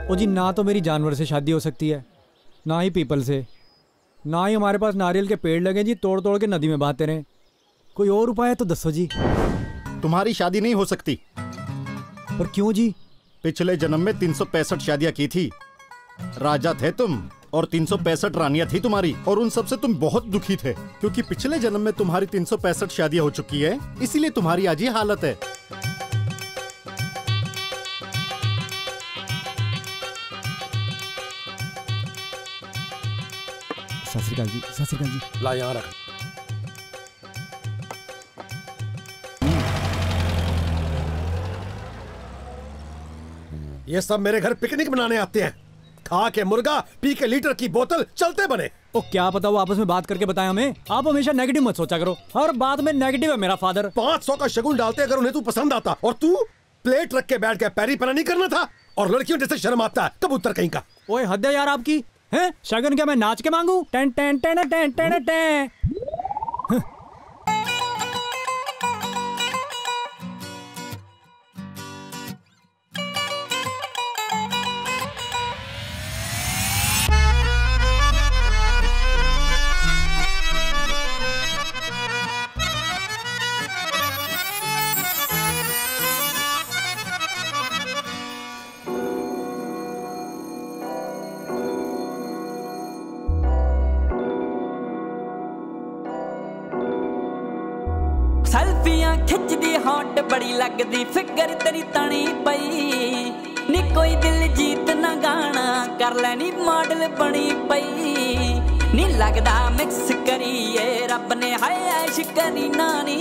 ओ जी, ना तो मेरी जानवर से शादी हो सकती है, ना ही पीपल से, ना ही हमारे पास नारियल के पेड़ लगे जी तोड़ तोड़ के नदी में बहाते रहे। कोई और उपाय है तो दसो जी। तुम्हारी शादी नहीं हो सकती। पर क्यों जी? पिछले जन्म में 365 शादियां की थी, राजा थे तुम और 365 रानियां थी तुम्हारी, और उन सब से तुम बहुत दुखी थे क्योंकि पिछले जन्म में तुम्हारी 365 शादियां हो चुकी है, इसीलिए तुम्हारी आज ये हालत है। सत श्री अकाल जी, सत श्री अकाल जी। ला यहाँ रख। ये सब मेरे घर पिकनिक मनाने आते हैं, खा के मुर्गा पी के लीटर की बोतल चलते बने। ओ क्या पता वो आपस में बात करके बताएं हमें। आप हमेशा नेगेटिव मत सोचा करो, हर बात में नेगेटिव है मेरा फादर। 500 का शगुन डालते अगर उन्हें तू पसंद आता, और तू प्लेट रख के बैठ के पैरी पना नहीं करना था, और लड़कियों जैसे शर्म आता है कबूतर कहीं का। ओए हद है यार आपकी, हैं? शगन क्या मैं नाच के मांगू? Ten ten ten ten ten ten. सेल्फियां खिचदी हॉट बड़ी लगदी फिगर तेरी तनी पई नी, कोई दिल जीत ना गाना कर लेनी मॉडल बनी पई नी, लगदा मिक्स करिए रब ने हाय ऐश करी नानी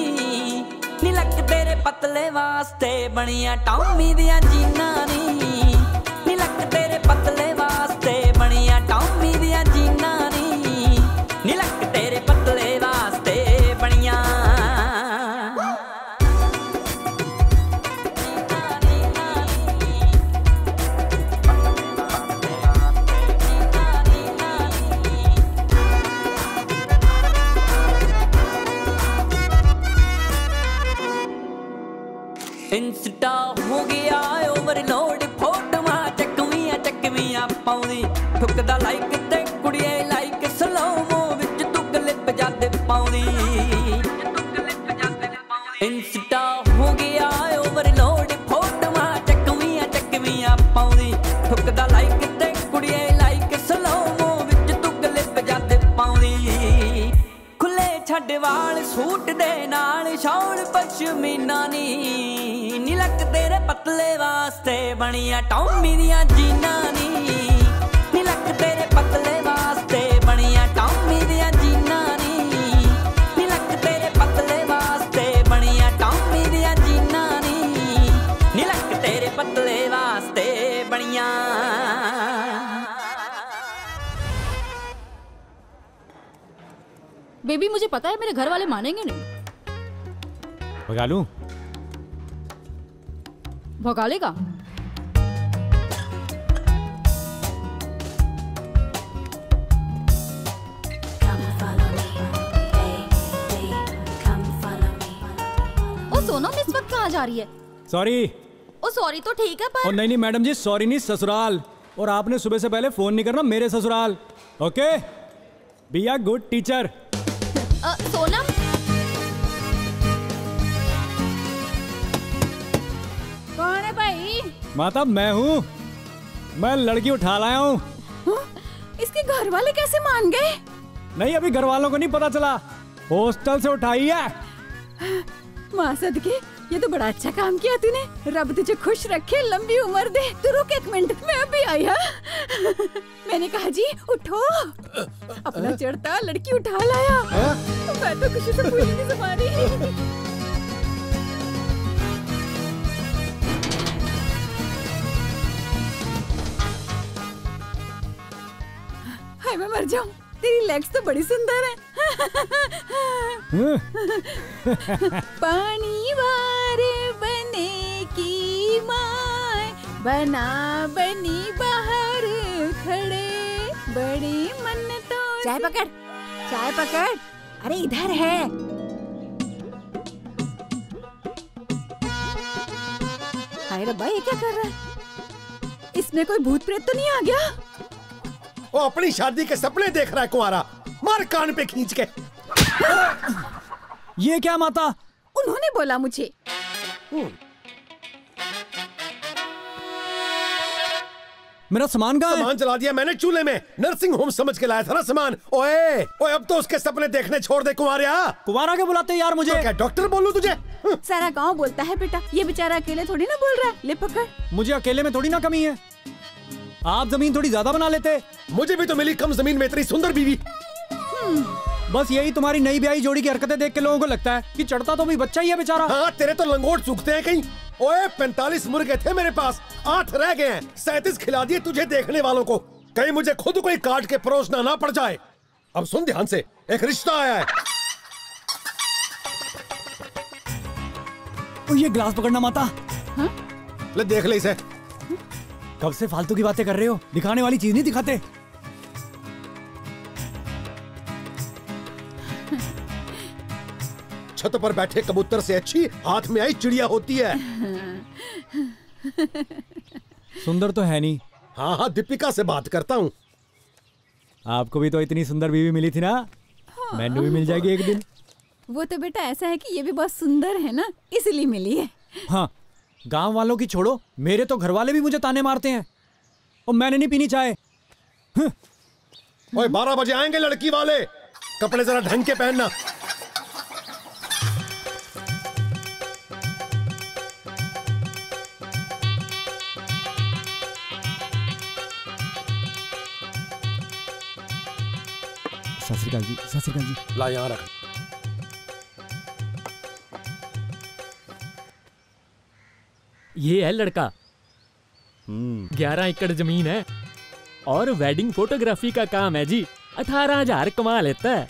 नी, लक तेरे पतले वास्ते बनिया टॉमी दियां जीना नी, लक तेरे पतले वास्ते बनिया टॉमी दियां जीना नी, लक तेरे पतले वास्ते बनिया। इंस्टा हो गया ओवरलोड, फोटोआं चकवियां पाउंदी, ठुकदा लाइक ते कुड़िए लाइक, स्लोमो विच तू क्लिप जद पाउंदी। इंस्टा हो गया ओवरलोड, फोटोआं चकवियां पाउंदी, ठुकदा लाइक ते कुड़िए लाइक, स्लोमो विच तू क्लिप जद पाउंदी। खुले छड्ड वाल सूट दे नाल शॉल पश्मीना नी, लक तेरे पतले वास्ते बनिया टॉमी दियां जीना नी, लक तेरे पतले वास्ते बनिया टॉमी दियां जीना नी, लक तेरे पतले वास्ते बनिया टॉमी दियां जीना नी, लक तेरे पतले वास्ते बनिया। बेबी मुझे पता है मेरे घर वाले मानेंगे नहीं। भगा लूं? भगा लेगा? ओ सोनम इस वक्त कहाँ जा रही है? सॉरी। ओ सॉरी तो ठीक है पर। और नहीं मैडम जी, सॉरी नहीं ससुराल, और आपने सुबह से पहले फोन नहीं करना मेरे ससुराल। Okay, be a good teacher. Sonam कौन है भाई? माता मैं हूँ, मैं लड़की उठा लाया हूँ। इसके घर वाले कैसे मान गए? नहीं अभी घर वालों को नहीं पता चला, हॉस्टल से उठाई है। माँ सदके, ये तो बड़ा अच्छा काम किया तूने, रब तुझे खुश रखे, लंबी उम्र दे। तू रुक एक मिनट, मैं अभी आई। मैंने कहा जी उठो, अपना चढ़ता लड़की उठा लाया। मैं तो खुशी से पूरी नहीं समा रही। हाय मैं मर जाऊं, तेरी लेग्स तो बड़ी सुंदर है। पानी वार बने की माय, बना बनी बाहर खड़े, बड़ी मन्नतों। चाय पकड़, चाय पकड़, अरे इधर है। हाय रब्बा, ये क्या कर रहा है? इस इसमें कोई भूत प्रेत तो नहीं आ गया? वो अपनी शादी के सपने देख रहा है कुंवारा, मार कान पे खींच के। ये क्या माता? उन्होंने बोला मुझे। मेरा सामान कहाँ है? सामान जला दिया मैंने चूल्हे में, नर्सिंग होम समझ के लाया था ना सामान। ओए ओए अब तो उसके सपने देखने छोड़ दे कुंवारिया। कुंवारा के बुलाते यार मुझे? तो क्या डॉक्टर बोलूं तुझे? सारा गांव बोलता है बेटा, ये बेचारा अकेले थोड़ी ना बोल रहा है। ले पकड़। मुझे अकेले में थोड़ी ना कमी है, आप जमीन थोड़ी ज्यादा बना लेते। मुझे भी तो मिली कम जमीन में इतनी सुंदर बीवी। बस यही तुम्हारी नई ब्याही जोड़ी की हरकतें देख के लोगों को लगता है कि चढ़ता तो भी बच्चा ही है बेचारा। हाँ तेरे तो लंगोट सूखते हैं कहीं। ओए 45 मुर्गे थे मेरे पास, 8 रह गए हैं, 37 खिला दिए तुझे देखने वालों को। कहीं मुझे खुद कोई काट के परोसना ना पड़ जाए। अब सुन ध्यान से, एक रिश्ता आया है। ये ग्लास पकड़ना माता। ले देख ले इसे। कब से फालतू की बातें कर रहे हो? दिखाने वाली चीज नहीं दिखाते। छत पर बैठे कबूतर से अच्छी हाथ में आई चिड़िया होती है। सुंदर तो है नहीं। हाँ हाँ दीपिका से बात करता हूँ। आपको भी तो इतनी सुंदर बीवी मिली थी ना, मैंने भी मिल जाएगी एक दिन। वो तो बेटा ऐसा है कि ये भी बहुत सुंदर है ना, इसलिए मिली है। हाँ, गांव वालों की छोड़ो, मेरे तो घर वाले भी मुझे ताने मारते हैं और मैंने नहीं पीनी चाय। ओए 12 बजे आएंगे लड़की वाले, कपड़े जरा ढंग के पहनना। सत श्री अकाल जी, सत श्री अकाल जी। ला यहाँ रख। ये है लड़का। 11 एकड़ जमीन है और वेडिंग फोटोग्राफी का काम है जी। 18,000 कमा लेता है।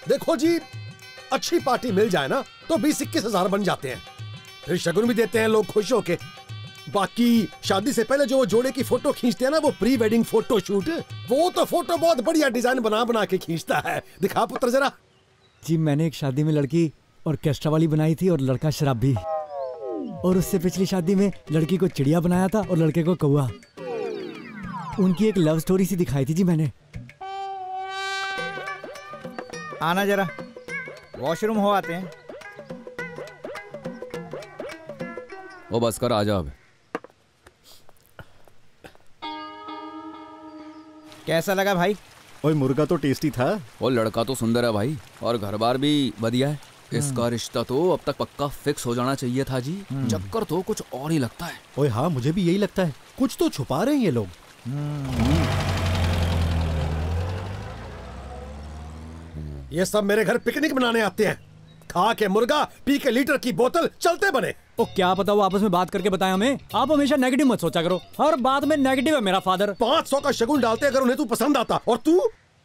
देखो जी, अच्छी पार्टी मिल जाए ना तो 20-21 हजार बन जाते हैं। फिर शगुन भी देते हैं लोग खुश होके। बाकी शादी से पहले जो वो जोड़े की फोटो खींचते हैं ना, वो प्री वेडिंग फोटो शूट, वो तो फोटो बहुत बढ़िया डिजाइन बना बना के खींचता है। दिखा पुत्र जरा। जी मैंने एक शादी में लड़की ऑर्केस्ट्रा वाली बनाई थी और लड़का शराबी। और उससे पिछली शादी में लड़की को चिड़िया बनाया था और लड़के को कौवा। उनकी एक लव स्टोरी सी दिखाई थी जी मैंने। आना जरा, वॉशरूम हो आते हैं। वो बस कर, आ जा अब। कैसा लगा भाई? ओए मुर्गा तो टेस्टी था। वो लड़का तो सुंदर है भाई, और घर बार भी बढ़िया है। इसका रिश्ता तो अब तक पक्का फिक्स हो जाना चाहिए था जी। चक्कर तो कुछ और ही लगता है। ओए हाँ मुझे भी यही लगता है, कुछ तो छुपा रहे हैं ये लोग। ये सब मेरे घर पिकनिक मनाने आते हैं, खा के मुर्गा, पी के लीटर की बोतल, चलते बने। ओ क्या पता वो आपस में बात करके बताया हमें। आप हमेशा नेगेटिव मत सोचा करो, हर बात में नेगेटिव है मेरा फादर। 500 का शगुन डालते अगर उन्हें तू पसंद आता, और तू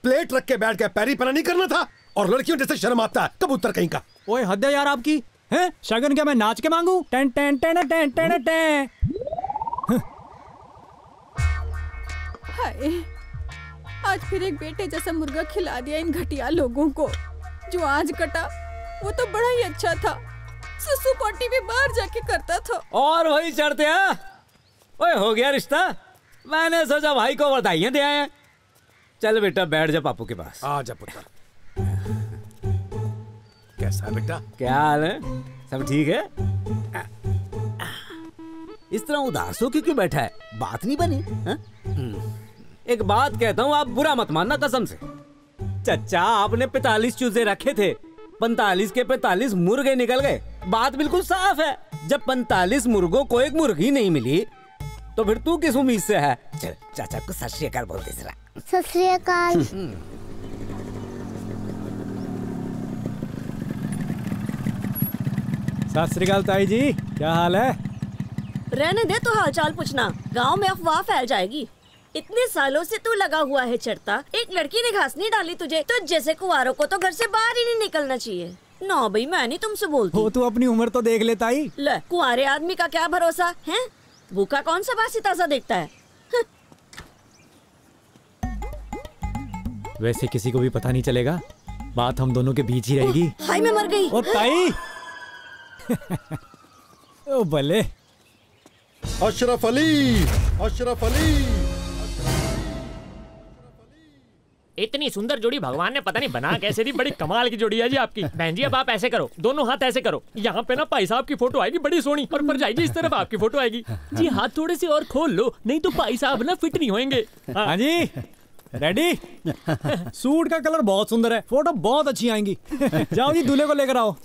प्लेट रख के बैठ के पैरी पना नहीं करना था। और लड़कियों जैसे शर्म आता है, कबूतर कहीं का। ओए हद है यार आपकी। हैं शगन क्या मैं नाच के मांगू? Ten ten ten ten ten ten. Hi, आज फिर एक बेटे जैसा मुर्गा खिला दिया इन घटिया लोगों को। जो आज कटा वो तो बड़ा ही अच्छा था, ससु पॉटी भी बाहर जाके करता था। और वही चढ़ते हैं। ओए हो गया रिश्ता। मैंने सोचा भाई को बधाइयां दे आए। चल बेटा बैठ जा पापू के पास। आ जा पुत्र। कैसा है बेटा? क्या हाल है? सब ठीक है? इस तरह उदास हो क्यों बैठा है? बात नहीं बनी? एक बात कहता हूँ, आप बुरा मत मानना कसम से। चचा आपने 45 चूजे रखे थे, 45 के 45 मुर्गे निकल गए। बात बिल्कुल साफ है। जब 45 मुर्गों को एक मुर्गी नहीं मिली तो फिर तू किस उम्मीद से है? चल चाचा को सत श्री अकाल बोलते जरा। सत श्री अकाल। सत श्री अकाल ताई जी, क्या हाल है? रहने दे तो हालचाल पूछना, गांव में अफवाह फैल जाएगी। इतने सालों से तू लगा हुआ है चढ़ता, एक लड़की ने घास नहीं डाली तुझे तो जैसे कुंवारों को तो घर से बाहर ही नहीं निकलना चाहिए। ना भाई मैं नहीं तुमसे बोलती। हो तू अपनी उम्र तो देख ले ताई। ले कुंवारे आदमी का क्या भरोसा है? भूखा कौन सा बासी ताजा देखता है? वैसे किसी को भी पता नहीं चलेगा, बात हम दोनों के बीच ही रहेगी। हाय मैं मर गई। ओ ताई। ओ भले। अशरफ अली। अशरफ अली। इतनी सुंदर जोड़ी भगवान ने पता नहीं बना कैसे दी, बड़ी कमाल की जोड़ी है जी आपकी। बहन जी अब आप ऐसे करो, दोनों हाथ ऐसे करो, यहाँ पे ना भाई साहब की फोटो आएगी बड़ी सोनी, और ऊपर जाइए इस तरफ आपकी फोटो आएगी जी। हाथ थोड़े से और खोल लो, नहीं तो भाई साहब ना फिट नहीं होंगे। हाँ जी, रेडी? सूट का कलर बहुत सुंदर है, फोटो बहुत अच्छी आएंगी। जाओ जी दूल्हे को लेकर आओ।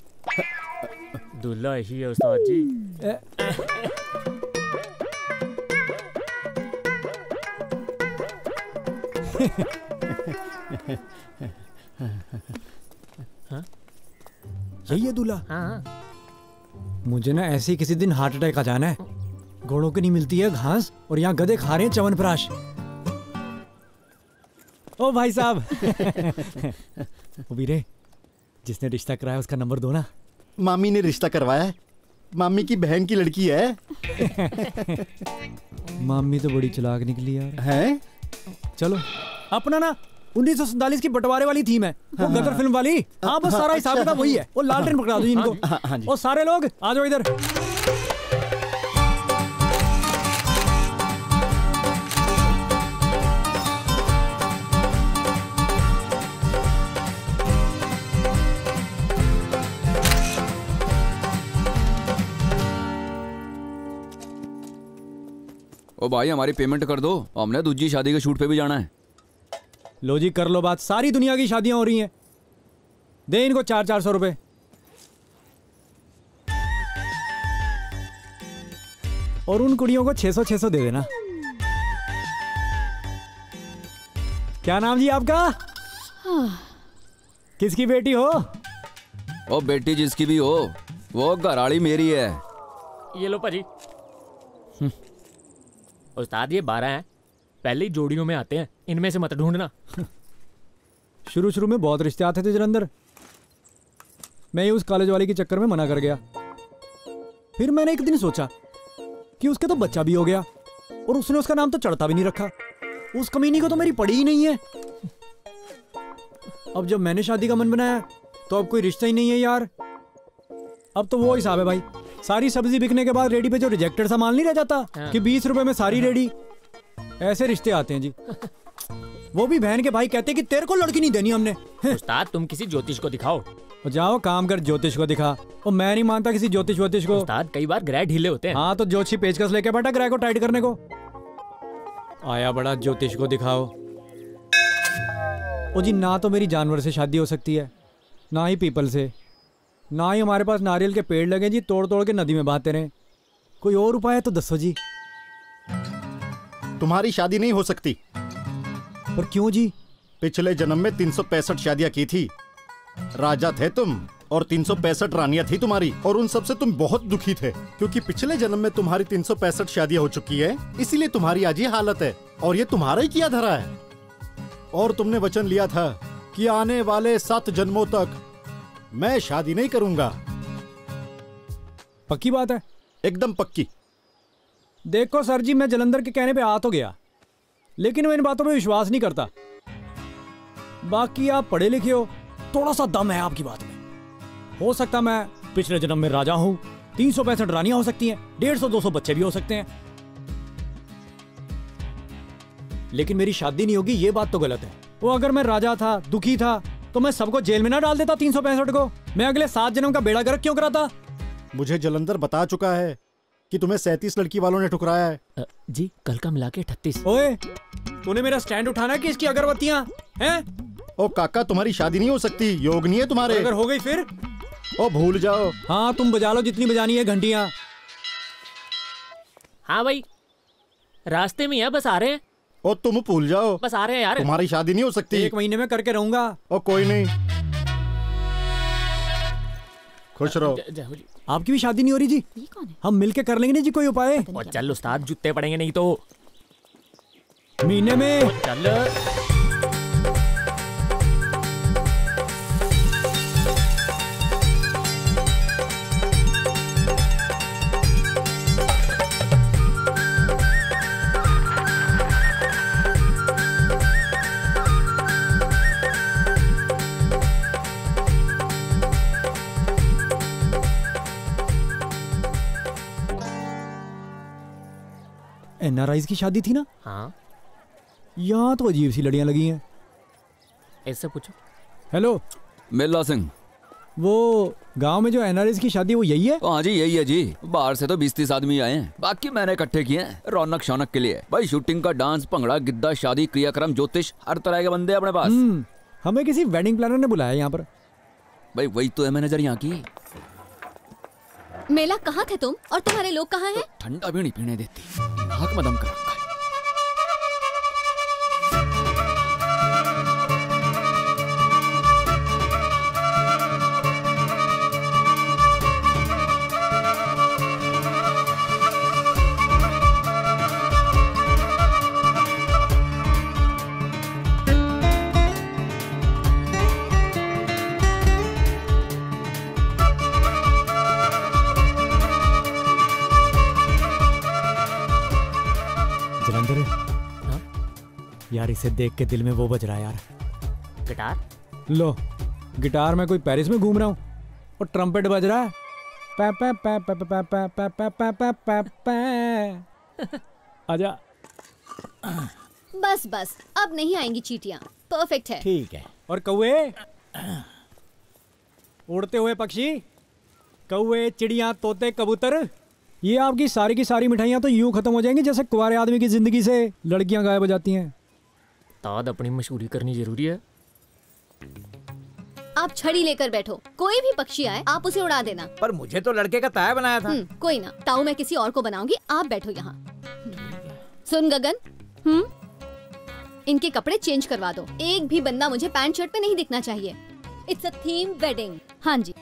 दूल्हा ही है उस्ताद जी। यही है दूल्हा? हाँ। मुझे ना ऐसे ही किसी दिन हार्ट अटैक आ जाना है। घोड़ों की नहीं मिलती है घास, और यहाँ गधे खा रहे हैं च्यवनप्राश। ओ भाई साहब। ओ वीरे, जिसने रिश्ता कराया उसका नंबर दो ना। मामी ने रिश्ता करवाया है, मामी की बहन की लड़की है। मामी तो बड़ी चालाक निकली यार। है? चलो अपना ना 1947 की बंटवारे वाली थीम है, वो गदर फिल्म वाली। हाँ बस सारा हिसाब किताब वही है। वो लालटेन पकड़ा दो इनको। हाँ जी। और सारे लोग आ जाओ इधर। ओ भाई हमारी पेमेंट कर दो, हमने दूजी शादी के शूट पे भी जाना है। लो जी कर लो बात, सारी दुनिया की शादियां हो रही हैं। दे इनको 400-400 रुपए। और उन कुड़ियों को 600-600 दे देना। क्या नाम जी आपका? किसकी बेटी हो? ओ बेटी जिसकी भी हो, वो घराड़ी मेरी है। ये लो पाजी। उस्ताद ये 12 हैं, पहले ही जोड़ियों में आते हैं, इनमें से मत ढूंढना। शुरू में बहुत रिश्ते आते थे जलंधर। मैं ही उस कॉलेज वाले के चक्कर में मना कर गया। फिर मैंने एक दिन सोचा कि उसके तो बच्चा भी हो गया, और उसने उसका नाम तो चढ़ता भी नहीं रखा। उस कमीनी को तो मेरी पड़ी ही नहीं है। अब जब मैंने शादी का मन बनाया तो अब कोई रिश्ता ही नहीं है यार। अब तो वो हिसाब है भाई, सारी सब्जी बिकने के बाद रेडी पे जो रिजेक्टेड सामान नहीं रह जाता कि 20 रुपए में सारी रेडी, ऐसे रिश्ते आते हैं जी। वो भी बहन के भाई कहते कि तेरे को लड़की नहीं देनी हमने। उस्ताद तुम किसी ज्योतिष को दिखाओ। जाओ काम कर, ज्योतिष को दिखा। और मैं नहीं मानता किसी ज्योतिष वोतिष को। उस्ताद कई बार ग्रह ढीले होते हैं। हाँ तो ज्योतिषी पेचकस लेके बैठा ग्रह को टाइट करने को। आया बड़ा ज्योतिष को दिखाओ। ओ जी ना तो मेरी जानवर से शादी हो सकती है, ना ही पीपल से, ना ही हमारे पास नारियल के पेड़ लगे जी तोड़ तोड़ के नदी में बहाते रहे। कोई और उपाय है तो दसो जी। तुम्हारी शादी नहीं हो सकती। पर क्यों जी? पिछले जन्म में 365 शादियां की थी, राजा थे तुम, और 365 रानियां थी तुम्हारी, और उन सब से तुम बहुत दुखी थे, क्योंकि पिछले जन्म में तुम्हारी 365 शादियां हो चुकी है, इसीलिए तुम्हारी आज ये हालत है, और ये तुम्हारा ही किया धरा है। और तुमने वचन लिया था कि आने वाले 7 जन्मों तक मैं शादी नहीं करूंगा। पक्की बात है? एकदम पक्की। देखो सर जी, मैं जलंधर के कहने पे आ तो गया, लेकिन मैं इन बातों पे विश्वास नहीं करता। बाकी आप पढ़े लिखे हो, थोड़ा सा दम है आपकी बात में। हो सकता मैं पिछले जन्म में राजा हूं, 365 रानियां हो सकती हैं, 150-200 बच्चे भी हो सकते हैं, लेकिन मेरी शादी नहीं होगी, ये बात तो गलत है। वो अगर मैं राजा था, दुखी था, तो मैं सबको जेल में ना डाल देता 365 को। मैं अगले 7 जन्म का बेड़ा गर्क क्यों कराता? मुझे जलंधर बता चुका है कि तुम्हें 37 लड़की वालों ने ठुकराया है। जी कल का मिला के 38। ओए, तूने मेरा स्टैंड उठाना कि इसकी अगरबत्तियां हैं? ओ काका, तुम्हारी शादी नहीं हो सकती, योग नहीं है तुम्हारे। अगर हो गई फिर? ओ भूल जाओ। हाँ तुम बजा लो जितनी बजानी है घंटियां। हाँ भाई रास्ते में है, बस आ रहे हैं। ओ तुम भूल जाओ, बस आ रहे हैं यार। तुम्हारी शादी नहीं हो सकती। 1 महीने में करके रहूंगा। ओ कोई नहीं, खुश रहो। आपकी भी शादी नहीं हो रही जी? ये कौन है? हम मिलके कर लेंगे ना जी कोई उपाय। और चल उस्ताद, जूते पड़ेंगे नहीं तो। महीने में चल NRIs की शादी थी ना? हाँ। यहाँ तो अजीब सी लड़ियाँ लगी हैं। ऐसे पूछो। हेलो मिल्ला सिंह, वो गांव में जो NRIs की शादी वो यही है? हाँ जी यही है जी। बाहर से तो 20-30 आदमी आए हैं, बाकी मैंने इकट्ठे किए हैं रौनक शौनक के लिए। भाई शूटिंग का डांस, भंगड़ा, गिद्दा, शादी, क्रियाक्रम, ज्योतिष, हर तरह के बंदे अपने पास। हमें किसी वेडिंग प्लानर ने बुलाया यहाँ पर। भाई वही तो है मैनेजर यहाँ की। मेला कहाँ थे तुम और तुम्हारे लोग कहाँ हैं? ठंडा भी नहीं पीने देती, नाक में दम कर रखा है। यार इसे देख के दिल में वो बज रहा है यार। गिटार? लो गिटार में कोई पेरिस में घूम रहा हूँ और ट्रम्पेट बज रहा है। पै पै पै पै पै पै पै पै पै पै पै पै। आजा। बस बस अब नहीं आएंगी चींटियां। परफेक्ट है। ठीक है। और कौवे, उड़ते हुए पक्षी, कौवे, चिड़िया, तोते, कबूतर, ये आपकी सारी की सारी मिठाइयाँ तो यूं खत्म हो जाएंगी जैसे कुंवारे आदमी की जिंदगी से लड़कियां गायब हो जाती हैं। ताद अपनी मशहूरी करनी जरूरी है। आप छड़ी लेकर बैठो, कोई भी पक्षी आए आप उसे उड़ा देना। पर मुझे तो लड़के का ताया बनाया था। कोई ना, ताऊ मैं किसी और को बनाऊंगी, आप बैठो यहाँ। सुन गगन, इनके कपड़े चेंज करवा दो। एक भी बंदा मुझे पैंट शर्ट पे नहीं दिखना चाहिए। It's a theme wedding. हाँ जी।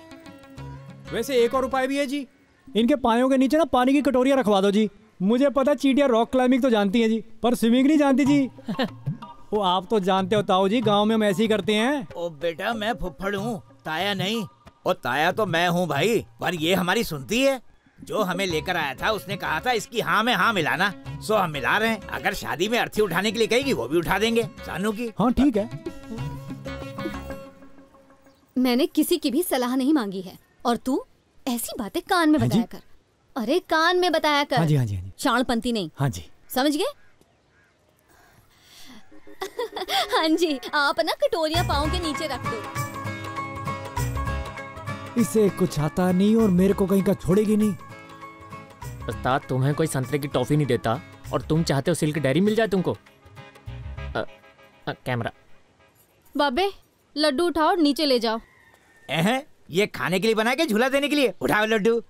वैसे एक और उपाय भी है जी, इनके पायों के नीचे ना पानी की कटोरियां रखवा दो जी। मुझे पता चींटियां रॉक क्लाइंबिंग तो जानती हैं जी, पर स्विमिंग नहीं जानती जी। वो आप तो जानते हो ताऊ जी, गांव में हम ऐसे ही करते हैं। ओ बेटा मैं फुफ्फड़ हूँ, ताया नहीं। और ताया तो मैं हूँ भाई, पर ये हमारी सुनती है। जो हमें लेकर आया था उसने कहा था इसकी हाँ में हाँ मिलाना, सो हम मिला रहे हैं। अगर शादी में अर्थी उठाने के लिए कहेगी वो भी उठा देंगे। सानू की हाँ ठीक है। मैंने किसी की भी सलाह नहीं मांगी है और तू ऐसी बातें कान में बताया कर। अरे कान में बताया कर। हाँ जी, हाँ जी, हाँ जी। शाणपंती नहीं। हाँ जी समझ गए? हाँ जी, आप ना कटोरियां पाँव के नीचे रख दो। इसे कुछ आता नहीं और मेरे को कहीं का छोड़ेगी नहीं। उस्ताद तुम्हें कोई संतरे की टॉफी नहीं देता और तुम चाहते हो सिल्क डायरी मिल जाए तुमको। कैमरा। बाबे लड्डू उठाओ और नीचे ले जाओ। ये खाने के लिए बना के झूला देने के लिए? उठाओ लड्डू।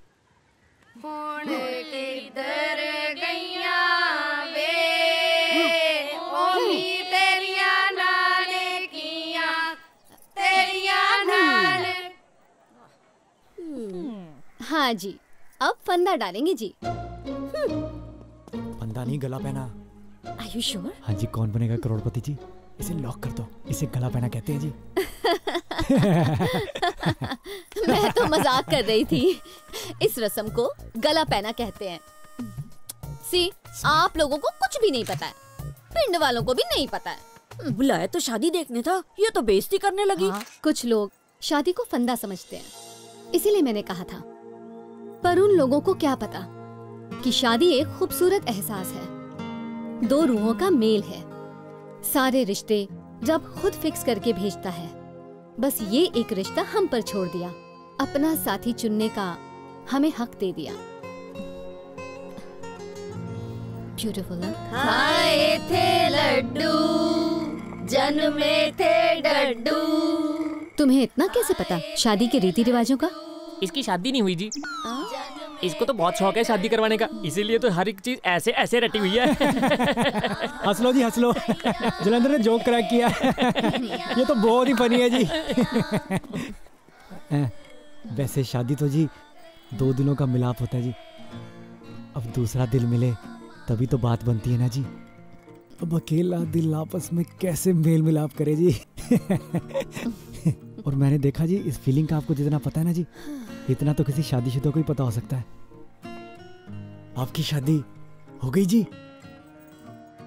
हाँ जी, अब फंदा डालेंगे जी। फंदा नहीं, गला पहना। Are you sure? हाँ जी, कौन बनेगा करोड़पति जी? इसे लॉक कर दो, इसे गला पहना कहते हैं जी। मैं तो मजाक कर रही थी। इस रस्म को गला पहना कहते हैं। सी, आप लोगों को कुछ भी नहीं पता है, पिंड वालों को भी नहीं पता है। बुलाया तो शादी देखने था, ये तो बेइज्जती करने लगी। हाँ, कुछ लोग शादी को फंदा समझते हैं, इसीलिए मैंने कहा था। पर उन लोगों को क्या पता कि शादी एक खूबसूरत एहसास है, दो रूहों का मेल है। सारे रिश्ते रब खुद फिक्स करके भेजता है, बस ये एक रिश्ता हम पर छोड़ दिया, अपना साथी चुनने का हमें हक दे दिया। ब्यूटीफुल। खाए थे लड्डू, जन्मे थे डड्डू। तुम्हें इतना कैसे पता शादी के रीति रिवाजों का? इसकी शादी नहीं हुई जी। इसको तो बहुत शौक है शादी करवाने का, इसीलिए तो हर एक चीज ऐसे ऐसे रटी हुई है। हंस लो जी, हंस लो। जलंधर ने जोक क्रैक किया। ये तो बहुत ही फनी है जी। वैसे शादी तो जी 2 दिनों का मिलाप होता है जी। अब दूसरा दिल मिले तभी तो बात बनती है ना जी। अब अकेला दिल आपस में कैसे मेल मिलाप करे जी। और मैंने देखा जी, इस फीलिंग का आपको जितना पता है ना जी, इतना तो किसी शादीशुदा को ही पता हो सकता है। आपकी शादी हो गई जी?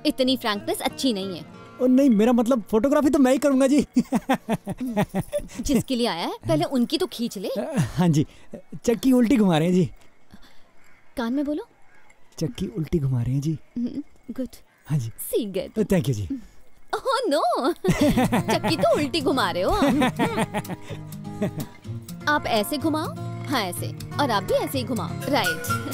इतनी फ्रैंकनेस अच्छी नहीं है। और नहीं, मेरा मतलब फोटोग्राफी तो मैं ही करूंगा जी। जिसके लिए आया है पहले उनकी तो खींच ले। हाँ जी, चक्की उल्टी घुमा रहे हैं जी। कान में बोलो। चक्की उल्टी घुमा रहे हैं जी। गुड। हाँ जी। See good. थैंक यू जी। ओह नो, चक्की तो उल्टी घुमा रहे हो आप ऐसे घुमाओ, हाँ ऐसे, और आप भी ऐसे ही घुमाओ, राइट।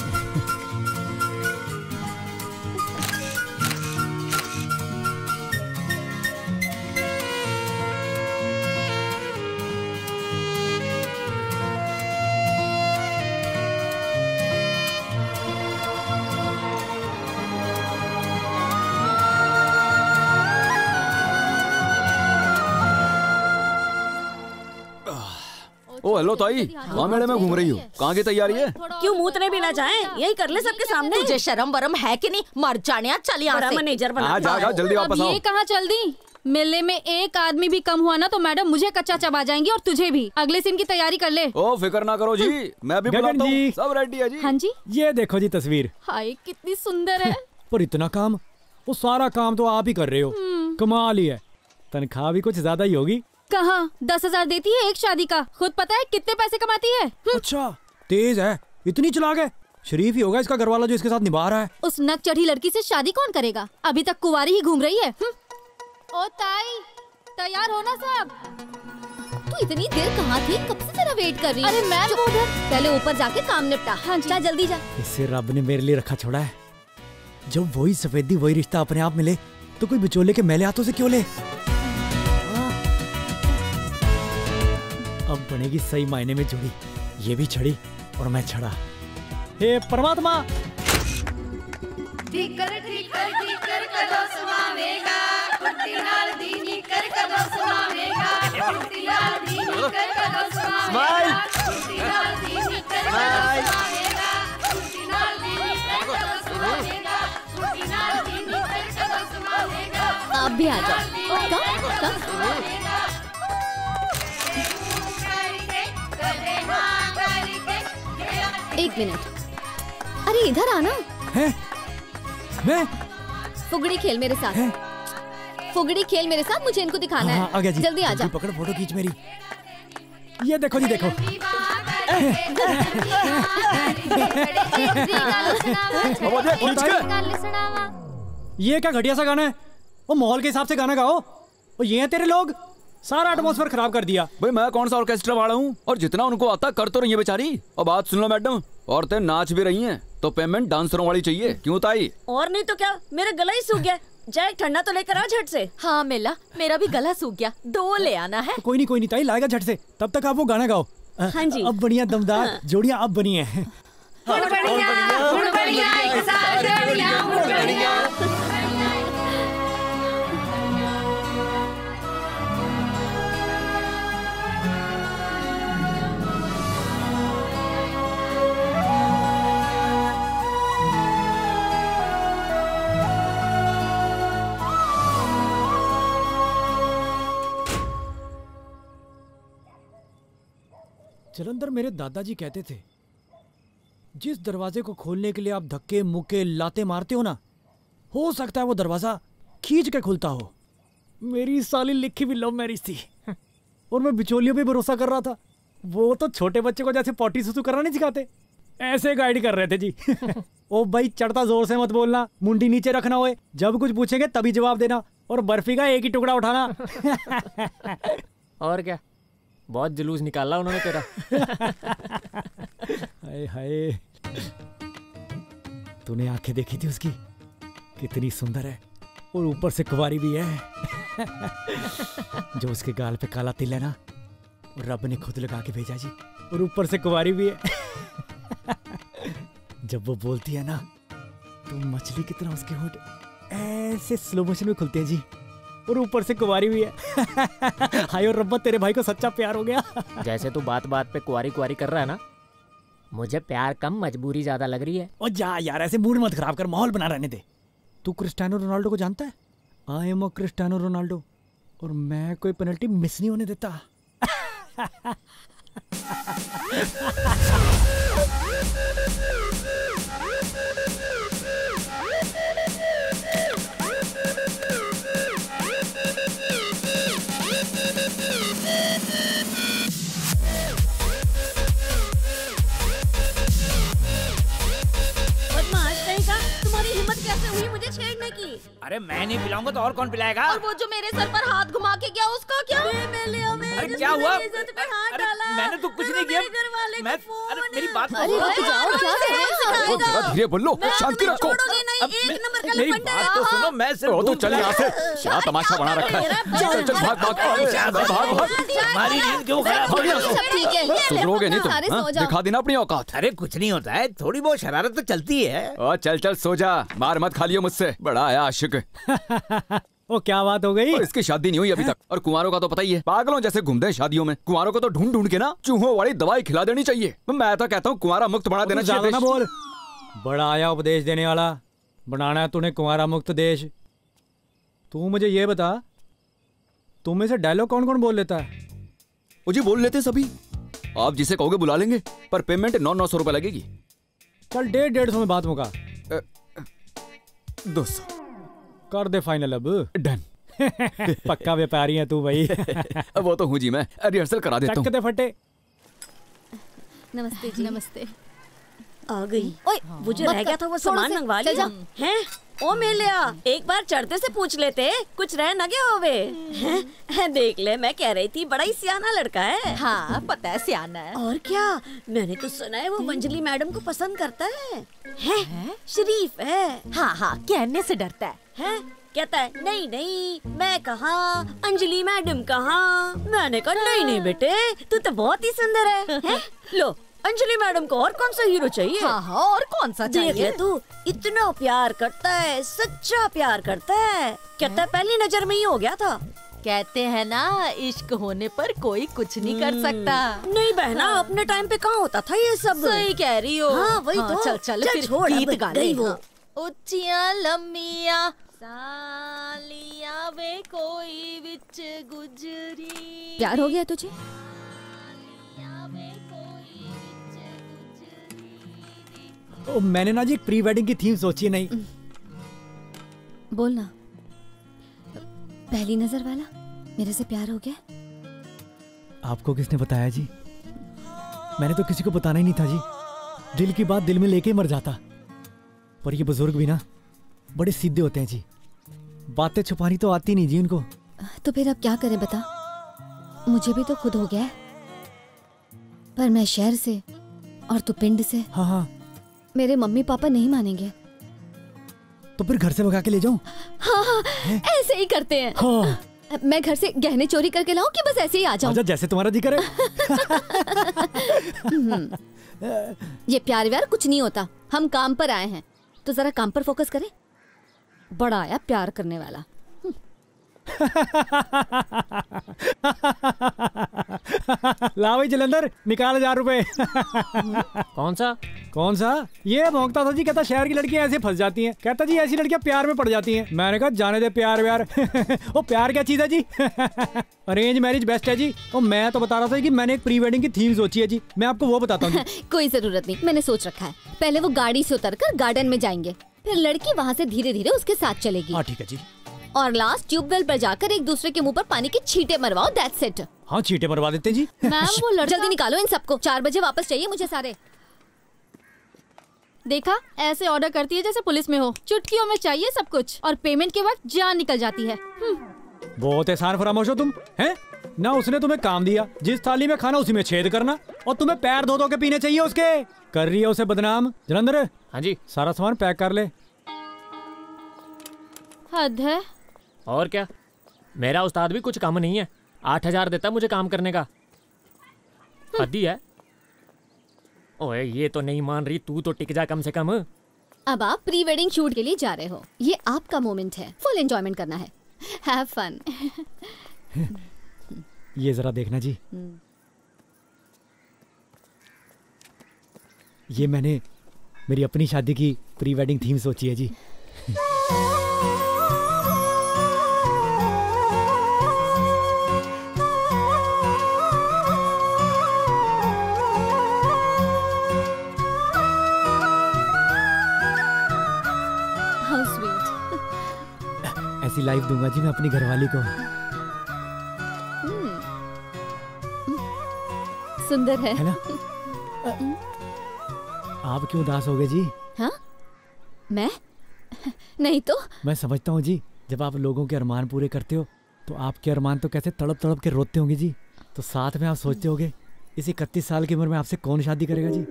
ओ हेलो ताई, कहाँ मेले में घूम रही हो? कहाँ की तैयारी है? क्यों मूतने भी ना जाएं? यही कर ले सबके सामने। तुझे शर्म वरम है कि नहीं? मर जाने, चल यहाँ से। मैनेजर बना। जा जल्दी वापस आओ। ये कहाँ चल दी? मेले में एक आदमी भी कम हुआ ना तो मैडम मुझे कच्चा चबा जाएंगी और तुझे भी। अगले सीन की तैयारी कर ले। ओ फिक्र ना करो जी, मैं भी बुलाता हूँ। सब रेडी है जी। हाँ जी। ये देखो जी तस्वीर। हाय कितनी सुंदर है। पर इतना काम, वो सारा काम तो आप ही कर रहे हो। कमाल ही है। तनख्वाह भी कुछ ज्यादा ही होगी। कहाँ 10,000 देती है एक शादी का। खुद पता है कितने पैसे कमाती है? अच्छा तेज है, इतनी चला गए। शरीफ ही होगा इसका घरवाला जो इसके साथ निभा रहा है। उस नक चढ़ी लड़की से शादी कौन करेगा? अभी तक कुंवारी ही घूम रही है। ओ ताई, तैयार हो ना सब? तू इतनी देर कहाँ थी? कब से तेरा वेट कर रही हूँ। अरे मैं उधर। पहले ऊपर जाके काम निपटा। हाँ जी। जा जल्दी जा। इससे रब ने मेरे लिए रखा छोड़ा है। जब वही सफेदी वही रिश्ता अपने आप मिले तो कोई बिचौले के मैले हाथों से क्यों ले। अब बनेगी सही मायने में जुड़ी। ये भी छड़ी और मैं छड़ा। हे परमात्मा। आप भी आ जाओ। कम। एक मिनट। अरे इधर आना। है? मैं? फुगड़ी खेल मेरे साथ। फुगड़ी खेल मेरे साथ, मुझे इनको दिखाना है। आ गया जी। जल्दी आ जा। पकड़ फोटो खींच मेरी। ये देखो जी देखो। ये क्या घटिया सा गाना है? वो माहौल के हिसाब से गाना गाओ। और ये हैं तेरे लोग, सारा एटमॉस्फेयर खराब कर दिया। भाई मैं कौन सा ऑर्केस्ट्रा वाला हूँ, और जितना उनको आता कर तो रही है बेचारी। और बात सुन लो मैडम, औरतें नाच भी रही हैं तो पेमेंट डांसरों वाली चाहिए। क्यों ताई? और नहीं तो क्या, मेरा गला ही सूख गया। जाए ठंडा तो लेकर आ झट से। हाँ मेला, मेरा भी गला सूख गया, 2 ले आना है। कोई नहीं ताई, लाएगा झट से। तब तक आप वो गाना गाओ। हाँ जी। अब बढ़िया दमदार जोड़ियां अब बनी है। जलंधर मेरे दादाजी कहते थे, जिस दरवाजे को खोलने के लिए आप धक्के मुक्के लाते मारते हो ना, हो सकता है वो दरवाजा खींच के खुलता हो। मेरी साली लिखी भी लव मैरिज थी और मैं बिचौलियों पे भरोसा कर रहा था। वो तो छोटे बच्चे को जैसे पॉटी सुसु करना नहीं सिखाते, ऐसे गाइड कर रहे थे जी। ओ भाई चढ़ता जोर से मत बोलना, मुंडी नीचे रखना होए, जब कुछ पूछेंगे तभी जवाब देना, और बर्फी का एक ही टुकड़ा उठाना। और क्या, बहुत जुलूस निकाला उन्होंने तेरा। हाय हाय, तूने आंखें देखी थी उसकी, कितनी सुंदर है, और ऊपर से कुंवारी भी है। जो उसके गाल पे काला तिल है ना, रब ने खुद लगा के भेजा जी, और ऊपर से कुंवारी भी है। जब वो बोलती है ना, तो मछली की तरह उसके होंठ ऐसे स्लो मोशन में खुलते हैं जी, और ऊपर से कुंवारी भी है। हाय और रब्बा, तेरे भाई को सच्चा प्यार हो गया। जैसे तू बात बात पे कुंवारी कुंवारी कर रहा है ना, मुझे प्यार कम मजबूरी ज्यादा लग रही है। और जा यार, ऐसे मूड मत खराब कर, माहौल बना रहने दे। तू क्रिस्टियानो रोनाल्डो को जानता है? I am a Cristiano Ronaldo, और मैं कोई पेनल्टी मिस नहीं होने देता। बदमाश कहीं का, अरे मैं नहीं पिलाऊंगा तो और कौन पिलाएगा? और वो जो मेरे सर पर हाथ घुमा के गया उसका क्या? अरे क्या हुआ? अरे मैंने तो कुछ नहीं किया। मैं अरे मेरी बात धीरे बोल लो, शांति रखो। मेरी बात तो सुनो, मैं सिर्फ तो चल यहाँ से। क्या तमाशा बना रखा है? चल चल भाग भाग। हमारी नींद क्यों खराब हो गई? सुधरोगे नहीं तुम? दिखा देना अपनी औकात। अरे कुछ नहीं होता है, थोड़ी बहुत शरारत तो चलती है। चल चल सो जा, मार मत खा लियो मुझसे, बड़ा आया आशिक। वो क्या बात हो गई? इसकी शादी नहीं हुई अभी तक, और कुंवारों का तो पता ही है, पागलों जैसे घूमते हैं शादियों में। कुंवारों को तो ढूंढ ढूंढ के ना चूहों वाली दवाई खिला देनी चाहिए। मैं तो कहता हूँ कुंवारा मुक्त बना देना चाहिए। ना बोल, बड़ा आया उपदेश देने वाला। बनाना है तूने कुंवारा मुक्त देश। तू मुझे ये बता, तुम में से डायलॉग कौन कौन बोल लेता है? मुझे बोल लेते सभी। आप जिसे कहोगे बुला लेंगे, पर पेमेंट 900 रुपए लगेगी। चल 150 में बात मुका। 200 कर दे फाइनल अब। डन। पक्का व्यापारी है तू भाई। वो तो हूँ जी, मैं रिहर्सल करा देता हूँ। फटे। नमस्ते जी। नमस्ते। आ गई। ओए, वो जो रह गया था वो सामान मंगवा लिया हैं? ओ मेलिया, एक बार चढ़ते से पूछ लेते, कुछ रह न गया होवे। देख ले, मैं कह रही थी बड़ा ही सियाना लड़का है। हाँ पता है सियाना है। और क्या, मैंने तो सुना है वो मंजली मैडम को पसंद करता है। शरीफ है। हाँ हाँ, कहने से डरता है। कहता है नहीं नहीं, मैं कहाँ, अंजलि मैडम कहाँ। मैंने कहा नहीं नहीं बेटे, तू तो बहुत ही सुंदर है। लो, अंजलि मैडम को और कौन सा हीरो चाहिए? हाँ हाँ, और कौन सा चाहिए? देख ले तू, इतना प्यार करता है, सच्चा प्यार करता है। कहता है पहली नजर में ही हो गया था। कहते हैं ना, इश्क होने पर कोई कुछ नहीं कर सकता। नहीं बहना, अपने टाइम पे कहाँ होता था ये सब। सही कह रही हो। हाँ वही तो। चल चल फिर छोड़, गीत गा ले। ऊंचियां लम्बियां सालियां वे कोई विच गुजरी। प्यार हो गया तुझे? ओ, मैंने ना जी एक प्री वेडिंग की थीम सोची है। नहीं बोलना। पहली नजर वाला मेरे से प्यार हो गया? आपको किसने बताया जी? मैंने तो किसी को बताना ही नहीं था जी। दिल की बात दिल में लेके ही मर जाता। पर ये बुजुर्ग भी ना बड़े सीधे होते हैं जी, बातें छुपानी तो आती नहीं जी उनको। तो फिर अब क्या करें बता? मुझे भी तो खुद हो गया है, पर मैं शहर से और तू पिंड से। हाँ हाँ। मेरे मम्मी पापा नहीं मानेंगे। तो फिर घर से भगा के ले जाऊं? हाँ हाँ, ऐसे ही करते हैं। हाँ। मैं घर से गहने चोरी करके लाऊं कि बस ऐसे ही आ जाऊं? जैसे तुम्हारा जी करे। ये प्यार व्यार कुछ नहीं होता, हम काम पर आए हैं, तो जरा काम पर फोकस करें। बड़ा आया प्यार करने वाला। ला भाई जलंधर, निकाल 1000 रुपए। कौन सा? ये भौंकता था जी, कहता शहर की लड़कियां ऐसे फंस जाती हैं। कहता जी ऐसी लड़कियां प्यार में पड़ जाती हैं। मैंने कहा जाने दे प्यार व्यार। वो प्यार क्या चीज है जी? अरेंज मैरिज बेस्ट है जी। और मैं तो बता रहा था कि मैंने एक प्री वेडिंग की थीम सोची है जी, मैं आपको वो बताता हूँ। कोई जरूरत नहीं, मैंने सोच रखा है। पहले वो गाड़ी से उतरकर गार्डन में जाएंगे, फिर लड़की वहाँ से धीरे धीरे उसके साथ चलेगी। हाँ ठीक है जी। और लास्ट ट्यूबवेल पर जाकर एक दूसरे के मुंह पर पानी की छींटे मरवाओ। That's it. हाँ छींटे मरवा देते जी। मैम वो लड़का, जल्दी निकालो इन सबको, 4 बजे वापस चाहिए मुझे सारे। देखा, ऐसे ऑर्डर करती है जैसे पुलिस में हो। चुटकियों में चाहिए सब कुछ, और पेमेंट के वक्त जान निकल जाती है। बहुत एहसान फरामोश हो तुम, हैं? ना उसने तुम्हें काम दिया, जिस थाली में खाना उसी में छेद करना, और तुम्हें पैर धो धो के पीने चाहिए उसके। कर रही है उसे बदनाम। जलंधर, हाँ जी, सारा सामान पैक कर ले। हद है। और क्या, मेरा उस्ताद भी कुछ कम नहीं है। 8000 देता मुझे काम करने का। हद ही है। ओए ये तो नहीं मान रही, तू तो टिक जा कम से कम। अब आप प्री वेडिंग शूट के लिए जा रहे हो, ये आपका मोमेंट है, फुल एंजॉयमेंट करना है। Have fun. ये जरा देखना जी, ये मैंने मेरी अपनी शादी की प्री वेडिंग थीम सोची है जी। How sweet. ऐसी लाइफ दूंगा जी मैं अपनी घरवाली को। सुंदर है ना? आप क्यों उदास हो गए जी? हाँ? मैं नहीं तो मैं समझता हूँ जी, जब आप लोगों के अरमान पूरे करते हो तो आपके अरमान तो कैसे तड़प तड़प के रोते होंगे जी। तो साथ में आप सोचते होगे इस 31 साल की उम्र में आपसे कौन शादी करेगा जी।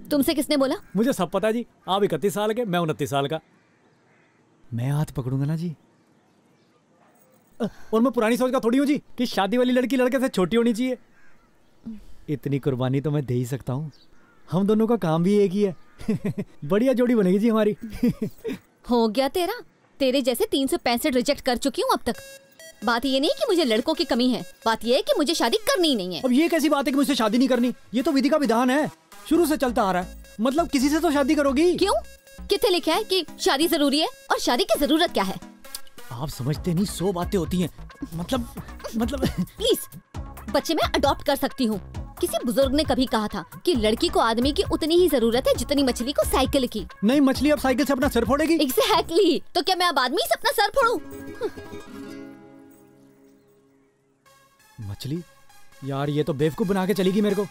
तुमसे किसने बोला? मुझे सब पता जी, आप 31 साल के, मैं 29 साल का। मैं हाथ पकड़ूंगा ना जी। और मैं पुरानी सोच का थोड़ी हूँ जी कि शादी वाली लड़की लड़के से छोटी होनी चाहिए। इतनी कुर्बानी तो मैं दे ही सकता हूँ। हम दोनों का काम भी एक ही है। बढ़िया जोड़ी बनेगी जी हमारी। हो गया तेरा। तेरे जैसे 365 रिजेक्ट कर चुकी हूँ अब तक। बात ये नहीं कि मुझे लड़कों की कमी है, बात ये है कि मुझे शादी करनी ही नहीं है। अब ये कैसी बात है कि मुझसे शादी नहीं करनी? ये तो विधि का विधान है, शुरू से चलता आ रहा है। मतलब किसी से तो शादी करोगी। क्यों? कितने लिखा है कि शादी जरूरी है और शादी की जरूरत क्या है? आप समझते नहीं, 100 बातें होती हैं। मतलब प्लीज, बच्चे मैं अडॉप्ट कर सकती हूँ। किसी बुजुर्ग ने कभी कहा था कि लड़की को आदमी की उतनी ही जरूरत है जितनी मछली को साइकिल की। नहीं, मछली अब साइकिल से अपना सर फोड़ेगी। एग्जैक्टली। तो क्या मैं अब आदमी से अपना सर फोड़ूं? मछली? यार ये तो बेवकूफ बना के चलेगी मेरे को।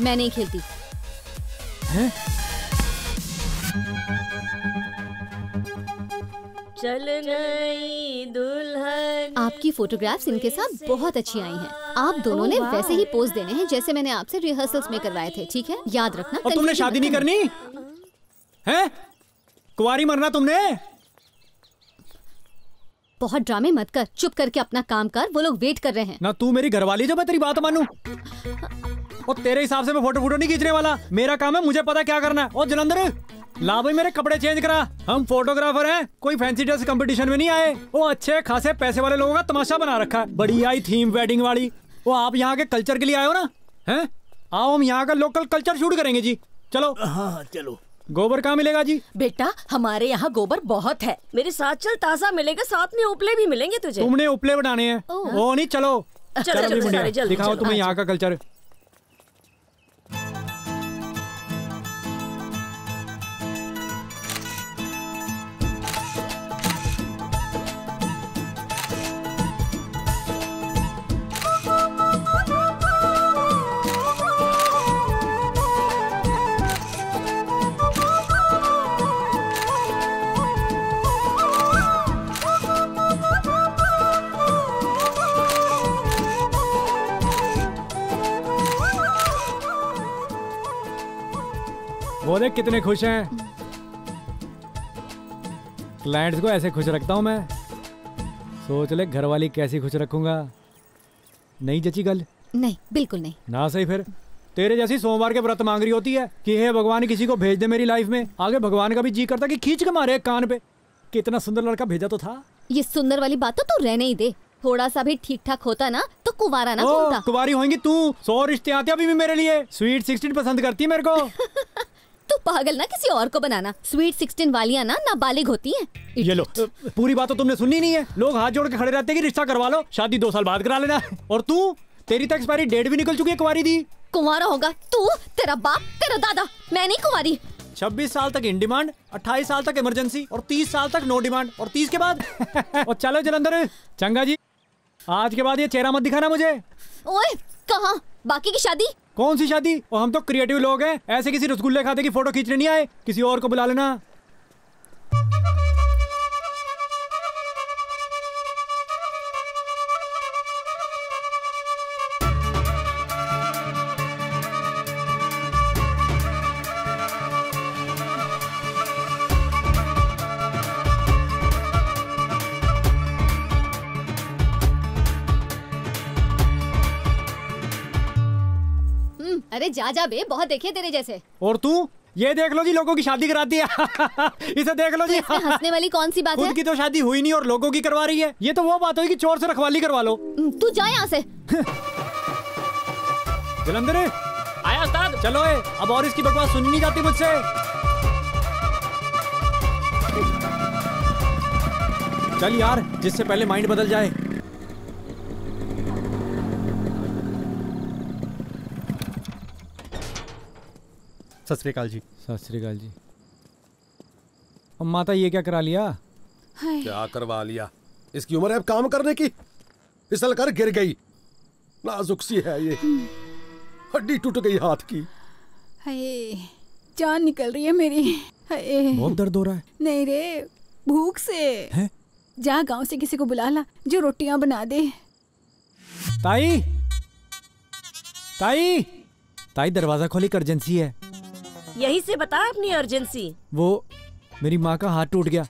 मैं नहीं खेलती। हैं? चल नई दुल्हन। आपकी फोटोग्राफ्स इनके साथ बहुत अच्छी आई हैं। आप दोनों ने वैसे ही पोज देने हैं जैसे मैंने आपसे रिहर्सल्स में करवाए थे, ठीक है? याद रखना। और तुमने शादी नहीं करनी है? कुंवारी मरना तुमने? बहुत ड्रामे मत कर, चुप करके अपना काम कर। वो लोग वेट कर रहे हैं। ना तू मेरी घरवाली जो मैं तेरी बात मानूं। और तेरे हिसाब से मैं फोटो नहीं खींचने वाला। मेरा काम है, मुझे पता क्या करना है। और जलंधर, ला भाई मेरे कपड़े चेंज करा। हम फोटोग्राफर हैं, कोई फैंसी ड्रेस कंपटीशन में नहीं आए। वो अच्छे खासे पैसे वाले लोगों का तमाशा बना रखा है, बड़ी आई थीम वेडिंग वाली। वो आप यहाँ के कल्चर के लिए आए हो ना? हैं? आओ हम यहाँ का लोकल कल्चर शूट करेंगे जी। चलो। हाँ चलो। गोबर कहाँ मिलेगा जी? बेटा हमारे यहाँ गोबर बहुत है। मेरे साथ चल, ताजा मिलेगा, साथ में उपले भी मिलेंगे तुझे। तुमने उपले बनाने हैं? वो नहीं, चलो दिखाओ तुम्हें यहाँ का कल्चर। वो देख कितने खुश हैं। क्लाइंट्स को ऐसे खुश रखता हूं मैं। सोच ले घरवाली कैसी खुश रखूंगा। नहीं जची गल? नहीं, बिल्कुल नहीं। ना सही फिर। तेरे जैसी सोमवार के व्रत मांग रही होती है कि हे भगवान किसी को भेज दे मेरी लाइफ में। आगे भगवान का भी जी करता कि खींच के मारे कान पे। कितना सुंदर लड़का भेजा तो था। ये सुंदर वाली बात तो रहने ही दे। थोड़ा सा भी ठीक ठाक होता ना तो कुंवारा ना घूमता। कुंवारी होंगी तू। 100 रिश्ते आते अभी भी मेरे लिए। स्वीट 16 पसंद करती है मेरे को। तू पागल ना किसी और को बनाना। स्वीट 16 वालियाँ ना नाबालिग होती हैं। ये लो, पूरी बात तो तुमने सुननी नहीं है। लोग हाथ जोड़ के खड़े रहते हैं कि रिश्ता करवा लो, शादी 2 साल बाद करा लेना। और तू, तेरी तो एक्सपायरी डेट भी निकल चुकी है कुंवारी दी। कुंवारा होगा तू, तेरा बाप, तेरा दादा। मैं नहीं कुंवारी। 26 साल तक इन डिमांड, 28 साल तक इमरजेंसी और 30 साल तक नो डिमांड। और 30 के बाद और चलो जलंधर। चंगा जी, आज के बाद ये चेहरा मत दिखाना मुझे। ओए कहाँ? बाकी की शादी? कौन सी शादी? और हम तो क्रिएटिव लोग हैं, ऐसे किसी रसगुल्ले खाते की फोटो खींचने नहीं आए। किसी और को बुला लेना। अरे जा जा बे, बहुत देखे तेरे जैसे। और तू ये देख लो जी, लोगों की शादी कराती है। इसे देख लो जी। इसमें हंसने वाली कौन सी बात है? खुद की तो शादी हुई नहीं और लोगों की करवा रही है। ये तो वो बात हुई कि चोर से रखवाली करवा लो। तू जा यहाँ से। जलंधर आया उस्ताद। चलो अब और इसकी बकवास सुनी नहीं जाती मुझसे। चल यार, जिससे पहले माइंड बदल जाए। सत श्री अकाल जी। सत श्री अकाल जी। अब माता ये क्या करा लिया? क्या करवा लिया? इसकी उम्र है अब काम करने की। फिसल कर गिर गई। नाजुक सी है ये, हड्डी टूट गई हाथ की। हाय, जान निकल रही है मेरी। हाय, बहुत दर्द हो रहा है। नहीं रे, भूख से है? जा गांव से किसी को बुला ला जो रोटियां बना दे। ताई, ताई, ताई दरवाजा खोली, इमरजेंसी है। यही से बता अपनी अर्जेंसी। वो मेरी माँ का हाथ टूट गया,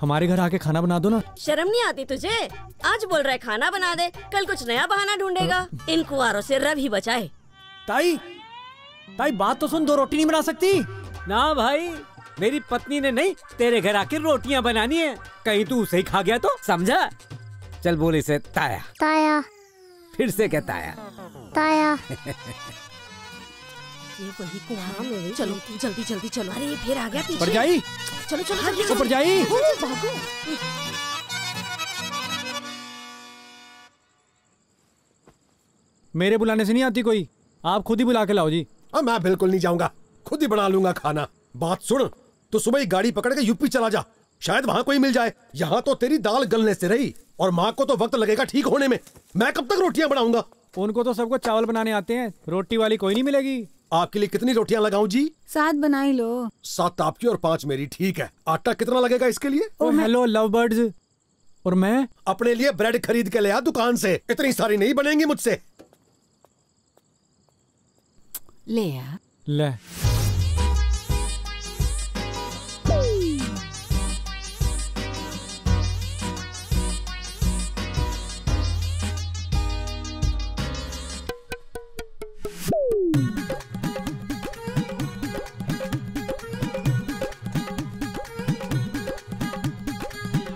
हमारे घर आके खाना बना दो ना। शर्म नहीं आती तुझे? आज बोल रहा है खाना बना दे, कल कुछ नया बहाना ढूंढेगा। इन कुंवारों से रब ही बचाए। ताई, ताई बात तो सुन, 2 रोटी नहीं बना सकती? ना भाई, मेरी पत्नी ने नहीं तेरे घर आके रोटियां बनानी है, कहीं तू उसे ही खा गया तो समझा। चल बोल इसे ताया। ताया। फिर से क्या ताया? ताया। ये वही कुंवारा में। चलो जल्दी जल्दी चलो। अरे ये फिर आ गया पीछे। परजाई, चलो चलो जल्दी परजाई। भागो। मेरे बुलाने से नहीं आती कोई, आप खुद ही बुला के लाओ जी। मैं बिल्कुल नहीं जाऊंगा, खुद ही बना लूंगा खाना। बात सुन, तो सुबह ही गाड़ी पकड़ के यूपी चला जा, शायद वहाँ कोई मिल जाए। यहाँ तो तेरी दाल गलने से रही, और माँ को तो वक्त लगेगा ठीक होने में। मैं कब तक रोटियां बनाऊंगा? उनको तो सबको चावल बनाने आते हैं, रोटी वाली कोई नहीं मिलेगी। आपके लिए कितनी रोटियां लगाऊं जी? 7 बना ही लो। 7 आपकी और 5 मेरी, ठीक है। आटा कितना लगेगा इसके लिए? Hello love birds. और मैं अपने लिए ब्रेड खरीद के ले आ दुकान से, इतनी सारी नहीं बनेंगी मुझसे। ले आ। ले।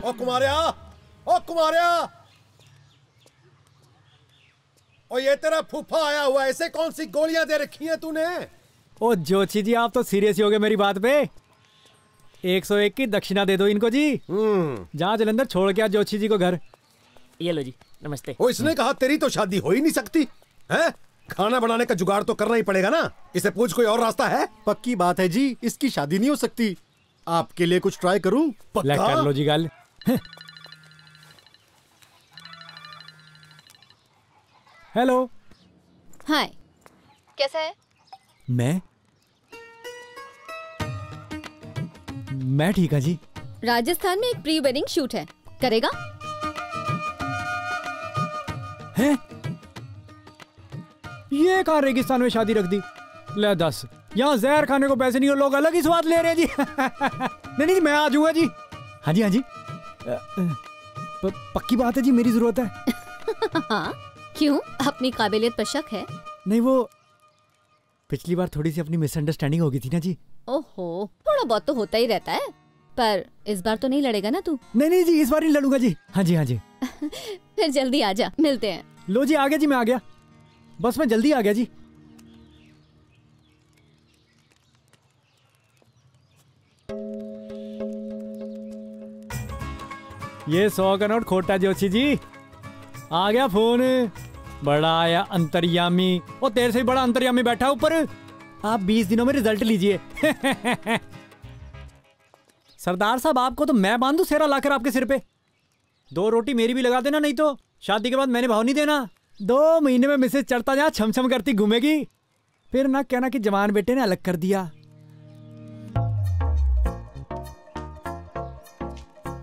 ओ कुमारिया, और ये तेरा फूफा आया हुआ, ऐसे कौन सी गोलियां दे रखी हैं तूने? ओ जोशी जी, आप तो सीरियस ही हो गए मेरी बात पे। 101 की दक्षिणा दे दो इनको जी। जहाँ जलंधर छोड़ के आ जोशी जी को घर। ये लो जी, नमस्ते। ओ इसने कहा तेरी तो शादी हो ही नहीं सकती है? खाना बनाने का जुगाड़ तो करना ही पड़ेगा ना। इसे पूछ कोई और रास्ता है? पक्की बात है जी, इसकी शादी नहीं हो सकती। आपके लिए कुछ ट्राई करूं? ले कर लो जी गाल। हेलो। हाय, कैसा है? मैं ठीक है जी। राजस्थान में एक प्री वेडिंग शूट है, करेगा? हैं? ये कहाँ रेगिस्तान में शादी रख दी? ले 10, यहाँ जहर खाने को पैसे नहीं और लोग अलग ही स्वाद ले रहे हैं जी। नहीं जी, मैं आ जाऊंगा जी। हाँ जी, हाँ जी। पक्की बात है जी, मेरी जरूरत है। हाँ, क्यों? अपनी काबिलियत पर शक है? नहीं, वो पिछली बार थोड़ी सी अपनी मिसअंडरस्टैंडिंग हो गई थी ना जी। ओहो, थोड़ा बहुत तो होता ही रहता है, पर इस बार तो नहीं लड़ेगा ना तू? नहीं जी, इस बार नहीं लड़ूंगा जी। हाँ जी, हाँ जी। फिर जल्दी आ जा, मिलते हैं। लो जी, आ गया जी, मैं आ गया, बस मैं जल्दी आ गया जी। ये 100 का नोट खोटा जोशी जी। आ गया फोन। बड़ा आया अंतर्यामी, वो तेरे से भी बड़ा अंतर्यामी बैठा ऊपर। आप 20 दिनों में रिजल्ट लीजिए। सरदार साहब, आपको तो मैं बांधू सेरा लाकर आपके सिर पे। 2 रोटी मेरी भी लगा देना, नहीं तो शादी के बाद मैंने भाव नहीं देना। 2 महीने में मिसेज चढ़ता जहाँ छम छम करती घूमेगी, फिर ना कहना कि जवान बेटे ने अलग कर दिया।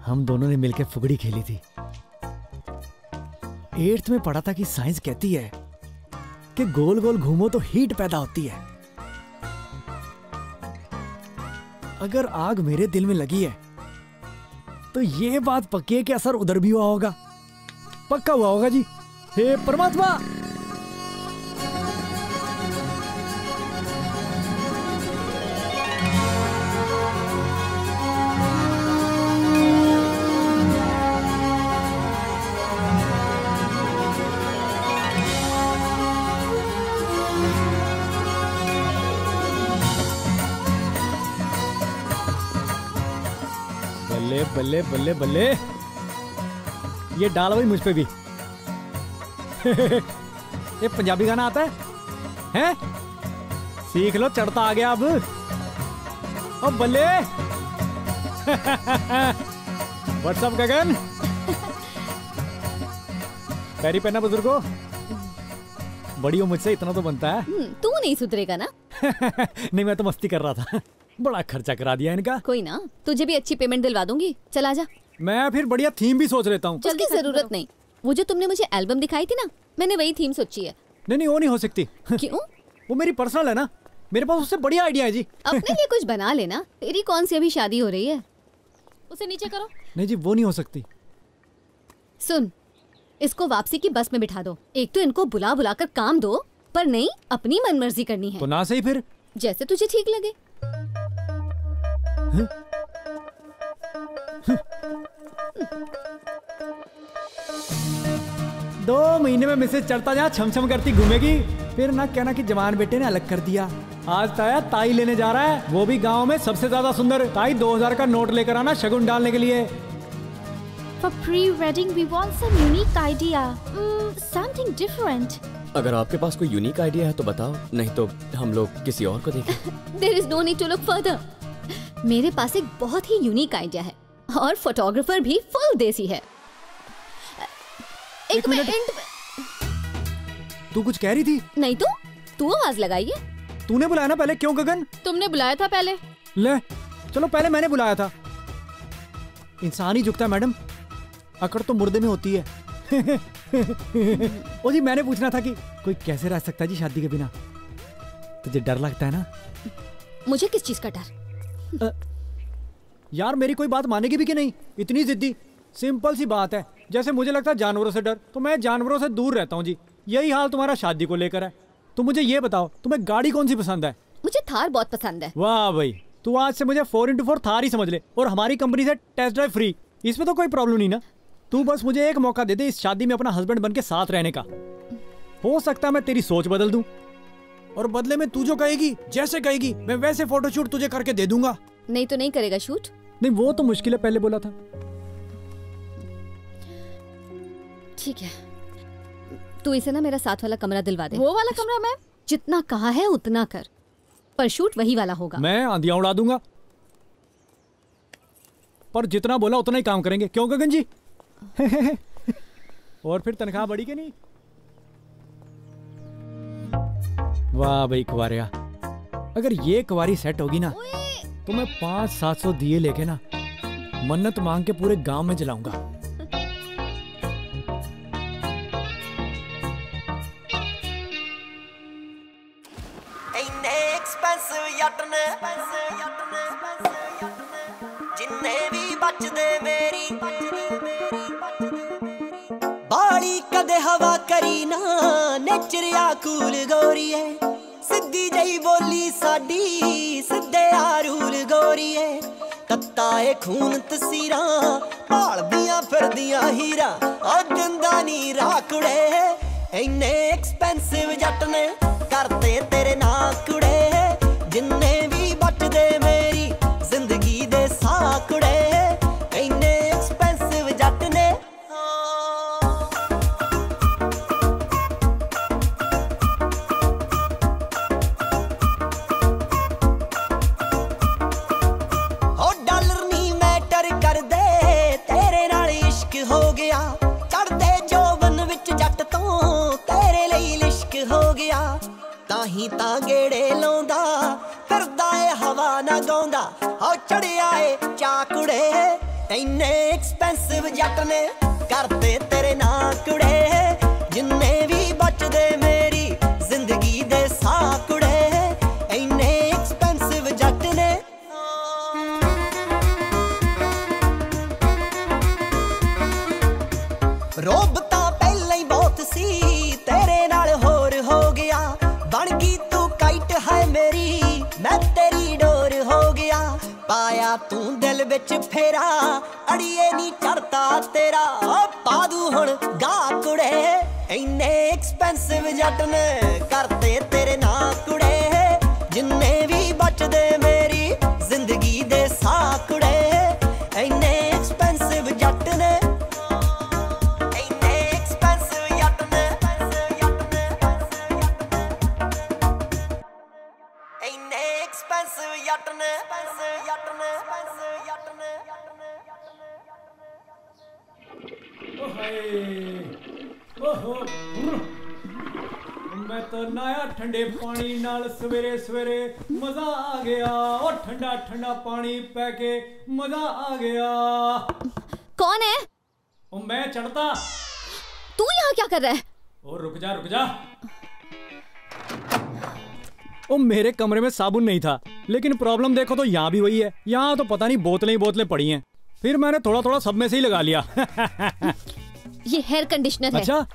हम दोनों ने मिलकर फुगड़ी खेली थी। 8th में पढ़ा था कि साइंस कहती है कि गोल गोल घूमो तो हीट पैदा होती है। अगर आग मेरे दिल में लगी है तो ये बात पक्की है कि असर उधर भी हुआ होगा, पक्का हुआ होगा जी। हे परमात्मा। बल्ले बल्ले बल्ले बल्ले, ये डाल भाई मुझ पे भी। ये पंजाबी गाना आता है? हैं? सीख लो, चढ़ता आ गया अब। अब बल्ले। व्हाट्सअप गगन, पैरी पहना बुजुर्गो। बड़ी हो मुझसे, इतना तो बनता है। तू नहीं सुधरेगा ना। नहीं, मैं तो मस्ती कर रहा था। बड़ा खर्चा करा दिया इनका। कोई ना, तुझे भी अच्छी पेमेंट दिलवा दूंगी। चल आजा। मैं फिर बढ़िया थीम भी सोच लेता हूँ। उसकी जरूरत नहीं, वो जो तुमने मुझे एल्बम दिखाई थी ना, मैंने वही थीम सोची है। नहीं, वो नहीं हो सकती। क्यों? वो मेरी पर्सनल है ना, मेरे पास उससे बढ़िया आइडिया है जी। अपने लिए कुछ बना लेना। तेरी कौन सी अभी शादी हो रही है? उसे नीचे करो। नहीं जी, वो नहीं हो सकती। सुन, इसको वापसी की बस में बिठा दो। एक तो इनको बुला बुला कर काम दो, पर नहीं, अपनी मनमर्जी करनी है। तो ना सही फिर, जैसे तुझे ठीक लगे। 2 महीने में मिसेज चढ़ता जहाँ छम करती घूमेगी, फिर ना कहना कि जवान बेटे ने अलग कर दिया। आज ताया ताई लेने जा रहा है, वो भी गांव में सबसे ज्यादा सुंदर। ताई 2000 का नोट लेकर आना शगुन डालने के लिए। For pre-wedding we want some unique idea, something different. अगर आपके पास कोई यूनिक आइडिया है तो बताओ, नहीं तो हम लोग किसी और को देखें। There is no need to look further. मेरे पास एक बहुत ही यूनिक आइडिया है और फोटोग्राफर भी फुल देसी है। एक मिनट। तू कुछ कह रही थी? नहीं तो तू आवाज लगाइए। तूने बुलाया ना पहले, क्यों गगन? तुमने बुलाया था पहले। ले चलो, पहले मैंने बुलाया था। इंसान ही झुकता है मैडम, अकड़ तो मुर्दे में होती है। ओ जी, मैंने पूछना था कि कोई कैसे रह सकता है जी शादी के बिना? तुझे डर लगता है ना? मुझे किस चीज का डर? यार मेरी कोई बात मानेगी भी कि नहीं? इतनी जिद्दी। सिंपल सी बात है, जैसे मुझे लगता है जानवरों से डर, तो मैं जानवरों से दूर रहता हूँ जी। यही हाल तुम्हारा शादी को लेकर है। तो मुझे ये बताओ, तुम्हें गाड़ी कौन सी पसंद है? मुझे थार बहुत पसंद है। वाह भाई, तू आज से मुझे 4x4 थार ही समझ ले, और हमारी कंपनी से टेस्ट ड्राइव फ्री। इसमें तो कोई प्रॉब्लम नहीं ना? तू बस मुझे एक मौका दे दे इस शादी में अपना हस्बैंड बन के साथ रहने का। हो सकता है मैं तेरी सोच बदल दूं, और बदले में तू जो कहेगी, जैसे कहेगी, मैं वैसे फोटोशूट तुझे करके दे दूंगा। नहीं तो नहीं करेगा शूट? नहीं, वो तो मुश्किल है, पहले बोला था। ठीक है, तू इसे ना मेरा साथ वाला कमरा दिलवा दे। वो वाला कमरा? मैं जितना कहा है उतना कर, पर शूट वही वाला होगा। मैं आंधियां उड़ा दूंगा, पर जितना बोला उतना ही काम करेंगे। क्यों गगन जी? और फिर तनख्वाह बढ़ी कि नहीं? वाह भाई कुंवारिया, अगर ये कुंवारी सेट होगी ना, तो मैं 500-700 दिए लेके ना मन्नत मांग के पूरे गांव में जलाऊंगा। जिन्ने भी बचदे मेरी बाली कदे हवा करी ना, नेचरिया कूल गोरी है, सिद्धी जई बोली साडी, सिद्धे आरूल गोरी है, तत्ता ए खून तसीरा, भालदियां फिरदियां हीरा, ओ दिंदा नी राकुड़े, इन्ने एक्सपेंसिव जट ने करते तेरे ना कुड़े, जिन्ने भी बचदे मेरी जिंदगी दे साकुड़े, इन्ने एक्सपेंसिव जट ने। ओ डॉलर नी मैटर कर दे, तेरे नाल इश्क हो गया, चढ़दे जोबन विच जट तो तेरे लिए लिश्क हो गया, ताही तां गेड़े लाउंदा फिरदा ए हवा ना गाउंदा, ओ चढ़िया ए चाकुड़े, इन्ने एक्सपेंसिव जट ने करते तेरे ना कुड़े, जिन्ने भी बचदे मेरी जिंदगी दे साकुड़े, इन्ने एक्सपेंसिव जट ने। रोब तां पहले ही बहुत सी, तेरे नाल होर हो गया, बन गई तू काइट है मेरी, मैं तेरी डोर हो गया, पाया तू दिल विच फेरा, अड़िए नी चढ़ता तेरा, पादू हुण गा कुड़े, इन्ने एक्सपेंसिव जट ने करते तेरे ना कुड़े, जिन्ने भी बचदे मेरी जिंदगी दे साकुड़े, इन्ने एक्सपेंसिव जट ने। मैं तो नया ठंडे पानी नाल सवेरे सवेरे मजा आ गया, और ठंडा ठंडा पानी पै के मजा आ गया। कौन है? ओ मैं चढ़ता। तू यहाँ क्या कर रहा है? ओ रुक जा। ओ मेरे कमरे में साबुन नहीं था, लेकिन प्रॉब्लम देखो तो यहाँ भी वही है। यहाँ तो पता नहीं बोतलें ही बोतलें पड़ी हैं, फिर मैंने थोड़ा थोड़ा सब में से ही लगा लिया। ये हेयर कंडीशनर है। अच्छा,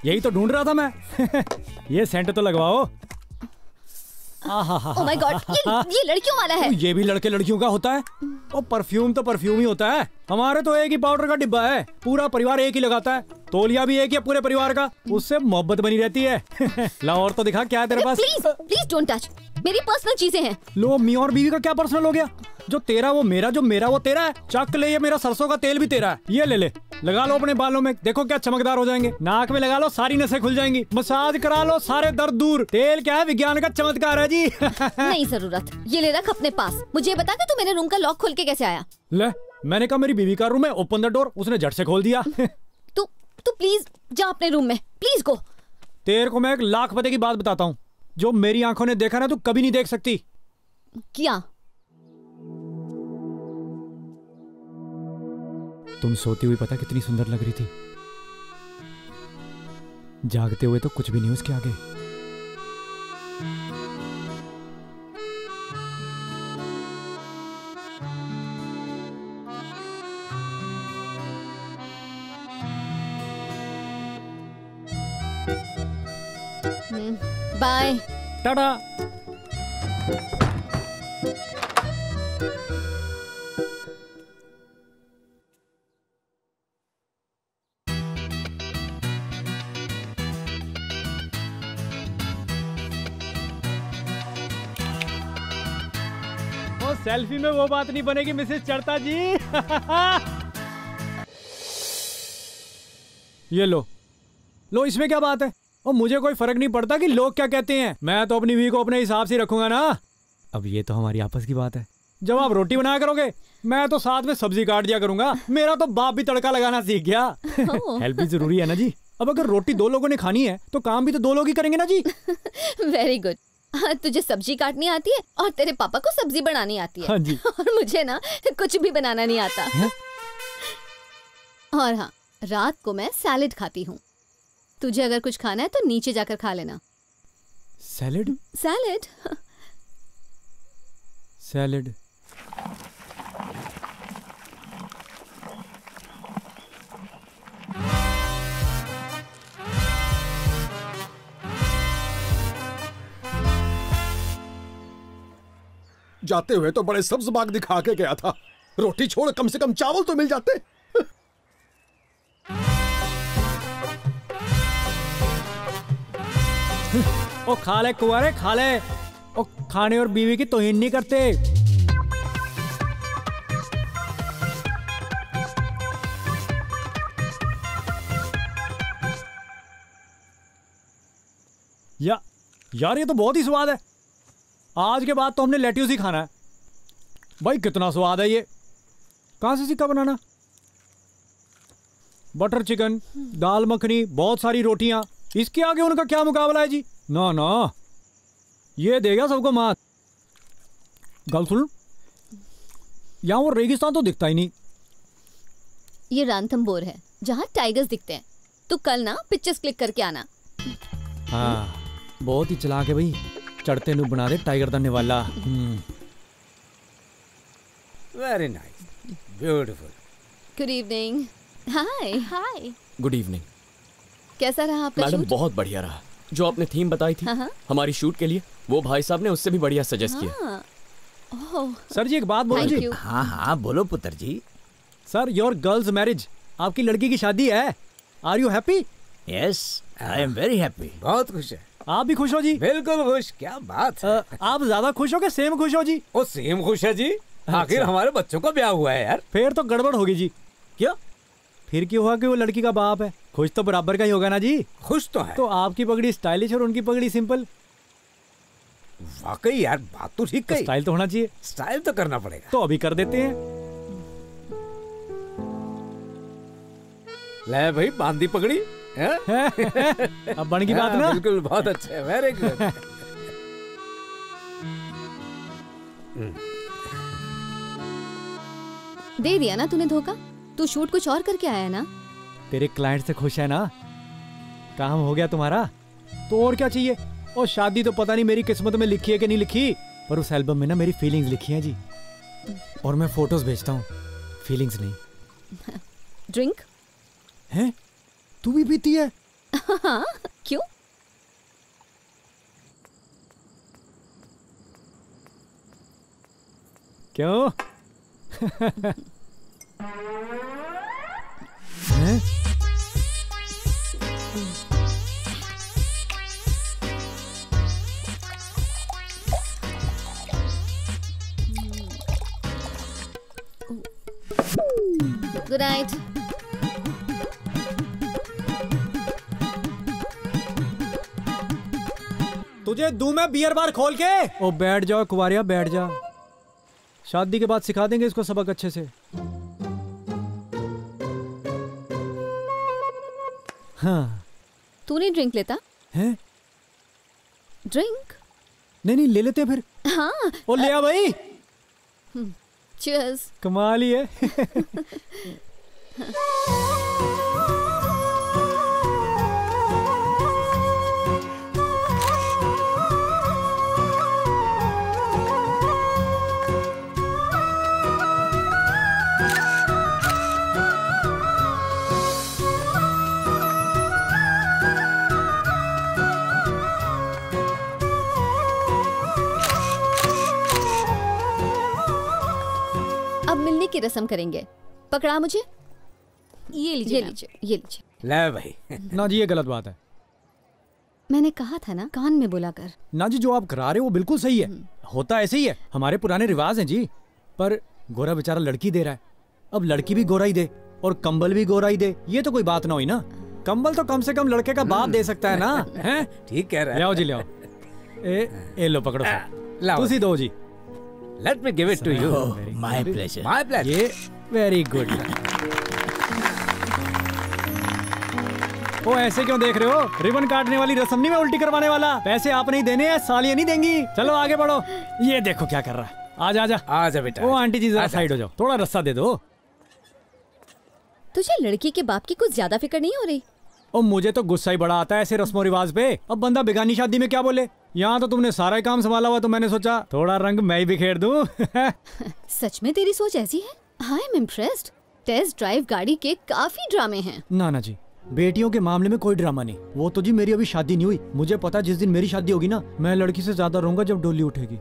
यही तो ढूंढ रहा था मैं। ये सेंट तो लगवाओ। ओह माय गॉड, ये लड़कियों वाला है। ये भी लड़के लड़कियों का होता है। और परफ्यूम तो परफ्यूम ही होता है। हमारे तो एक ही पाउडर का डिब्बा है, पूरा परिवार एक ही लगाता है। तौलिया भी एक ही है पूरे परिवार का, उससे मोहब्बत बनी रहती है। ला और तो दिखा क्या है तेरे पास। प्लीज डोंट टच, मेरी पर्सनल चीजें हैं। लो, मी और बीवी का क्या पर्सनल हो गया? जो तेरा वो मेरा, जो मेरा वो तेरा है। चक ले, ये मेरा सरसों का तेल भी तेरा है। ये ले लगा लो अपने बालों में, देखो क्या चमकदार हो जाएंगे। नाक में लगा लो, सारी नसें खुल जाएंगी। मसाज करा लो, सारे दर्द दूर। तेल क्या है, विज्ञान का चमत्कार है जी। नहीं जरूरत, ये ले रख अपने पास। मुझे बता कि तू मेरे रूम का लॉक खोल के कैसे आया? ले, मैंने कहा मेरी बीवी का रूम है, ओपन द डोर, उसने झट से खोल दिया। तू प्लीज जा अपने रूम में, प्लीज गो। तेरे को मैं एक लाख पते की बात बताता हूँ, जो मेरी आंखों ने देखा ना तू कभी नहीं देख सकती। क्या? तुम सोती हुई पता कितनी सुंदर लग रही थी, जागते हुए तो कुछ भी नहीं उसके आगे। बाय टाटा। सेल्फी में वो बात नहीं बनेगी मिसेस चढ़ता जी। ये लो, इसमें क्या बात है? और मुझे कोई फर्क नहीं पड़ता कि लोग क्या कहते हैं, मैं तो अपनी बीवी को अपने हिसाब से रखूंगा ना। अब ये तो हमारी आपस की बात है। जब आप रोटी बनाया करोगे, मैं तो साथ में सब्जी काट दिया करूंगा। मेरा तो बाप भी तड़का लगाना सीख गया। हेल्प भी जरूरी है ना जी। अब अगर रोटी दो लोगों ने खानी है तो काम भी तो दो लोग ही करेंगे ना जी। Very good. तुझे सब्जी काटनी आती है और तेरे पापा को सब्जी बनानी आती है। हाँ जी। और मुझे ना कुछ भी बनाना नहीं आता। और हाँ, रात को मैं सैलेड खाती हूँ। तुझे अगर कुछ खाना है तो नीचे जाकर खा लेना। सैलेड? सैलेड? सैलेड। जाते हुए तो बड़े सब्ज बाग दिखा के गया था, रोटी छोड़ कम से कम चावल तो मिल जाते। ओ खा ले कुंवारे, खा ले। ओ खाने और बीवी की तौहीन नहीं करते। यार ये तो बहुत ही स्वाद है। आज के बाद तो हमने लेट्यूस ही खाना है। भाई कितना स्वाद है ये। कहां से सीखा बनाना? बटर चिकन, दाल मखनी, बहुत सारी रोटियां, इसके आगे उनका क्या मुकाबला है जी। ना ना, ये देगा सबको मात। गल सुन, यहाँ वो रेगिस्तान तो दिखता ही नहीं। ये रांथम्बोर है, जहाँ टाइगर्स दिखते हैं। तू कल ना पिक्चर्स क्लिक करके आना। हाँ, बहुत ही चालाक है भाई। चढ़ते नु बना दे टाइगर दन्ने वाला। Very nice, beautiful. Good evening. Hi. Hi. Good evening. कैसा रहा आपका मैडम? शूट? बहुत बढ़िया रहा। जो आपने थीम बताई थी हमारी शूट के लिए, वो भाई साहब ने उससे भी बढ़िया सजेस्ट किया। सर जी एक बात बोलो जी। हाँ हाँ बोलो पुत्र जी। सर, योर गर्ल्स मैरिज, आपकी लड़की की शादी है। Are you happy? Yes, I am very happy. बहुत खुश है। आप भी खुश हो जी? बिल्कुल खुश। क्या बात है। आप ज्यादा खुश हो कि सेम खुश हो जी? वो सेम खुश है जी। आखिर हमारे बच्चों का ब्याह हुआ है यार। फिर तो गड़बड़ होगी जी। क्या? फिर क्यों हुआ कि वो लड़की का बाप है? खुश तो बराबर का ही होगा ना जी। खुश तो है। तो आपकी पगड़ी स्टाइलिश और उनकी पगड़ी सिंपल। वाकई यार, बात तो ठीक है। स्टाइल तो होना चाहिए। स्टाइल तो करना पड़ेगा। तो अभी कर देते हैं। ले भाई, बांधी पगड़ी। अब बन की बात ना। बिल्कुल, बहुत अच्छा है, वेरी गुड। दे दिया ना तूने धोखा। तू शूट कुछ और करके आया ना। तेरे क्लाइंट से खुश है ना, काम हो गया तुम्हारा, तो और क्या चाहिए। और शादी तो पता नहीं मेरी किस्मत में लिखी है कि नहीं लिखी, पर उस एल्बम में ना मेरी फीलिंग्स लिखी हैं जी। और मैं फोटोज भेजता हूँ, फीलिंग्स नहीं। ड्रिंक हैं? तू भी पीती है? हाँ, क्यों? क्यों? हैं? Good night. तुझे दूं मैं बियर बार खोल के। ओ बैठ जाओ कुवारिया, बैठ जा। शादी के बाद सिखा देंगे इसको सबक अच्छे से। हाँ। तू नहीं ड्रिंक लेता? हैं? ड्रिंक? नहीं नहीं, ले लेते हैं फिर। हाँ। ओ ले आ भाई। चीयर्स। कमाल ही है। अब मिलने की रस्म करेंगे। पकड़ा मुझे। ये लीजिए, ये लीजिए, ये लीजिए। ले भाई। ना जी, ये गलत बात है। मैंने कहा था ना, कान में बोला कर। ना जी, जो आप करा रहे हो वो बिल्कुल सही है, होता ऐसे ही है, हमारे पुराने रिवाज हैं जी। पर गोरा बेचारा लड़की दे रहा है, अब लड़की भी गोरा ही दे और कंबल भी गोरा ही दे, ये तो कोई बात ना हुई ना। कंबल तो कम से कम लड़के का बाप दे सकता है ना। हैं? ठीक कह रहा है। ले आओ जी, ले आओ। ए लो पकड़ो, तुसी दो जी। Let me give it to you. My pleasure. My pleasure. ये वेरी गुड। ओ ऐसे क्यों देख रहे हो? रिबन काटने वाली रस्म नहीं, मैं उल्टी करवाने वाला। पैसे आपने ही देने हैं, सालियां नहीं देंगी। चलो आगे बढ़ो। ये देखो क्या कर रहा है। आजा आजा आजा बेटा। ओ आंटी जी जरा साइड हो जाओ, थोड़ा रस्सा दे दो। तुझे लड़की के बाप की कुछ ज्यादा फिक्र नहीं हो रही? ओ मुझे तो गुस्सा ही बड़ा आता है ऐसे रस्मों रिवाज पे। अब बंदा बेगानी शादी में क्या बोले। यहाँ तो तुमने सारा ही काम संभाला हुआ, तो मैंने सोचा थोड़ा रंग मैं ही बिखेर दूं। सच में तेरी सोच ऐसी है? I am impressed. Test drive गाड़ी के काफी ड्रामे हैं। ना ना जी, बेटियों के मामले में कोई ड्रामा नहीं। वो तो जी मेरी अभी शादी नहीं हुई, मुझे पता जिस दिन मेरी शादी होगी ना, मैं लड़की से ज्यादा रहूंगा जब डोली उठेगी।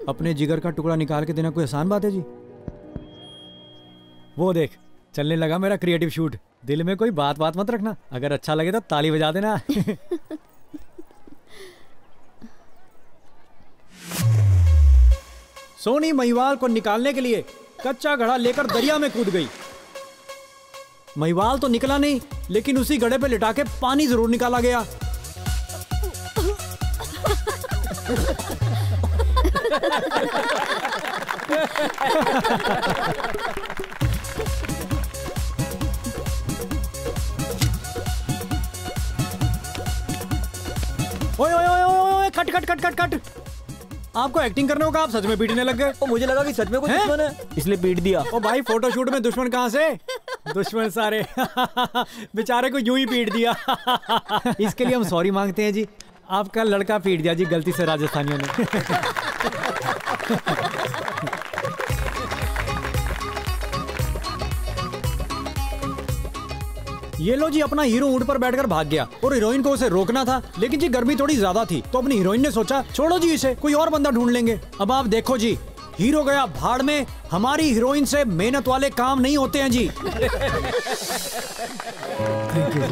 अपने जिगर का टुकड़ा निकाल के देना कोई आसान बात है जी। वो देख चलने लगा मेरा क्रिएटिव शूट। दिल में कोई बात मत रखना, अगर अच्छा लगे तो ताली बजा देना। सोनी महिवाल को निकालने के लिए कच्चा घड़ा लेकर दरिया में कूद गई। महिवाल तो निकला नहीं, लेकिन उसी घड़े पे लिटा के पानी जरूर निकाला गया। ओए ओए ओए ओए, cut cut cut cut cut. आपको एक्टिंग करने होगा, आप सच में पीटने लग गए। मुझे लगा कि सच में कोई दुश्मन है, इसलिए पीट दिया। ओ भाई, फोटोशूट में दुश्मन कहाँ से? दुश्मन सारे बेचारे को यूं ही पीट दिया। इसके लिए हम सॉरी मांगते हैं जी। आपका लड़का पीट दिया जी गलती से राजस्थानियों ने। ये लो जी, अपना हीरो ऊंट पर बैठकर भाग गया और हीरोइन को उसे रोकना था, लेकिन जी गर्मी थोड़ी ज्यादा थी, तो अपनी हीरोइन ने सोचा छोड़ो जी इसे, कोई और बंदा ढूंढ लेंगे। अब आप देखो जी, हीरो गया भाड़ में, हमारी हीरोइन से मेहनत वाले काम नहीं होते हैं जी। थैंक यू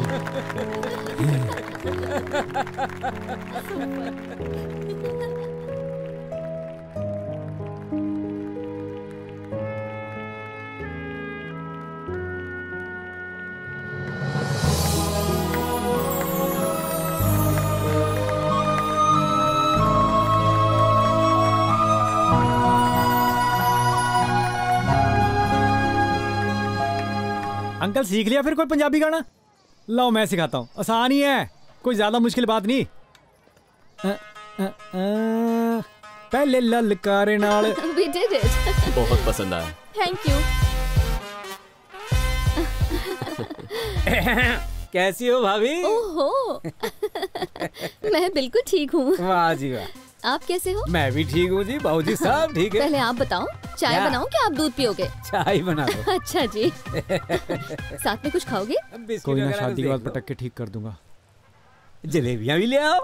अंकल सीख लिया फिर कोई पंजाबी गाना? लो मैं सिखाता हूँ, आसान ही है, कोई ज्यादा मुश्किल बात नहीं। पहले ललकारे नाल। We did it. बहुत पसंद आया। Thank you. कैसी हो भाभी? ओहो। मैं बिल्कुल ठीक हूँ। वाह जी वाह। आप कैसे हो? मैं भी ठीक हूँ जी, बाबूजी सब ठीक है। पहले आप बताओ, चाय बनाऊं क्या आप दूध पियोगे? चाय बना दो। अच्छा जी। साथ में कुछ खाओगे? कोई ना, शादी के बाद पटक के ठीक कर दूंगा। जलेबियां भी ले आओ।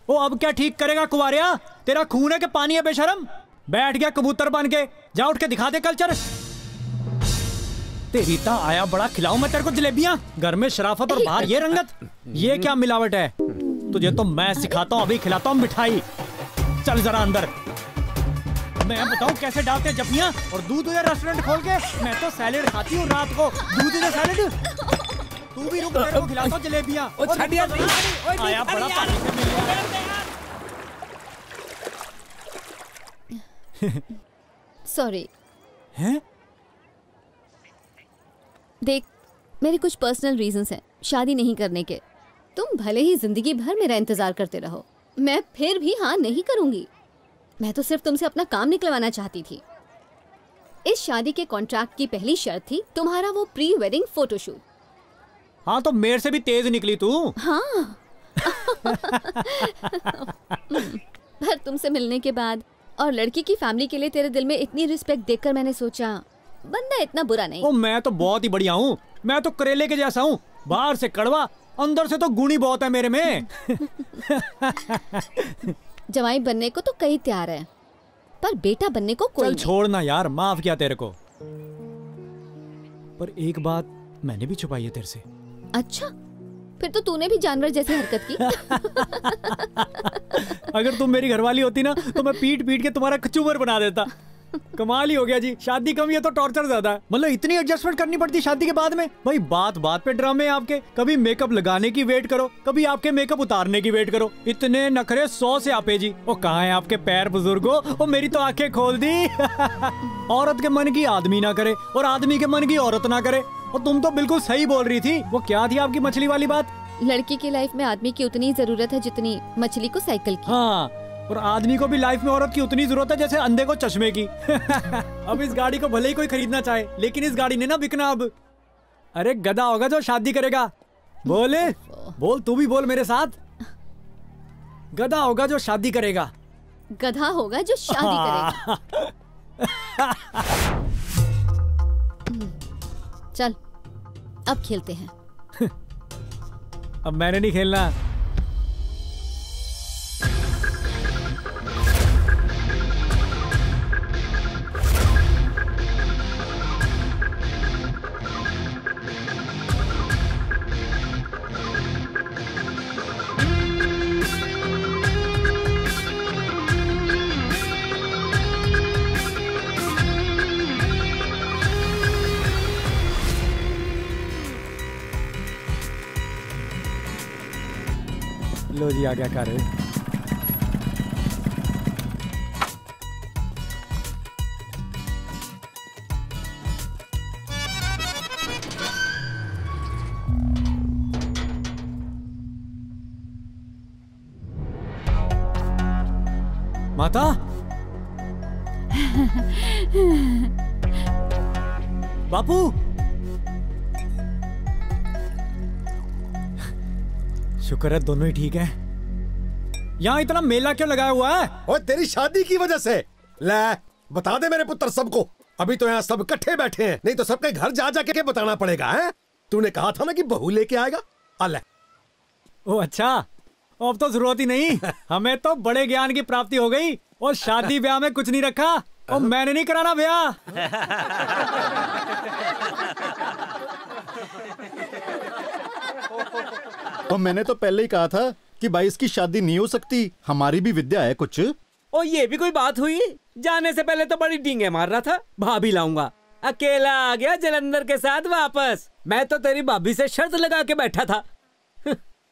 ओ अब क्या ठीक करेगा कुवारिया, तेरा खून है कि पानी है बेशरम? बैठ गया कबूतर बन के, जा उठ के दिखा दे कल्चर। तेरी ता आया बड़ा, खिलाऊं मैं तेरे को जलेबियां? घर में शराफत और बाहर ये रंगत, ये क्या मिलावट है? तुझे तो मैं सिखाता हूँ, अभी खिलाता हूँ मिठाई। चल जरा अंदर, मैं बताऊँ कैसे डालते हैं जपियां। और दूध दे रेस्टोरेंट खोल के, मैं तो सैलेड खाती हूँ रात को, दूध दे सैलेड। तू भी रुक, तेरे को खिलाता हूँ जलेबियां। आया बड़ा पानी से मिल गया। सॉरी। हैं? देख, मेरे कुछ पर्सनल रीजंस हैं शादी नहीं करने के। तुम भले ही जिंदगी भर मेरा इंतजार करते रहो, मैं फिर भी हाँ नहीं करूंगी। मैं तो सिर्फ तुमसे अपना काम निकलवाना चाहती थी। इस शादी के कॉन्ट्रैक्ट की पहली शर्त थी तुम्हारा वो प्री वेडिंग फोटोशूट। हाँ तो मेरे से भी तेज निकली तू। हाँ। पर तुमसे मिलने के बाद और लड़की की फैमिली के लिए तेरे दिल में इतनी रिस्पेक्ट देखकर मैंने सोचा बंदा इतना बुरा नहीं। ओ मैं तो बहुत ही बढ़िया हूँ, मैं तो करेले के जैसा हूँ, बाहर से कड़वा, अंदर से तो गुणी बहुत है मेरे में। जवाई बनने को तो कई तैयार है, पर बेटा बनने को कोई चल छोड़ना यार, माफ किया तेरे को। पर एक बात मैंने भी छुपाई है तेरे से। अच्छा, फिर तो तूने भी जानवर जैसी हरकत की। अगर तुम मेरी घरवाली होती ना तो मैं पीट पीट के तुम्हारा कचूमर बना देता। कमाल ही हो गया जी, शादी कम है तो टॉर्चर ज्यादा है। मतलब इतनी एडजस्टमेंट करनी पड़ती शादी के बाद में। भाई बात बात पे ड्रामे आपके, कभी मेकअप लगाने की वेट करो, कभी आपके मेकअप उतारने की वेट करो। इतने नखरे 100 से आपे जी। वो कहाँ है आपके पैर बुजुर्गो? वो मेरी तो आंखें खोल दी। औरत के मन की आदमी ना करे और आदमी के मन की औरत ना करे। और तुम तो बिल्कुल सही बोल रही थी। वो क्या थी आपकी मछली वाली बात? लड़की की लाइफ में आदमी की उतनी जरूरत है जितनी मछली को साइकिल की। हाँ, और आदमी को भी लाइफ में औरत की उतनी जरूरत है जैसे अंधे को चश्मे की। अब इस गाड़ी को भले ही कोई खरीदना चाहे, लेकिन इस गाड़ी ने ना बिकना अब। अरे गधा होगा जो शादी करेगा। बोले बोल, तू भी बोल मेरे साथ। गधा होगा जो शादी करेगा। गधा होगा जो शादी करेगा। चल अब खेलते हैं। अब मैंने नहीं खेलना। लो जी, आ गया कार। माता, बापू, शुक्र है दोनों ही ठीक हैं। यहाँ इतना मेला क्यों लगाया हुआ है? और तेरी शादी की वजह से। ले बता दे मेरे पुत्र सबको। अभी तो यहाँ सब इकट्ठे बैठे हैं, नहीं तो सबके घर जा जाके बताना पड़ेगा। है तूने कहा था ना कि बहू लेके आएगा। अल्लाह। ओ अच्छा, अब तो जरूरत ही नहीं। हमें तो बड़े ज्ञान की प्राप्ति हो गई। और शादी ब्याह में कुछ नहीं रखा। और मैंने नहीं कराना ब्याह। और मैंने तो पहले ही कहा था कि भाई इसकी शादी नहीं हो सकती, हमारी भी विद्या है कुछ। ओ ये भी कोई बात हुई? जाने से पहले तो बड़ी डींगे मार रहा था, भाभी लाऊंगा। अकेला आ गया जलंधर के साथ वापस। मैं तो तेरी भाभी से शर्त लगा के बैठा था।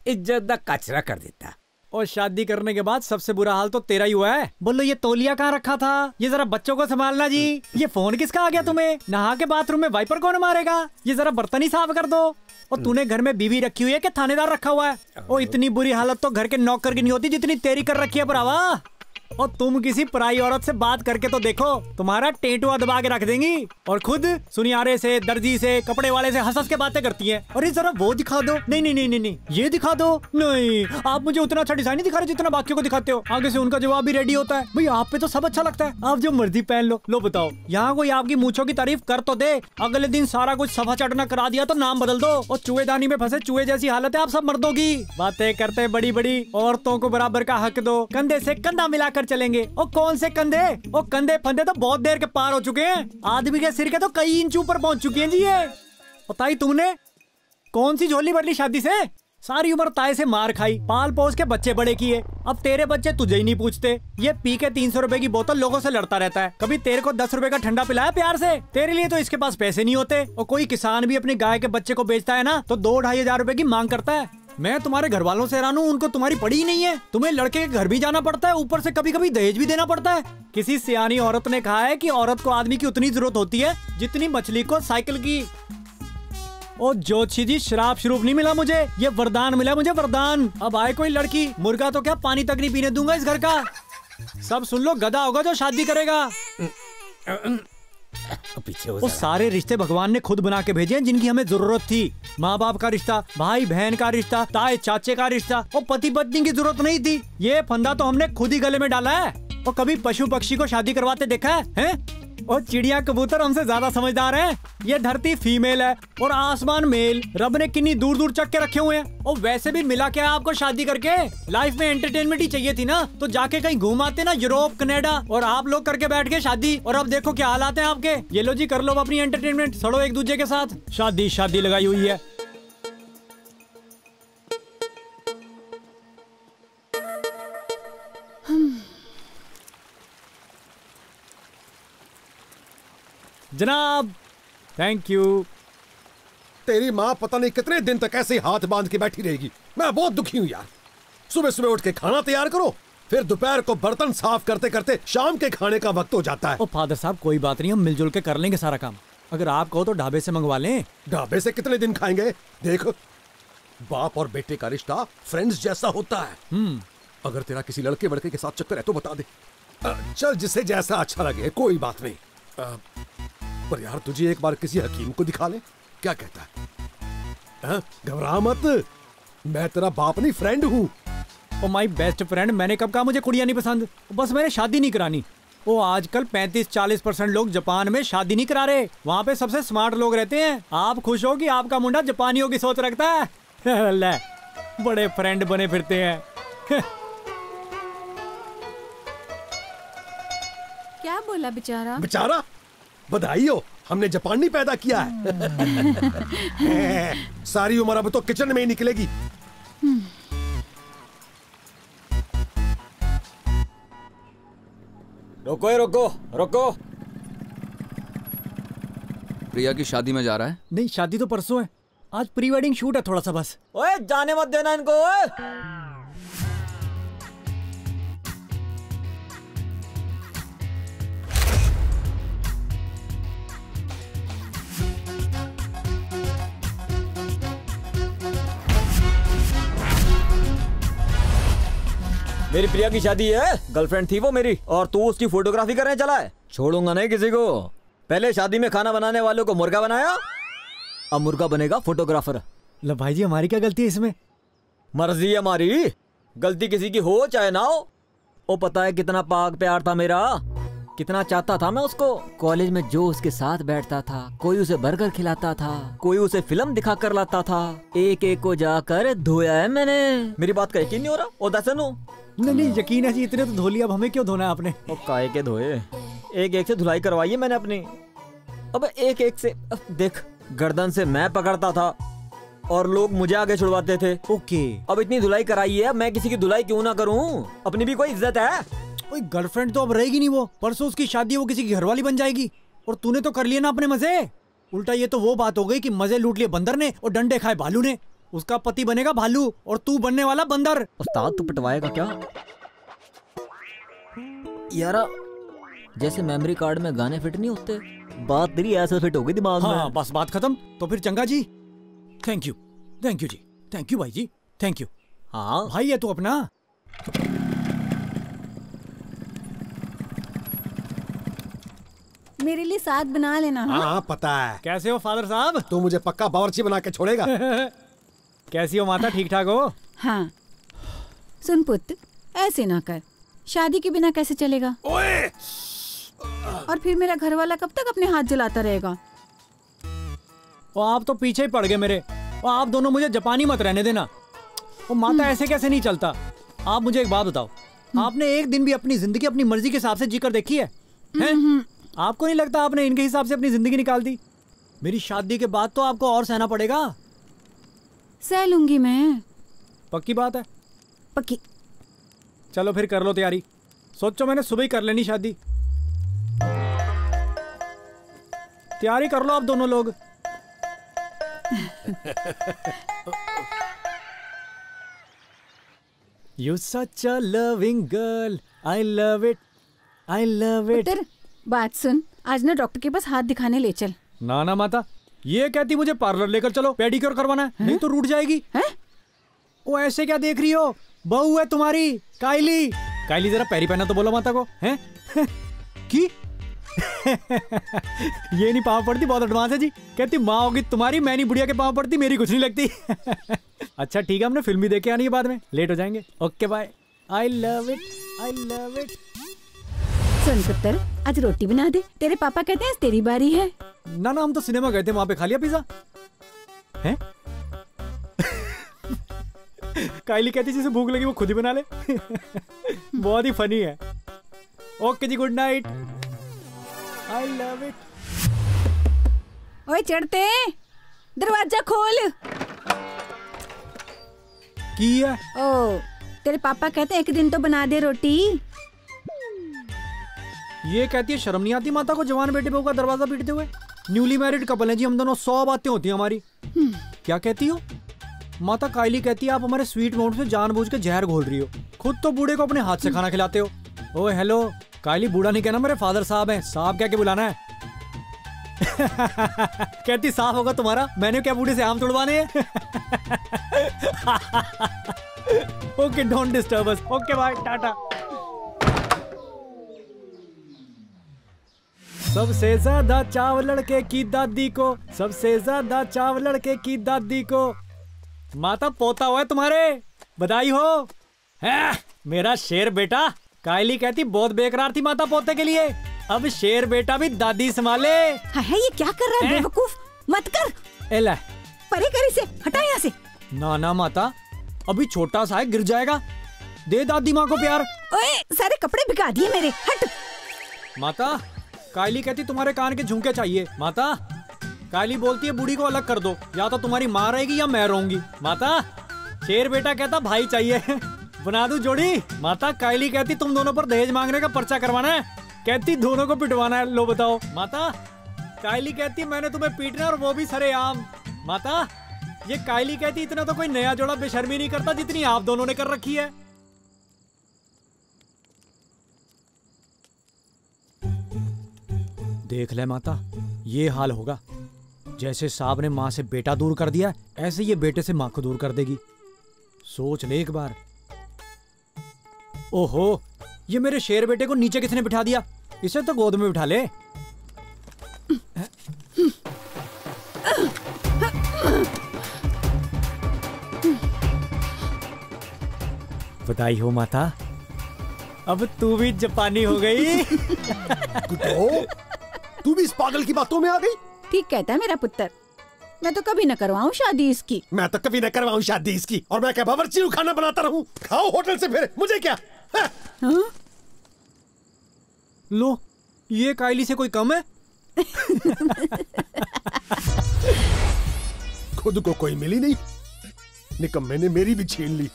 इज्जत दा कचरा कर देता। और शादी करने के बाद सबसे बुरा हाल तो तेरा ही हुआ है। बोलो ये तौलिया कहाँ रखा था? ये जरा बच्चों को संभालना जी। ये फोन किसका आ गया तुम्हें? नहा के बाथरूम में वाइपर कौन मारेगा? ये जरा बर्तन ही साफ कर दो। और तूने घर में बीवी रखी हुई है कि थानेदार रखा हुआ है? ओ इतनी बुरी हालत तो घर के नौकर की नहीं होती जितनी तेरी कर रखी है भरावा। और तुम किसी पराई औरत से बात करके तो देखो, तुम्हारा टेटुआ दबा के रख देंगी। और खुद सुनियारे से, दर्जी से, कपड़े वाले से हंस के बातें करती हैं। और इस तरह वो दिखा दो, नहीं नहीं नहीं नहीं नहीं, ये दिखा दो, नहीं आप मुझे उतना अच्छा डिजाइन नहीं दिखा रहे जितना बाकियों को दिखाते हो। आगे से उनका जवाब भी रेडी होता है, भाई आप पे तो सब अच्छा लगता है, आप जो मर्जी पहन लो। लो बताओ, यहाँ कोई आपकी मूंछों की तारीफ कर तो दे, अगले दिन सारा कुछ सफा चटना करा दिया तो नाम बदल दो। और चूहेदानी में फंसे चूहे जैसी हालत है आप सब मर्दों की। बातें करते बड़ी बड़ी, औरतों को बराबर का हक दो, कंधे से कंधा मिलाकर चलेंगे। और कौन से कंधे, और कंधे फंदे तो बहुत देर के पार हो चुके हैं, आदमी के सिर के तो कई इंच ऊपर पहुंच चुके हैं जी। ये बताई तुमने कौन सी झोली भर ली शादी से? सारी उम्र ताए से मार खाई, पाल पोस के बच्चे बड़े किए, अब तेरे बच्चे तुझे ही नहीं पूछते। ये पी के 300 रुपए की बोतल लोगों से लड़ता रहता है, कभी तेरे को 10 रुपए का ठंडा पिलाया प्यार से? तेरे लिए तो इसके पास पैसे नहीं होते। और कोई किसान भी अपनी गाय के बच्चे को बेचता है ना तो 2-2.5 हजार रुपए की मांग करता है। मैं तुम्हारे घर वालों से हैरान हूँ, उनको तुम्हारी पड़ी ही नहीं है। तुम्हें लड़के के घर भी जाना पड़ता है, ऊपर से कभी कभी दहेज भी देना पड़ता है। किसी सियानी औरत ने कहा है कि औरत को आदमी की उतनी जरूरत होती है जितनी मछली को साइकिल की। ओ जोशी जी, शराब शुरूब नहीं मिला मुझे, ये वरदान मिला मुझे, वरदान। अब आए कोई लड़की, मुर्गा तो क्या पानी तक नहीं पीने दूंगा इस घर का। सब सुन लो, गधा होगा जो शादी करेगा। पीछे वो सारे रिश्ते भगवान ने खुद बना के भेजे हैं जिनकी हमें जरूरत थी। माँ बाप का रिश्ता, भाई बहन का रिश्ता, ताए चाचे का रिश्ता, और पति पत्नी की जरूरत नहीं थी। ये फंदा तो हमने खुद ही गले में डाला है। और कभी पशु पक्षी को शादी करवाते देखा है? और चिड़िया कबूतर हमसे ज्यादा समझदार हैं। ये धरती फीमेल है और आसमान मेल। रब ने कितनी दूर दूर चक के रखे हुए हैं। और वैसे भी मिला क्या आपको शादी करके? लाइफ में एंटरटेनमेंट ही चाहिए थी ना, तो जाके कहीं घूम आते ना, यूरोप कनाडा। और आप लोग करके बैठ गए शादी, और अब देखो क्या हालात हैं आपके। ये लो जी, कर लो अपनी एंटरटेनमेंट, सड़ो एक दूसरे के साथ। शादी शादी लगाई हुई है। जनाब, थैंक यू। तेरी माँ पता नहीं कितने दिन तक ऐसे हाथ बांध के बैठी रहेगी। मैं बहुत दुखी हूँ यार। सुबह सुबह उठ के खाना तैयार करो, फिर दोपहर को बर्तन साफ करते करते शाम के खाने का वक्त हो जाता है। ओ फादर साहब, कोई बात नहीं, हम मिलजुल के कर लेंगे सारा काम। अगर आप कहो तो ढाबे से मंगवा लें। ढाबे से कितने दिन खाएंगे? देख, बाप और बेटे का रिश्ता फ्रेंड्स जैसा होता है। अगर तेरा किसी लड़के वड़के के साथ चक्कर है तो बता दे। चल, जिसे जैसा अच्छा लगे, कोई बात नहीं। पर यार, तुझे एक बार किसी हकीम को दिखा ले, क्या कहता है? घबरा मत, मैं तेरा बाप नहीं, फ्रेंड हूँ। ओ माय बेस्ट फ्रेंड, मैंने कब कहा मुझे कुड़ियाँ नहीं पसंद, बस मैंने शादी नहीं करानी। वो आजकल 35-40% लोग जापान में शादी नहीं करा रहे, वहाँ पे सबसे स्मार्ट लोग रहते हैं। आप खुश हो कि आपका मुंडा जापानियों की सोच रखता है। ले, बड़े फ्रेंड बने फिरते हैं। क्या बोला बेचारा? बेचारा? बधाई हो, हमने जापानी पैदा किया है। सारी उम्र अब तो किचन में ही निकलेगी। रोको रोको रोको। प्रिया की शादी में जा रहा है? नहीं, शादी तो परसों है, आज प्री वेडिंग शूट है थोड़ा सा बस। ओए, जाने मत देना इनको। ओए मेरी प्रिया की शादी है, गर्लफ्रेंड थी वो मेरी, और तू उसकी फोटोग्राफी करने चला है? छोड़ूंगा नहीं किसी को। पहले शादी में खाना बनाने वालों को मुर्गा बनाया, अब मुर्गा बनेगा फोटोग्राफर। लो भाई जी, हमारी क्या गलती है इसमें? मर्जी है हमारी, गलती किसी की हो चाहे ना हो। वो पता है कितना पाक प्यार था मेरा, कितना चाहता था मैं उसको। कॉलेज में जो उसके साथ बैठता था, कोई उसे बर्गर खिलाता था, कोई उसे फिल्म दिखा कर लाता था, एक एक को जाकर धोया है मैंने। मेरी बात का यकीन नहीं हो रहा? ओ दसनो। नहीं, यकीन है जी, इतने तो धो लिया, अब हमें क्यों धोना है आपने? ओ काहे के धोए, एक एक से धुलाई करवाई है मैंने अपनी। अब एक एक से देख, गर्दन से मैं पकड़ता था और लोग मुझे आगे छुड़वाते थे। ओके, अब इतनी धुलाई कराई है, मैं किसी की धुलाई क्यों ना करूं? अपनी भी कोई इज्जत है। कोई गर्लफ्रेंड तो अब रहेगी नहीं, वो परसों उसकी शादी, वो किसी की घरवाली बन जाएगी। और तूने तो कर लिया ना अपने मजे। उल्टा ये तो वो बात हो गई कि मजे लूट लिए बंदर ने और डंडे खाए भालू ने। उसका पति बनेगा भालू और तू बनने वाला बंदर। उस्ताद, तू पिटवाएगा क्या यारा? जैसे मेमोरी कार्ड में गाने फिट नहीं होते, बात तेरी ऐसे फिट हो गई दिमाग में। बस बात खत्म। तो फिर चंगा जी, थैंक यू जी, थैंक यू भाई जी, थैंक यू। हाँ भाई ये तू अपना मेरे लिए साथ बना लेना। हाँ पता है। कैसे हो फादर साहब? तू मुझे पक्का बावर्ची बना के छोड़ेगा। कैसी हो माता, ठीक ठाक हो? हाँ सुन पुत्र, ऐसे ना कर, शादी के बिना कैसे चलेगा? ओए! और फिर मेरा घर वाला कब तक अपने हाथ जलाता रहेगा? वो आप तो पीछे ही पड़ गए मेरे। और आप दोनों मुझे जापानी मत रहने देना। वो माता ऐसे कैसे नहीं चलता। आप मुझे एक बात बताओ, आपने एक दिन भी अपनी जिंदगी अपनी मर्जी के हिसाब से जीकर देखी है? आपको नहीं लगता आपने इनके हिसाब से अपनी जिंदगी निकाल दी? मेरी शादी के बाद तो आपको और सहना पड़ेगा। सह लूंगी मैं। पक्की बात है? पक्की। चलो फिर कर लो तैयारी। सोचो मैंने सुबह ही कर लेनी शादी। तैयारी कर लो आप दोनों लोग। You such a loving girl, I love it, I love it। पुत्र बात सुन, आज ना डॉक्टर के पास हाथ दिखाने ले चल। ना ना माता, ये कहती मुझे पार्लर लेकर चलो, पेडिक्योर करवाना है, नहीं तो रूठ जाएगी। हैं? वो ऐसे क्या देख रही हो? बहू है तुम्हारी कायली। कायली जरा पैरी पहना तो बोलो माता को। हैं? की? ये नहीं पाँव पड़ती, बहुत एडवांस है जी। कहती माँ होगी तुम्हारी, मैं नहीं बुढ़िया के पाँव पड़ती, मेरी कुछ नहीं लगती। अच्छा ठीक है, हमने फिल्म भी देख के आनी है, बाद में लेट हो जाएंगे। Okay bye. I love it, I love it. सुन पुत्र, आज रोटी बना दे, तेरे पापा कहते हैं तेरी बारी है। ना ना, हम तो सिनेमा गए थे, वहां पे खा लिया पिज्जा। हैं? कायली कहती जिसे भूख लगी वो खुद ही बना ले। बहुत ही फनी है। ओके जी, good night. I love it. ओए चढ़ते, दरवाजा खोल। की है? ओ, तेरे पापा कहते हैं एक दिन तो बना दे रोटी। ये कहती है शर्म नहीं आती माता को जवान बेटे बहू का दरवाजा पीटते हुए? न्यूली मैरिड कपल है जी हम दोनों, 100 बातें होती हैं हमारी। क्या कहती हो माता? कायली कहती है आप हमारे स्वीट माउंट से जानबूझ के जहर घोल रही हो, खुद तो बूढ़े को अपने हाथ से खाना खिलाते हो। ओए हेलो, कायली बूढ़ा नहीं कहना, मेरे फादर साहब हैं, साहब कह के बुलाना है। कहती साफ होगा तुम्हारा, मैंने क्या बूढ़े से आम तोड़वाने हैं। Okay don't disturb us. Okay bye, ta-ta. सबसे ज्यादा चाव लड़के की दादी को, सबसे ज्यादा चाव लड़के की दादी को। माता पोता हुआ है तुम्हारे, बधाई हो। है मेरा शेर बेटा। कायली कहती बहुत बेकरार थी माता पोते के लिए, अब शेर बेटा भी दादी संभाले। है ये क्या कर रहा है बेवकूफ? मत कर। एला परे कर इसे, हटा यहाँ से। ना ना माता, अभी छोटा सा है, गिर जाएगा। दे दादी माँ को प्यार। ओए सारे कपड़े भिगा दिए मेरे, हट। माता कायली कहती तुम्हारे कान के झुमके चाहिए। माता कायली बोलती है बूढ़ी को अलग कर दो, या तो तुम्हारी माँ रहेगी या मैं रहूंगी। माता शेर बेटा कहता भाई चाहिए। बना दूं जोड़ी। माता कायली कहती तुम दोनों पर दहेज मांगने का पर्चा करवाना है, कहती दोनों को पिटवाना है। लो बताओ। माता कायली कहती मैंने तुम्हें पीटना और वो भी सरेआम। माता ये कायली कहती इतना तो कोई नया जोड़ा बेशर्मी नहीं करता जितनी आप दोनों ने कर रखी है। देख ले माता, ये हाल होगा। जैसे साहब ने माँ से बेटा दूर कर दिया, ऐसे ये बेटे से माँ को दूर कर देगी। सोच ले एक बार। ओहो, ये मेरे शेर बेटे को नीचे किसने बिठा दिया? इसे तो गोद में बिठा ले। बधाई हो माता, अब तू भी जापानी हो गई। तू भी इस पागल की बातों में आ गई। ठीक कहता है मेरा पुत्र, मैं तो कभी न करवाऊं शादी इसकी। मैं तो कभी न करवाऊं शादी इसकी, और मैं क्या बावर्ची खाना बनाता रहूं? खाओ होटल से, फिर मुझे क्या। हाँ? लो, ये कायली से कोई कम है? खुद को कोई मिली नहीं, निकम्मे ने मेरी भी छीन ली।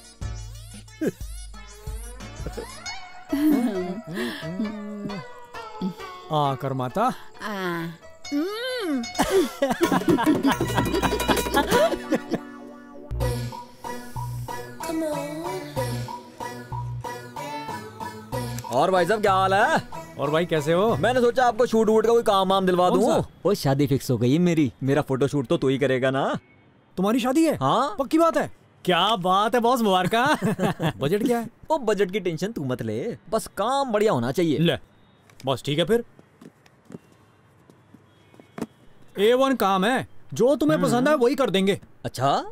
आकर माता। और भाई साहब क्या हाल है? और भाई कैसे हो? मैंने सोचा आपको शूट वूट का कोई काम वाम दिलवा दूं। वो शादी फिक्स हो गई है मेरी, मेरा फोटो शूट तो तू ही करेगा ना? तुम्हारी शादी है? हाँ। पक्की बात है? क्या बात है बॉस, मुबारक। बजट क्या है? ओ बजट की टेंशन तू मत ले, बस काम बढ़िया होना चाहिए। ले बॉस, ठीक है फिर। A1 काम है, जो तुम्हें पसंद है वही कर देंगे। अच्छा।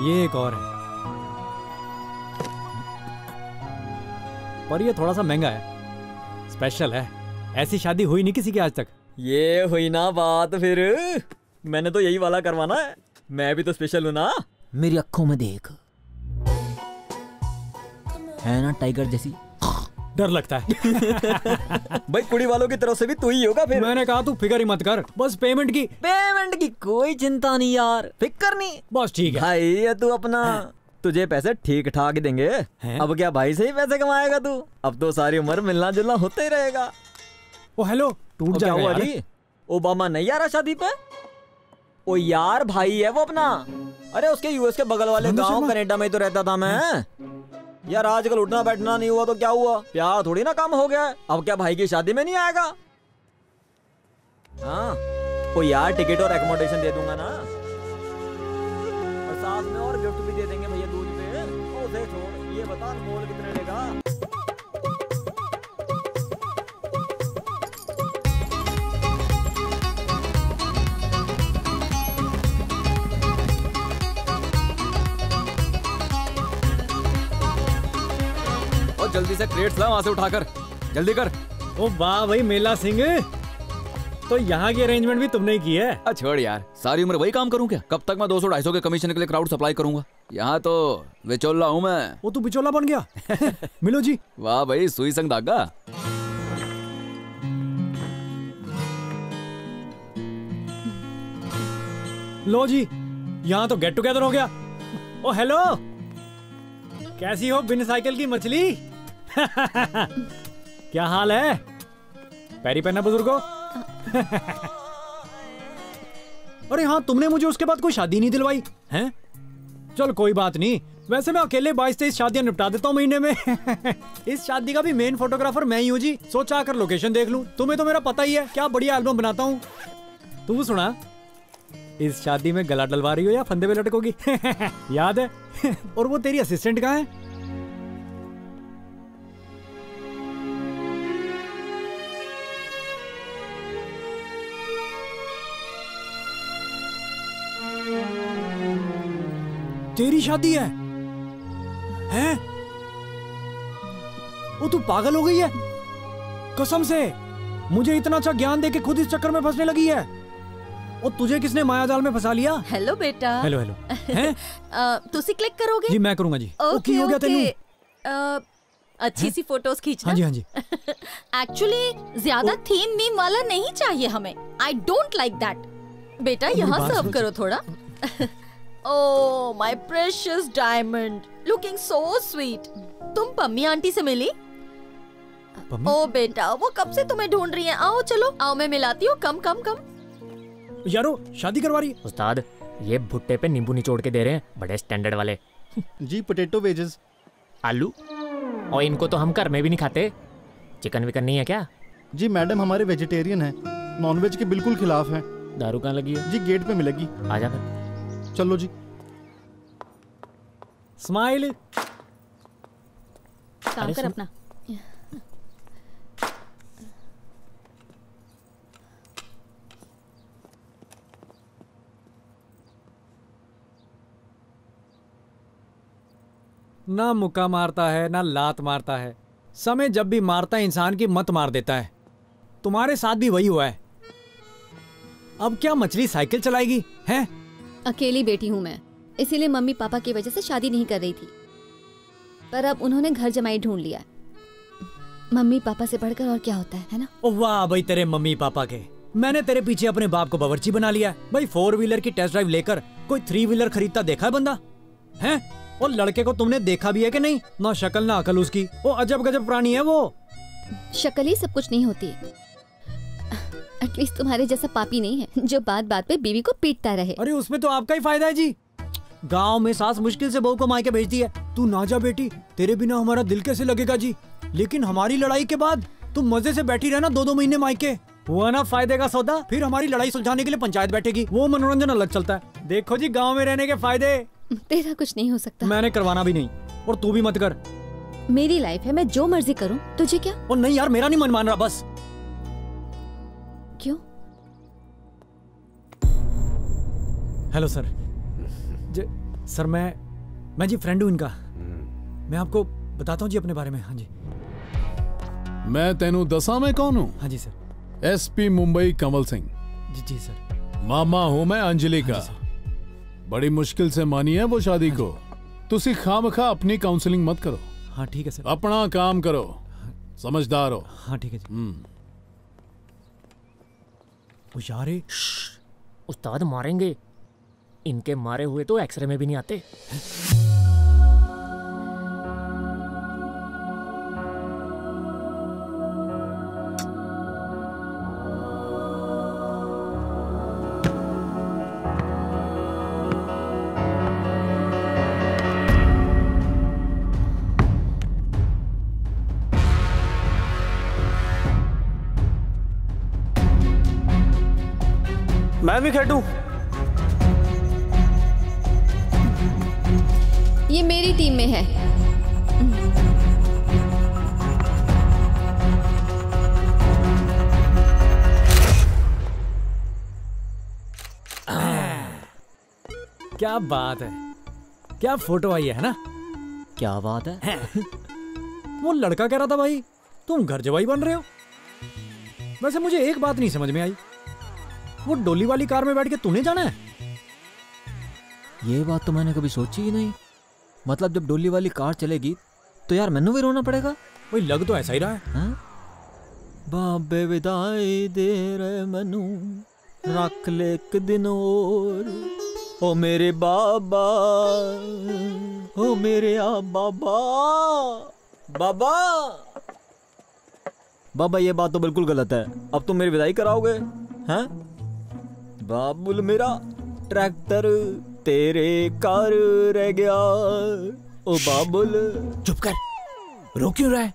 ये एक और है, पर ये थोड़ा सा महंगा है, स्पेशल है। ऐसी शादी हुई नहीं किसी की आज तक। ये हुई ना बात फिर, मैंने तो यही वाला करवाना है, मैं भी तो स्पेशल हूं ना। मेरी आंखों में देख, है ना टाइगर जैसी। डर लगता है। भाई कुड़ी वालों की तरफ से भी तू ही होगा फिर। मैंने कहा तू फिक्र ही मत कर, बस पेमेंट की कोई चिंता नहीं यार, फिक्र नहीं। बस ठीक है भाई ये तू अपना, तुझे पैसे ठीक ठाक देंगे। अब क्या भाई से ही पैसे कमाएगा तू? अब तो सारी उम्र मिलना जुलना होता ही रहेगा। ओ हेलो, टूट क्या जाएगा हुआ यार। जी? ओबामा नहीं आ रहा शादी पे? ओ यार भाई है वो अपना। अरे उसके यूएस के बगल वाले गांव कनाडा में ही तो रहता था मैं। यार आजकल उठना बैठना नहीं हुआ तो क्या हुआ, प्यार थोड़ी ना कम हो गया है। अब क्या भाई की शादी में नहीं आएगा? हाँ ओ यार टिकट और एकोमोडेशन दे दूंगा ना, और साथ में और गिफ्ट भी दे देंगे भैया दूज पे। ओ देख छोड़, ये बता मोल कितने लेगा? जल्दी से क्रेट्स ला वहां से उठाकर, जल्दी कर। ओ वाह भाई मेला सिंह, तो यहाँ की अरेंजमेंट भी तुमने ही की है? छोड़ यार, सारी उम्र वही काम करूं क्या? कब तक मैं 200-250 के कमीशन के लिए क्राउड सप्लाई करूंगा? यहाँ तो विचोला हूँ मैं। वो तू बिचौला बन गया। मिलो जी। वाह भाई, सुई संग धागा। लो जी, यहाँ तो गेट टुगेदर हो गया। ओ हेलो, कैसी हो बिन साइकिल की मछली? क्या हाल है? पैरी पहना बुजुर्गो। अरे हाँ, तुमने मुझे उसके बाद कोई शादी नहीं दिलवाई हैं? चल कोई बात नहीं, वैसे मैं अकेले 22-23 शादियां निपटा देता हूँ महीने में। इस शादी का भी मेन फोटोग्राफर मैं ही हूँ जी। सोचा आकर लोकेशन देख लूं, तुम्हें तो मेरा पता ही है क्या बढ़िया एल्बम बनाता हूँ। तू सुना, इस शादी में गला डलवा रही हो या फंदे पे लटकोगी? याद है? और वो तेरी असिस्टेंट कहाँ है? तेरी शादी है? हैं? वो तू पागल हो गई है? कसम से मुझे इतना अच्छा ज्ञान देके खुद इस चक्कर में फंसने लगी है। और तुझे किसने मायाजाल में फंसा लिया? हेलो बेटा। Hello hello. हैं? तुसी क्लिक करोगे? जी मैं करूंगा जी। ओके हो गया तेनू? अच्छी सी फोटोज खींचना। हाँ जी हाँ जी। एक्चुअली ज्यादा थीम वीम वाला नहीं चाहिए हमें। I don't like that. बेटा यहाँ सर्व करो थोड़ा। Oh my precious diamond, looking so sweet. तुम पम्मी आंटी से मिली? ओ बेटा, वो कब से तुम्हें ढूंढ रही हैं। आओ चलो, आओ मैं मिलाती हूँ। कम कम कम। यारो शादी करवा रही है? उस्ताद, ये भुट्टे पे नींबू निचोड़ के दे रहे हैं, बड़े स्टैंडर्ड वाले। जी पोटैटो वेजेस। आलू, और इनको तो हम घर में भी नहीं खाते। चिकन विकन नहीं है क्या? जी मैडम हमारे वेजिटेरियन हैं, नॉनवेज के बिल्कुल खिलाफ हैं। दारू कहाँ लगी है? जी गेट पे मिलेगी। आ जा फिर। चलो जी। स्माइल। काम कर अपना। ना मुक्का मारता है ना लात मारता है, समय जब भी मारता है इंसान की मत मार देता है। तुम्हारे साथ भी वही हुआ है। अब क्या मछली साइकिल चलाएगी हैं? अकेली बेटी हूँ मैं, इसीलिए मम्मी पापा की वजह से शादी नहीं कर रही थी, पर अब उन्होंने घर जमाई ढूंढ लिया। मम्मी पापा से बढ़कर और क्या होता है ना? ओ वाह भाई तेरे मम्मी पापा के। मैंने तेरे पीछे अपने बाप को बावर्ची बना लिया है। भाई 4 व्हीलर की टेस्ट ड्राइव लेकर कोई 3 व्हीलर खरीदता देखा है बंदा? हैं? और लड़के को तुमने देखा भी है कि नहीं? ना शक्ल ना अकल उसकी। वो अजब गजब प्राणी है वो। शक्ल ही सब कुछ नहीं होती। एटलीस्ट तुम्हारे जैसा पापी नहीं है जो बात बात पे बीवी को पीटता रहे। अरे उसमें तो आपका ही फायदा है जी। गांव में सास मुश्किल से बहू को मायके भेजती है। तू ना जा बेटी, तेरे बिना हमारा दिल कैसे लगेगा जी। लेकिन हमारी लड़ाई के बाद तुम मजे से बैठी रहना 2-2 महीने मायके। हुआ ना फायदे का सौदा। फिर हमारी लड़ाई सुलझाने के लिए पंचायत बैठेगी, वो मनोरंजन अलग चलता है। देखो जी गाँव में रहने के फायदे। तेरा कुछ नहीं हो सकता। मैंने करवाना भी नहीं, और तू भी मत कर। मेरी लाइफ है, मैं जो मर्जी करूं, तुझे क्या? और नहीं यार, मेरा नहीं मन मान रहा बस। क्यों? Hello sir. सर मैं जी फ्रेंड हूँ इनका। मैं आपको बताता हूँ जी अपने बारे में। हाँ जी। मैं तेनू दसा मैं कौन हूँ? हाँ जी सर। SP मुंबई कंवल सिंह। जी सर। मामा हूँ मैं अंजलि का। बड़ी मुश्किल से मानी है वो शादी को। तुसी खामखा अपनी काउंसलिंग मत करो। हाँ ठीक है सर। अपना काम करो, समझदार हो। हाँ ठीक है जी। यार उस्ताद मारेंगे, इनके मारे हुए तो एक्सरे में भी नहीं आते। मैं भी खेटूं। ये मेरी टीम में है। क्या बात है, क्या फोटो आई है ना? क्या बात है? वो लड़का कह रहा था भाई तुम घर जवाई बन रहे हो। वैसे मुझे एक बात नहीं समझ में आई, वो डोली वाली कार में बैठ के तूने जाना है? ये बात तो मैंने कभी सोची ही नहीं। मतलब जब डोली वाली कार चलेगी तो यार मैनू भी रोना पड़ेगा। भाई लग तो ऐसा ही रहा है। बाबे विदाई दे रहे मैनू, रख ले एक दिन और, ओ मेरे बाबा, ओ मेरे आ बाबा। बाबा बाबा ये बात तो बिल्कुल गलत है। अब तुम मेरी विदाई कराओगे हैं? बाबुल मेरा ट्रैक्टर तेरे कार रह गया, ओ बाबुल। चुप कर, रो क्यों रहा है?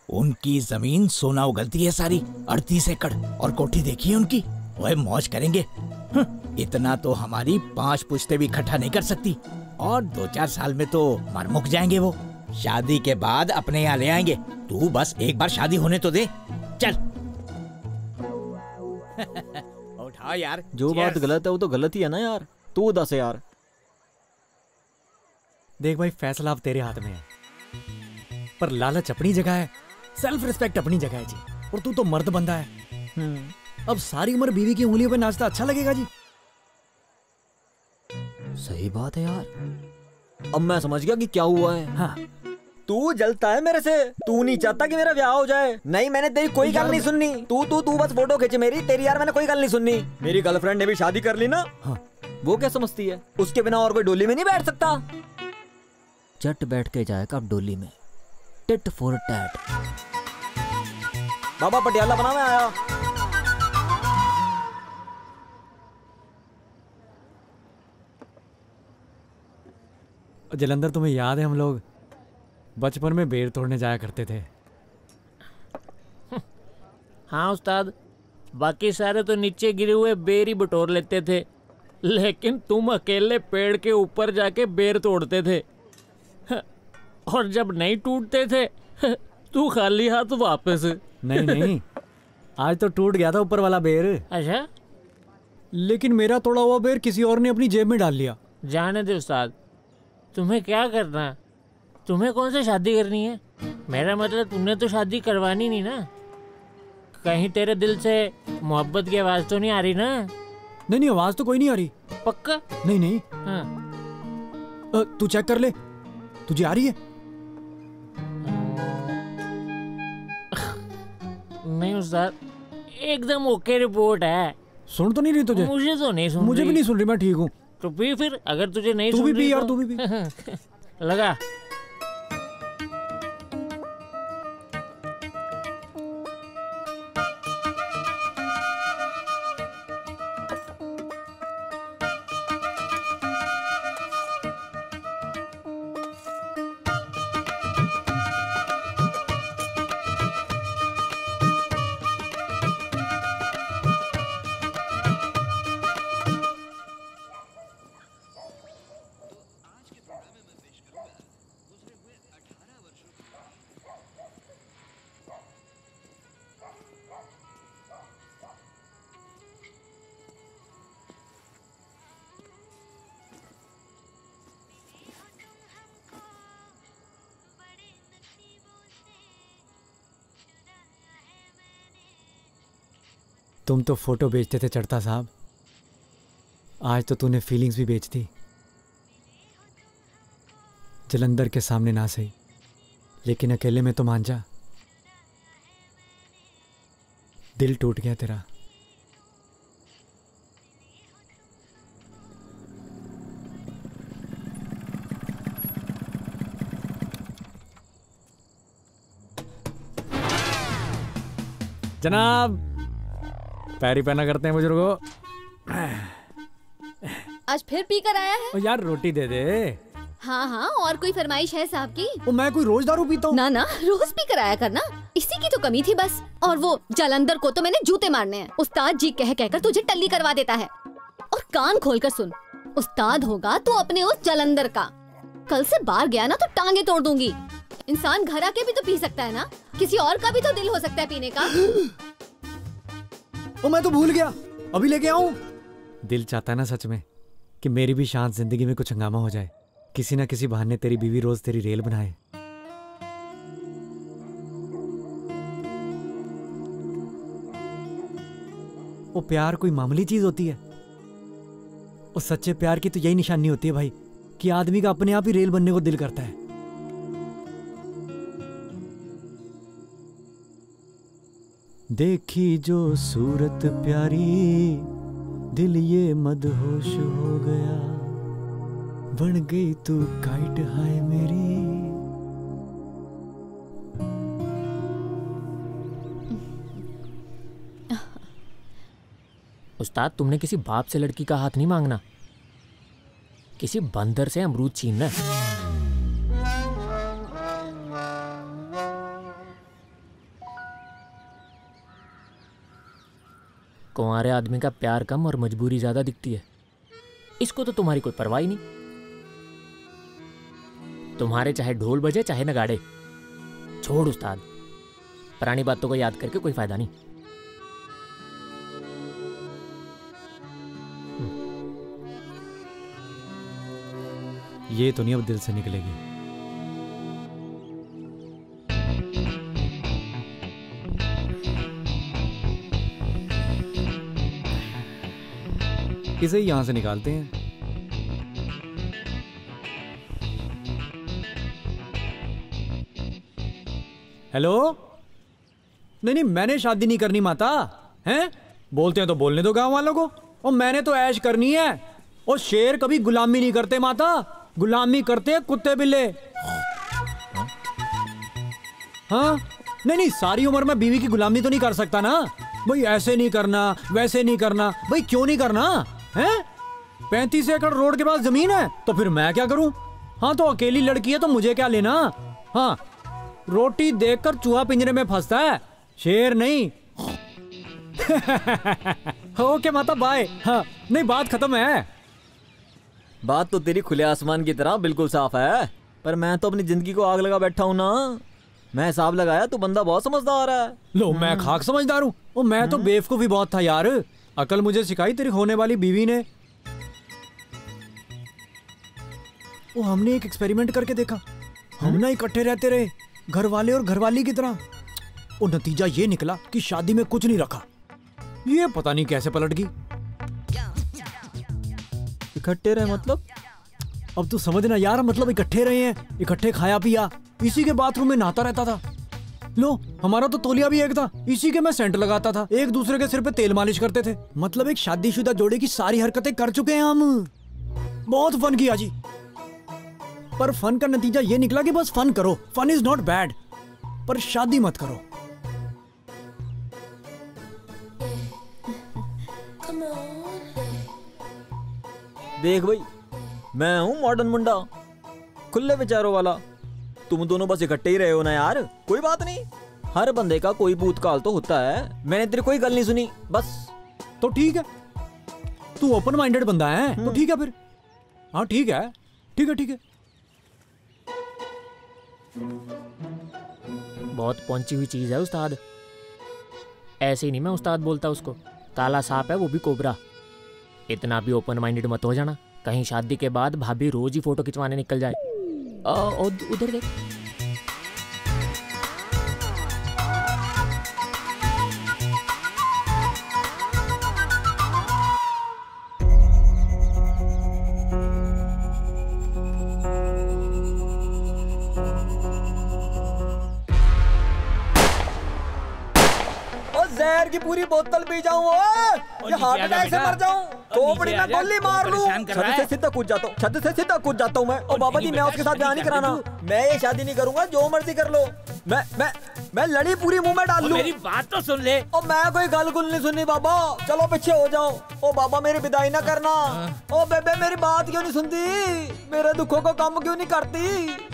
उनकी जमीन सोना उगलती है सारी, 38 एकड़, और कोठी देखी है उनकी। वह मौज करेंगे। इतना तो हमारी 5 पुश्ते भी इकट्ठा नहीं कर सकती, और 2-4 साल में तो मर मुक जाएंगे वो। शादी के बाद अपने यहाँ ले आएंगे। तू बस एक बार शादी होने तो दे। चल उठा यार। जो बात गलत है वो तो गलत ही है ना यार। तू दस यार। देख भाई फैसला अब तेरे हाथ में है, पर लालच अपनी जगह है, सेल्फ रिस्पेक्ट अपनी जगह है जी। और तू तो मर्द बंदा है। अब सारी उम्र बीवी की उंगलियों पे नाचता अच्छा लगेगा जी? सही बात है यार। अब मैं समझ गया कि क्या हुआ है। हाँ। तू जलता है मेरे से। तू नहीं चाहता कि मेरा ब्याह हो जाए। नहीं मैंने तेरी कोई गल नहीं सुननी। तू बस फोटो खींचे मेरी। तेरी यार मैंने कोई गल नहीं सुननी। मेरी गर्लफ्रेंड ने भी शादी कर ली ना। हाँ। वो क्या समझती है? उसके बिना और कोई डोली में नहीं बैठ सकता। चट बैठ के जाएगा अब डोली में, टिट फॉर टैट। बाबा पटियाला बना मैं आया। जलंधर तुम्हें याद है हम लोग बचपन में बेर तोड़ने जाया करते थे? हाँ उस्ताद, बाकी सारे तो नीचे गिरे हुए बेर ही बटोर लेते थे, लेकिन तुम अकेले पेड़ के ऊपर जाके बेर तोड़ते थे। और जब नहीं टूटते थे तू खाली हाथ वापस। नहीं आज तो टूट गया था ऊपर वाला बेर। अच्छा? लेकिन मेरा तोड़ा हुआ बेर किसी और ने अपनी जेब में डाल लिया। जाने दे उस्ताद, तुम्हें क्या करना? तुम्हें कौन सी शादी करनी है? मेरा मतलब तुमने तो शादी करवानी नहीं ना। कहीं तेरे दिल से मोहब्बत की आवाज तो नहीं आ रही ना? नहीं आवाज तो कोई नहीं आ रही। पक्का? नहीं। हाँ। तू चेक कर ले, तुझे आ रही है? नहीं उस्ताद, एकदम ओके रिपोर्ट है। सुन तो नहीं रही तुझे? मुझे तो नहीं सुन मुझे रही। भी नहीं सुन रही, मैं ठीक हूँ। तो पी फिर, अगर तुझे नहीं तू सुन भी रही पी यार, तो... तू भी पी। लगा। तुम तो फोटो बेचते थे चढ़ता साहब, आज तो तूने फीलिंग्स भी बेच दी। जलंधर के सामने ना सही, लेकिन अकेले में तो मान जा। दिल टूट गया तेरा। जनाब, पैरी पहना करते हैं बुजुर्गों। आज फिर पी कर आया है? ओ यार रोटी दे दे। हाँ हाँ, और कोई फरमाइश है साहब की? ओ मैं कोई रोज दारू पीता हूँ? ना ना, रोज पी कर आया करना, इसी की तो कमी थी बस। और वो जलंधर को तो मैंने जूते मारने हैं। उस्ताद जी कह कहकर तुझे टल्ली करवा देता है। और कान खोलकर सुन, उस्ताद होगा तो अपने उस जलंधर का। कल से बाहर गया ना तो टांगे तोड़ दूंगी। इंसान घर आके भी तो पी सकता है ना, किसी और का भी तो दिल हो सकता है पीने का। ओ मैं तो भूल गया, अभी लेके आऊं। दिल चाहता है ना सच में कि मेरी भी शांत जिंदगी में कुछ हंगामा हो जाए, किसी ना किसी बहाने तेरी बीवी रोज तेरी रेल बनाए। वो प्यार कोई मामूली चीज होती है? और सच्चे प्यार की तो यही निशानी होती है भाई, कि आदमी का अपने आप ही रेल बनने को दिल करता है। देखी जो सूरत प्यारी, दिल ये मदहोश हो गया, बन गई तू काइट हाय मेरी। उस्ताद, तुमने किसी बाप से लड़की का हाथ नहीं मांगना, किसी बंदर से अमरूद छीनना है। कुंवारे आदमी का प्यार कम और मजबूरी ज्यादा दिखती है। इसको तो तुम्हारी कोई परवाह ही नहीं। तुम्हारे चाहे ढोल बजे चाहे नगाड़े, छोड़ उस्ताद, पुरानी बातों को याद करके कोई फायदा नहीं। ये तो नहीं अब दिल से निकलेगी। इसे यहां से निकालते हैं। हेलो, नहीं नहीं, मैंने शादी नहीं करनी माता। हैं? बोलते हैं तो बोलने दो गांव वालों को। और मैंने तो ऐश करनी है। और शेर कभी गुलामी नहीं करते माता, गुलामी करते हैं कुत्ते बिल्ले। हाँ नहीं नहीं, सारी उम्र में बीवी की गुलामी तो नहीं कर सकता ना भाई। ऐसे नहीं करना, वैसे नहीं करना, भाई क्यों नहीं करना है? 35 एकड़ रोड के पास जमीन है तो फिर मैं क्या करूं? हाँ तो अकेली लड़की है तो मुझे क्या लेना? हाँ, रोटी देखकर चूहा पिंजरे में फंसता है, शेर नहीं। ओके माता, बाय। हाँ नहीं, बात खत्म है। बात तो तेरी खुले आसमान की तरह बिल्कुल साफ है, पर मैं तो अपनी जिंदगी को आग लगा बैठा हूं ना। मैं हिसाब लगाया, तू बंदा बहुत समझदार है। लो, मैं खाक समझदार हूँ? और मैं तो बेवकूफ भी बहुत था यार। अकल मुझे सिखाई तेरी होने वाली बीवी ने। वो हमने एक एक्सपेरिमेंट करके देखा। हम ना इकट्ठे रहते रहे, घर वाले और घरवाली की तरह। और नतीजा ये निकला कि शादी में कुछ नहीं रखा। ये पता नहीं कैसे पलट गई। इकट्ठे रहे मतलब? अब तू समझना यार, मतलब इकट्ठे रहे हैं, इकट्ठे खाया पिया, इसी के बाथरूम में नहाता रहता था। लो, हमारा तो तौलिया भी एक था, इसी के मैं सेंट लगाता था, एक दूसरे के सिर पे तेल मालिश करते थे। मतलब एक शादीशुदा जोड़े की सारी हरकतें कर चुके हैं हम। बहुत फन किया जी, पर फन का नतीजा ये निकला कि बस फन करो, फन इज नॉट बैड, पर शादी मत करो। देख भाई, मैं हूँ मॉडर्न मुंडा, खुले विचारों वाला। तुम दोनों बस इकट्ठे ही रहे हो ना यार, कोई बात नहीं। हर बंदे का कोई भूतकाल तो होता है। मैंने तेरी कोई गल नहीं सुनी, बस। तो ठीक है, तू ओपन माइंडेड बंदा है तो ठीक है फिर। हाँ ठीक है, ठीक है, ठीक है। बहुत पहुंची हुई चीज है उस्ताद। ऐसे ही नहीं मैं उस्ताद बोलता उसको। काला सांप है वो भी कोबरा। इतना भी ओपन माइंडेड मत हो जाना, कहीं शादी के बाद भाभी रोज ही फोटो खिंचवाने निकल जाए। उधर देख। जहर की पूरी बोतल पी जाऊं, या हार्ट अटैक से मर जाऊं, खोपड़ी में गोली मार लूं। छत से सीधा कूद जाता हूँ, छत से सीधा कूद जाता हूँ मैं। और बाबा जी मैं उसके साथ ब्याह नहीं कराना, मैं ये शादी नहीं करूंगा, जो मर्जी कर लो। मैं लड़ी पूरी मुंह में डाल लूं। मेरी बात तो सुन ले। और मैं कोई गल गुल नहीं सुननी बाबा, चलो पीछे हो जाओ। ओ बाबा मेरी विदाई ना करना। ओ बेबे मेरी बात क्यों नहीं सुनती, मेरे दुखों को कम क्यों नहीं करती,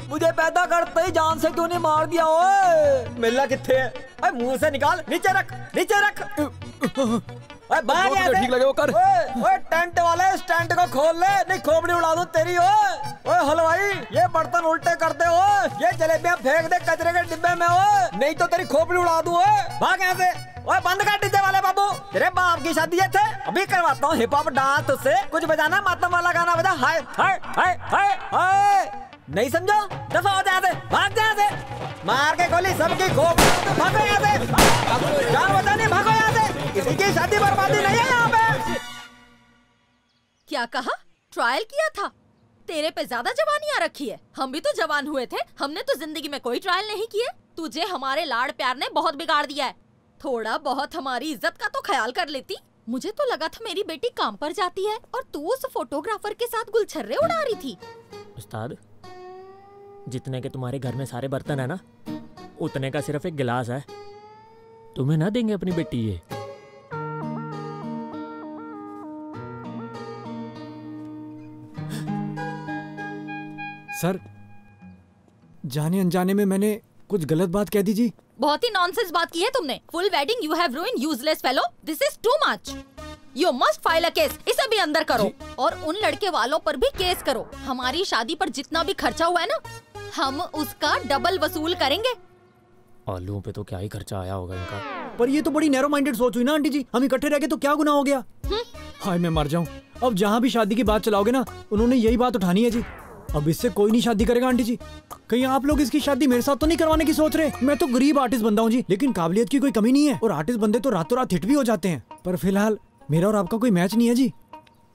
मुझे पैदा करते ही जान से क्यों नहीं मार दिया। ओए मिलना किथे है, ओए मुंह से निकाल, नीचे रख, नीचे रख। ओए बाहर आ, ठीक लगे वो कर। ओए टेंट वाले स्टैंड को खोल ले, नहीं खोपड़ी उड़ा दूं तेरी। ओए हलवाई ये बर्तन उल्टे कर दे, ये जलेबियां फेंक दे कचरे के डिब्बे में, नहीं तो तेरी खोपड़ी उड़ा दूं। भाग यहाँ से। ओए बंद कर डीजे वाले बाबू, तेरे बाप की शादी है थे, अभी करवाता हूँ हिप हॉप डांस तुझसे। कुछ बजाना, मातम वाला गाना बजा। हाय हाय हाय हाय हाय, नहीं समझो, दफा हो जाए, भाग जाए, मार के गोली सबकी खोपड़ी। भागो यहाँ से, जान बचाने भागो यहाँ से, किसी की शादी बर्बादी नहीं है यहाँ पे। क्या कहा? ट्रायल किया था? तेरे पे ज्यादा जवानी आ रखी है। हम भी तो जवान हुए थे, हमने तो जिंदगी में कोई ट्रायल नहीं किए। तुझे हमारे लाड़ प्यार ने बहुत बिगाड़ दिया है। थोड़ा बहुत हमारी इज्जत का तो ख्याल कर लेती। मुझे तो लगा था मेरी बेटी काम पर जाती है और तू उस फोटोग्राफर के साथ गुलछर्रे उड़ा रही थी। उस्ताद, जितने के तुम्हारे घर में सारे बर्तन है ना, उतने का सिर्फ एक गिलास है। तुम्हें ना देंगे अपनी बेटी ये। सर, जाने अनजाने में मैंने कुछ गलत बात कह दी जी। बहुत ही नॉनसेंस बात की है तुमने। Full wedding you have ruined, useless fellow. This is too much. You must file a case. इसे भी अंदर करो और उन लड़के वालों पर भी केस करो। हमारी शादी पर जितना भी खर्चा हुआ है ना, हम उसका डबल वसूल करेंगे। आलूओं पे तो क्या ही खर्चा आया होगा इनका। पर ये तो बड़ी नैरो माइंडेड सोच हुई ना आंटी जी। हम इकट्ठे रह गए तो क्या गुनाह हो गया। हाय मैं मर जाऊं। अब जहाँ भी शादी की बात चलाओगे ना, उन्होंने यही बात उठानी है जी। अब इससे कोई नहीं शादी करेगा आंटी जी। कहीं आप लोग इसकी शादी मेरे साथ तो नहीं करवाने की सोच रहे? मैं तो गरीब आर्टिस्ट बंदा हूँ जी, लेकिन काबिलियत की कोई कमी नहीं है। और आर्टिस्ट बंदे तो रातों रात हिट भी हो जाते हैं। पर फिलहाल मेरा और आपका कोई मैच नहीं है जी।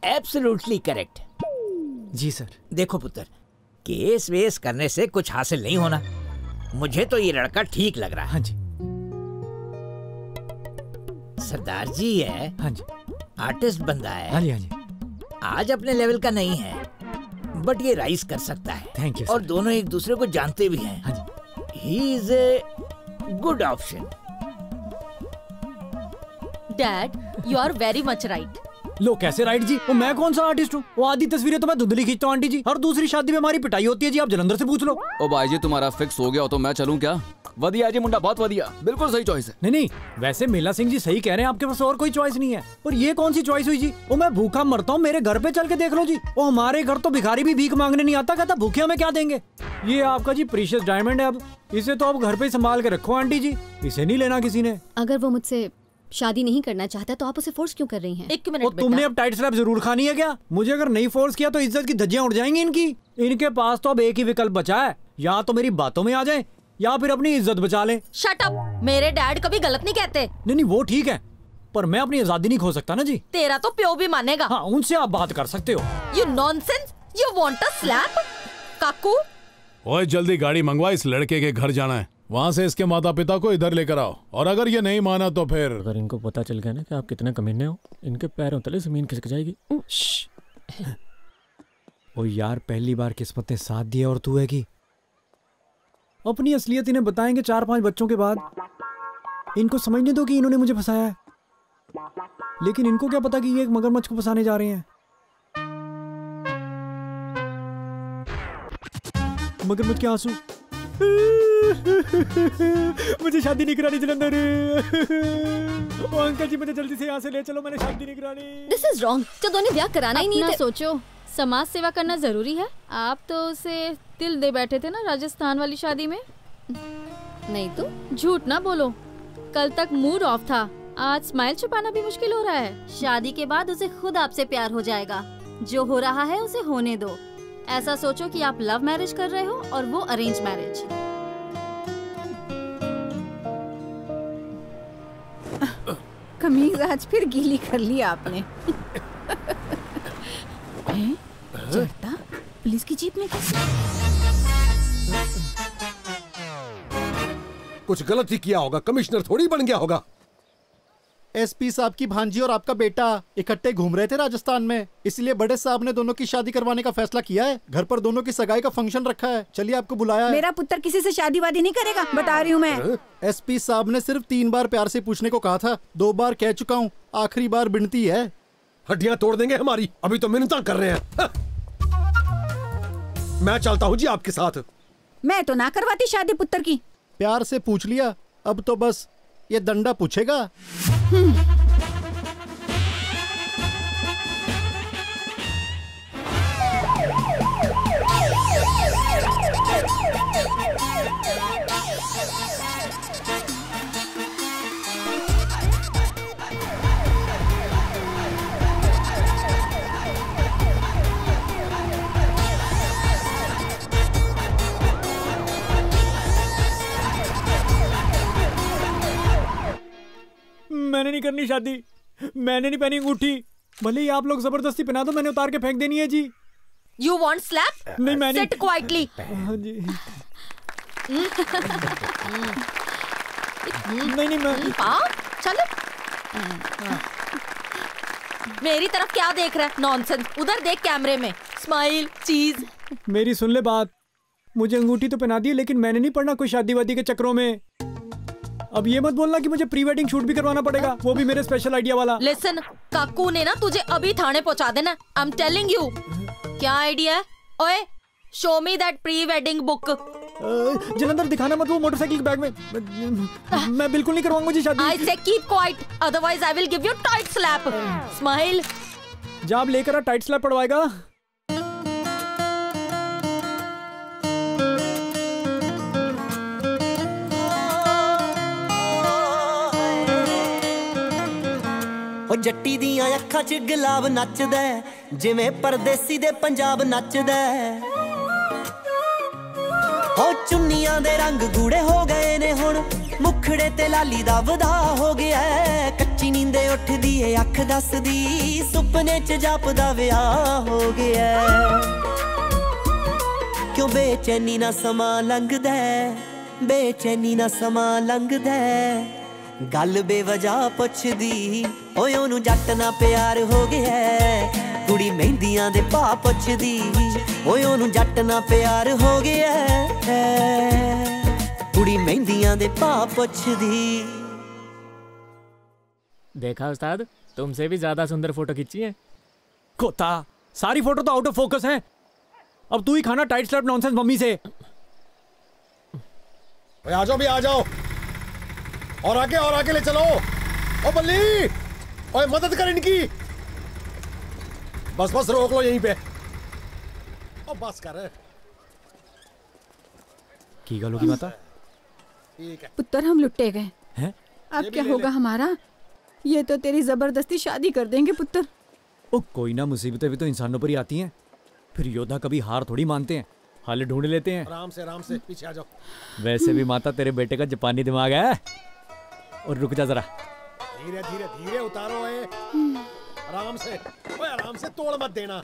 एब्सोल्युटली करेक्ट जी सर। देखो पुत्र, केस वेस करने से कुछ हासिल नहीं होना। मुझे तो ये लड़का ठीक लग रहा है। हाँ जी। सरदार जी है। हाँ जी। आर्टिस्ट बंदा है। हाँ जी हाँ जी। आज अपने लेवल का नहीं है, बट ये राइज कर सकता है। Thank you. और दोनों एक दूसरे को जानते भी हैं। हाँ जी। He is a good option. Dad, you are very much right. लो कैसे राइट जी? वो मैं कौन सा आर्टिस्ट हूँ? वो आधी तस्वीरें तो मैं धुंधली खींचता हूँ आंटी जी। हर दूसरी शादी में हमारी पिटाई होती है जी। आप जलंधर से पूछ लो। ओ भाई जी, तुम्हारा फिक्स हो गया हो तो मैं चलूं क्या? वधिया जी मुंडा, बहुत वधिया, बिल्कुल सही चॉइस है। नहीं नहीं, वैसे मेला सिंह जी सही कह रहे हैं, आपके पास और कोई चॉइस नहीं है। और ये कौन सी चॉइस हुई जी? वो मैं भूखा मरता हूँ, मेरे घर पे चल के देख लो जी। वो हमारे घर तो भिखारी भी भीख मांगने नहीं आता, कहता भूखे हमें क्या देंगे। ये आपका जी प्रीशियस डायमंड है। अब इसे तो आप घर पे संभाल के रखो आंटी जी, इसे नहीं लेना किसी ने। अगर वो मुझसे शादी नहीं करना चाहता तो आप उसे फोर्स क्यों कर रही हैं? एक मिनट। तुमने अब टाइट स्लैप जरूर खानी है क्या? मुझे अगर नहीं फोर्स किया तो इज्जत की धज्जियां उड़ जाएंगी इनकी। इनके पास तो अब एक ही विकल्प बचा है, या तो मेरी बातों में आ जाए या फिर अपनी इज्जत बचा ले। Shut up. मेरे डैड कभी गलत नहीं कहते। नहीं वो ठीक है, पर मैं अपनी आजादी नहीं खो सकता ना जी। तेरा तो प्यो भी मानेगा। हाँ, उनसे आप बात कर सकते हो। You nonsense, you want a slap? काकू, ओए जल्दी गाड़ी मंगवा, इस लड़के के घर जाना है। वहाँ से इसके माता पिता को इधर लेकर आओ, और अगर ये नहीं माना तो फिर। अगर इनको पता चल गया ना कि आप कितने कमीने हो, इनके पैरों तले जमीन खिसक जाएगी। ओ यार, पहली बार किस्मत ने साथ दिया और तू है कि अपनी असलियत इन्हें बताएंगे 4-5 बच्चों के बाद। इनको समझने दो कि इन्होंने मुझे फंसाया है, लेकिन इनको क्या पता कि ये एक मगरमच्छ को फंसाने जा रहे हैं। मगरमच्छ के आंसू। मुझे शादी नहीं करानी जलंधर। ओ अंकल जी, मुझे जल्दी से यहाँ से ले चलो, मैंने शादी नहीं करानी। This is wrong. तो दोनों ब्याह कराना ही नहीं अपना थे। सोचो, समाज सेवा करना जरूरी है। आप तो उसे तिल दे बैठे थे ना राजस्थान वाली शादी में। नहीं तो झूठ ना बोलो, कल तक मूड ऑफ था, आज स्माइल छुपाना भी मुश्किल हो रहा है। शादी के बाद उसे खुद आपसे प्यार हो जाएगा। जो हो रहा है उसे होने दो। ऐसा सोचो कि आप लव मैरिज कर रहे हो और वो अरेंज मैरिज। कमीज आज फिर गीली कर ली आपने। चढ़ता पुलिस की जीप में कैसे? कुछ गलत ही किया होगा, कमिश्नर थोड़ी बन गया होगा। एसपी साहब की भांजी और आपका बेटा इकट्ठे घूम रहे थे राजस्थान में, इसलिए बड़े साहब ने दोनों की शादी करवाने का फैसला किया है। घर पर दोनों की सगाई का फंक्शन रखा है, चलिए आपको बुलाया है। मेरा पुत्र किसी से शादी वादी नहीं करेगा, बता रही हूँ मैं। एसपी साहब ने सिर्फ 3 बार प्यार से पूछने को कहा था, 2 बार कह चुका हूँ, आखिरी बार बिनती है। हड्डियां तोड़ देंगे हमारी, अभी तो मिन्नतां कर रहे हैं। मैं चलता हूँ जी आपके साथ। मैं तो ना करवाती शादी पुत्र की। प्यार से पूछ लिया, अब तो बस ये दंडा पूछेगा। मैंने नहीं करनी शादी, मैंने नहीं पहनी अंगूठी, भले ही आप लोग जबरदस्ती पहना दो, मैंने उतार के फेंक देनी है जी। You want slap? नहीं मैंने। Sit quietly. हाँ जी। नहीं मैं। चलो। मेरी तरफ क्या देख रहा है? नॉनसेंस। उधर देख कैमरे में। स्माइल, चीज। मेरी सुन ले बात, मुझे अंगूठी तो पहना दी, लेकिन मैंने नहीं पढ़ना कोई शादी वादी के चक्रों में। अब ये मत बोलना कि मुझे प्री वेडिंग शूट भी करवाना पड़ेगा, वो भी मेरे स्पेशल आइडिया वाला। लिसन, काकू ने ना तुझे अभी थाने पहुंचा देना। I am telling you. क्या आइडिया है? ओए, show me that pre wedding book. Jalandhar दिखाना मत वो मोटरसाइकिल के बैग में। मैं बिल्कुल नहीं करवाऊंगा जी शादी। आई से keep quiet, otherwise I will give you tight slap. Smile. जब लेकर आ टाइट स्लैप पड़वाएगा। जट्टी दियां अखां च गुलाब नचदा, जिवें परदेसी दे पंजाब नचदा। हो चुन्नियां दे रंग गूड़े हो गए ने हुण, मुखड़े ते लाली दा वधा हो गया। कच्ची नींदे उठदी है अख दसदी, सुपने च जापदा विआह हो गया। क्यों बेचैनी ना समा लंघदा, बेचैनी ना समा लंघदा। गल बेवजह पुछदी, ओए ओनू जट ना प्यार हो गया। कुड़ी मेहंदियां दे भा पुछदी, ओए ओनू जट ना प्यार हो गया। कुड़ी मेहंदियां दे भा पुछदी। देखा उस्ताद, तुमसे भी ज्यादा सुंदर फोटो खींची है। खोता, सारी फोटो तो आउट ऑफ फोकस हैं। अब तू ही खाना टाइट स्लैप नॉनसेंस मम्मी से। आ जाओ भी, आ जाओ, और आगे ले चलो। ओ बल्ली, ओए मदद कर इनकी। बस रोक लो यहीं पे। ओ बस कर। की गल होगी माता? ठीक है पुत्र, हम लुट्टे गए हैं? अब क्या होगा हमारा? ये तो तेरी जबरदस्ती शादी कर देंगे पुत्र। ओ कोई ना, मुसीबतें भी तो इंसानों पर ही आती हैं। फिर योद्धा कभी हार थोड़ी मानते हैं, हाल ढूंढ लेते हैं। आराम से पीछे आ जाओ। वैसे भी माता तेरे बेटे का जापानी दिमाग है। और रुक जा जरा, धीरे उतारो। आराम से, ओए आराम से, तोड़ मत देना।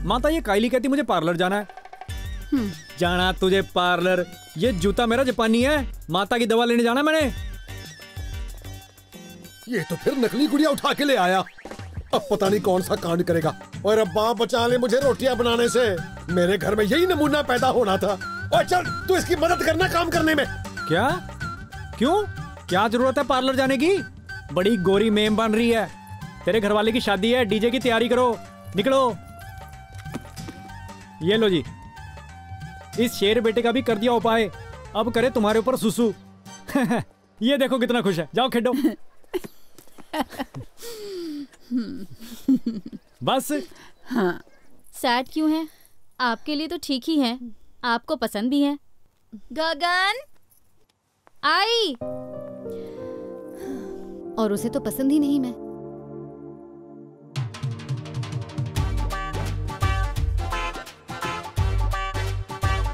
माता ये कायली कहती मुझे पार्लर जाना है। जाना तुझे पार्लर? ये जूता मेरा जापानी है, माता की दवा लेने जाना मैंने। ये तो फिर नकली गुड़िया उठा के ले आया। अब पता नहीं कौन सा कांड करेगा। और अब्बा बचा ले मुझे रोटियां बनाने से, मेरे घर में यही नमूना पैदा होना था। और चल तू इसकी मदद करना काम करने में। क्या? क्यों? क्या जरूरत है पार्लर जाने की? बड़ी गोरी मेम बन रही है, तेरे घरवाले की शादी है, डीजे की तैयारी करो, निकलो। ये लो जी, इस शेर बेटे का भी कर दिया उपाय, अब करे तुम्हारे ऊपर सुसु। ये देखो कितना खुश है, जाओ खेलो। बस। हाँ। सैड क्यों है? आपके लिए तो ठीक ही है, आपको पसंद भी है। गगन आई। और उसे तो पसंद ही नहीं मैं।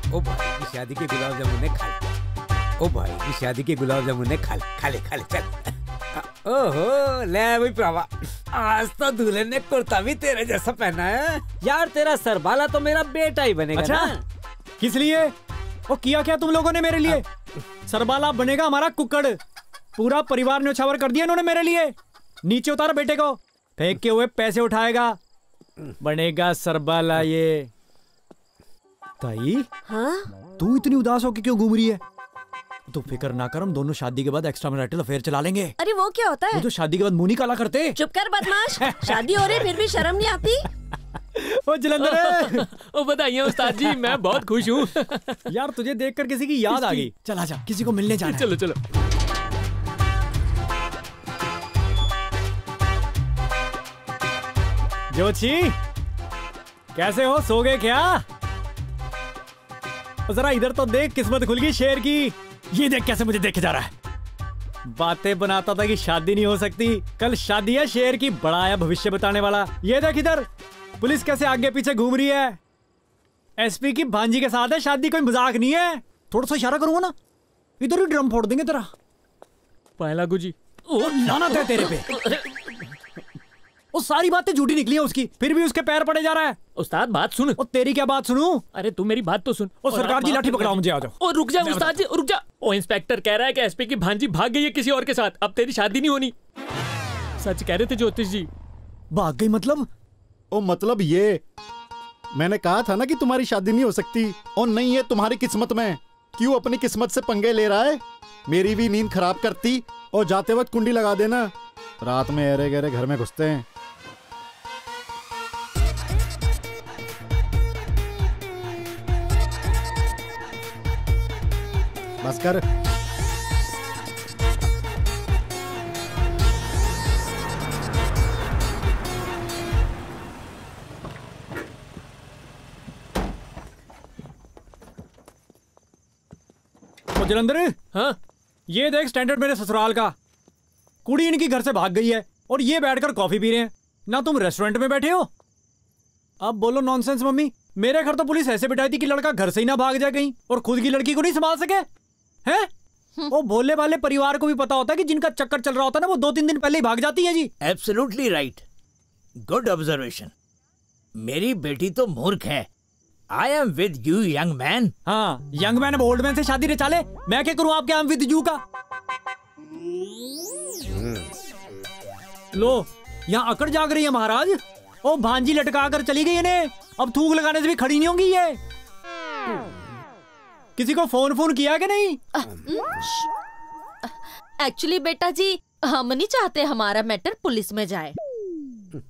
ओ भाई की शादी के गुलाब जामुन खा ले। ओ भाई की शादी के गुलाब जामुन खा ले चल। ओहो ले भाई प्रावा, आज तो दूल्हे ने कुर्ता भी तेरे जैसा पहना है। यार तेरा सरबाला तो मेरा बेटा ही बनेगा। अच्छा? ना? किस लिए? वो किया क्या तुम लोगों ने मेरे लिए? सरबाला बनेगा हमारा कुक्कड़। पूरा परिवार न्योछावर कर दिया इन्होंने मेरे लिए। नीचे उतारो बेटे को, फेंक के हुए पैसे उठाएगा, बनेगा सरबाला ये। ताई, हाँ? तू इतनी उदास होकर क्यों घूम रही है? तू फिक्र ना कर, हम दोनों शादी के बाद एक्स्ट्रा मैरिटल अफेयर चला लेंगे। अरे वो क्या होता है? वो जो शादी के बाद मुंह नहीं काला करते। चुप कर बदमाश, शादी हो रही फिर भी शर्म नहीं आती? ओ जलंधर, ओ बताइए उस्ताद जी, मैं बहुत खुश हूँ। यार तुझे देखकर किसी की याद आ गई। चल आजा, किसी को मिलने जाना है। चलो चलो। जोशी, कैसे हो? सो गए क्या? जरा इधर तो देख, किस्मत खुल गई शेर की। ये देख कैसे मुझे देखे जा रहा है। बातें बनाता था कि शादी नहीं हो सकती, कल शादी है शेर की, बड़ा आया भविष्य बताने वाला। ये देख इधर, पुलिस कैसे आगे पीछे घूम रही है। एसपी की भांजी के साथ है शादी, कोई मजाक नहीं है। थोड़ा सा इशारा करूंगा ना, इधर ही ड्रम फोड़ देंगे तेरा। पहला गुजी, ओ लाना था तेरे पे। वो सारी बातें झूठी निकली है उसकी, फिर भी उसके पैर पड़े जा रहा है। उस्ताद बात सुन। और तेरी क्या बात सुनूं? अरे तू मेरी बात तो सुन। ओ सरकार जी लाठी पकड़ाओ मुझे, आ जाओ। ओ रुक जा उस्ताद जी, रुक जा। ओ इंस्पेक्टर कह रहा है कि एसपी की भांजी भाग गई है किसी और के साथ, अब तेरी शादी नहीं होनी। सच कह रहे थे ज्योतिष जी। भाग गई मतलब? ओ मतलब ये, मैंने कहा था ना कि तुम्हारी शादी नहीं हो सकती। और नहीं है तुम्हारी किस्मत में। क्यों अपनी किस्मत से पंगे ले रहा है? मेरी भी नींद खराब करती। और जाते वक्त कुंडी लगा देना, रात में एरे गहरे घर में घुसते हैं। बस कर। जलंधर, हाँ? ये देख स्टैंडर्ड मेरे ससुराल का। कुड़ी इनकी घर से भाग गई है और ये बैठकर कॉफी पी रहे हैं। ना तुम रेस्टोरेंट में बैठे हो। अब बोलो नॉनसेंस मम्मी। मेरे घर तो पुलिस ऐसे बिठाई थी कि लड़का घर से ही ना भाग जाए कहीं, और खुद की लड़की को नहीं संभाल सके हैं? वो भोले वाले परिवार को भी पता होता है कि जिनका चक्कर चल रहा होता है ना, वो 2-3 दिन पहले ही भाग जाती है जी। Absolutely right, good observation. मेरी बेटी तो मूर्ख है। I am with you young man. हाँ, यंग मैन अब ओल्ड मैन से शादी रचा ले। मैं क्या करूं आपके आई एम विद यू का? लो, यहाँ अकड़ जाग रही है महाराज। ओ भांजी लटका कर चली गई इन्हें, अब थूक लगाने से भी खड़ी नहीं होंगी ये। किसी को फोन किया कि नहीं? एक्चुअली बेटा जी, हम नहीं चाहते हमारा मैटर पुलिस में जाए।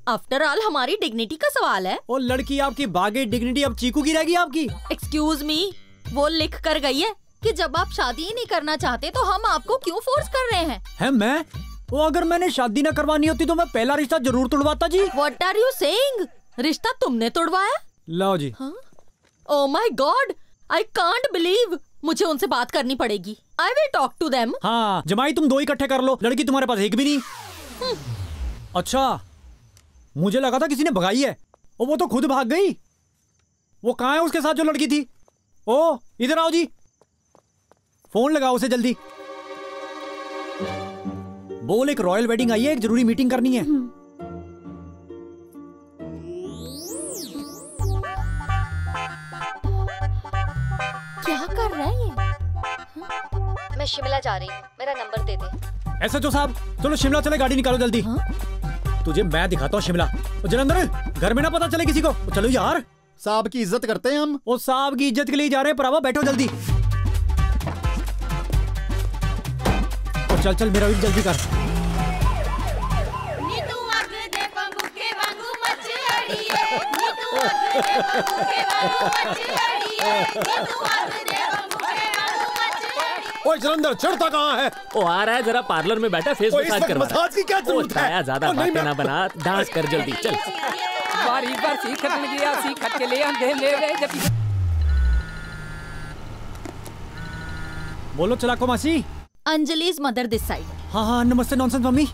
आफ्टर ऑल हमारी डिग्निटी का सवाल है। ओ लड़की आपकी भागे डिग्निटी अब चीकू की रहेगी आपकी। एक्सक्यूज मी, वो लिख कर गई है कि जब आप शादी ही नहीं करना चाहते तो हम आपको क्यों फोर्स कर रहे हैं। है मैं? वो अगर मैंने शादी न करवानी होती तो मैं पहला रिश्ता जरूर तोड़वाता जी। What are you saying? रिश्ता तुमने तोड़वाया? लो जी। Oh my God, I can't believe। मुझे उनसे बात करनी पड़ेगी। I will talk to them। हाँ, जमाई तुम 2 इकट्ठे कर लो, लड़की तुम्हारे पास एक भी नहीं। अच्छा, मुझे लगा था किसी ने भगाई है। और वो तो खुद भाग गई। वो कहाँ है उसके साथ जो लड़की थी? ओ इधर आओ जी, फोन लगाओ उसे जल्दी। बोल एक रॉयल वेडिंग आई है, एक जरूरी मीटिंग करनी है। क्या कर रहा है ये? मैं शिमला जा रही हूँ, मेरा नंबर दे दे। एसएचओ साहब, चलो शिमला चले, गाड़ी निकालो जल्दी। तुझे मैं दिखाता हूँ शिमला। जलंधर, घर में ना पता चले किसी को। चलो यार, साहब की इज्जत करते हैं हम। वो साहब की इज्जत के लिए जा रहे हैं, परावा बैठो जल्दी। और चल चल मेरा भी जल्दी कर। ओए जलंधर, चढ़ता कहाँ है? ओ आ रहा है, जरा पार्लर में बैठा फेस मसाज करवा रहा है। मसाज की क्या जरूरत है? ज्यादा बातें ना बना, डांस कर जल्दी चल। बारी बार सीखत गया, सीखत के ले अंधे ले वे जब। बोलो चलाको मासी। Anjali's mother this side. हाँ हाँ, नमस्ते नॉनसेंस मम्मी।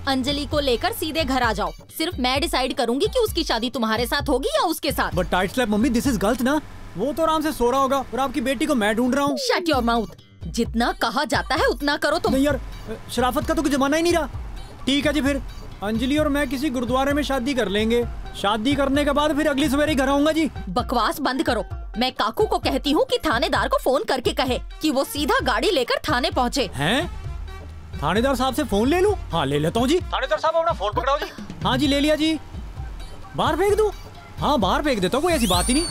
अंजलि को लेकर सीधे घर आ जाओ। सिर्फ मैं डिसाइड करूंगी कि उसकी शादी तुम्हारे साथ होगी या उसके साथ। But tight slap mummy, this is गलत ना। वो तो आराम से सो रहा होगा और आपकी बेटी को मैं ढूंढ रहा हूँ। Shut your mouth. जितना कहा जाता है उतना करो तुम। नहीं यार, शराफत का तो कोई जमाना ही नहीं रहा। ठीक है जी, फिर अंजलि और मैं किसी गुरुद्वारे में शादी कर लेंगे। शादी करने के बाद फिर अगली सवेरे घर आऊंगा जी। बकवास बंद करो। मैं काकू को कहती हूँ कि थानेदार को फोन करके कहे कि वो सीधा गाड़ी लेकर थाने पहुँचे। हैं? थानेदार साहब से फोन ले लूं? हाँ ले लेता हूँ जी। थानेदार साहब अपना फोन पकड़ाओ जी। हाँ जी ले लिया जी। बाहर फेंक दूं? हाँ बाहर फेंक देता हूँ, कोई ऐसी बात ही नहीं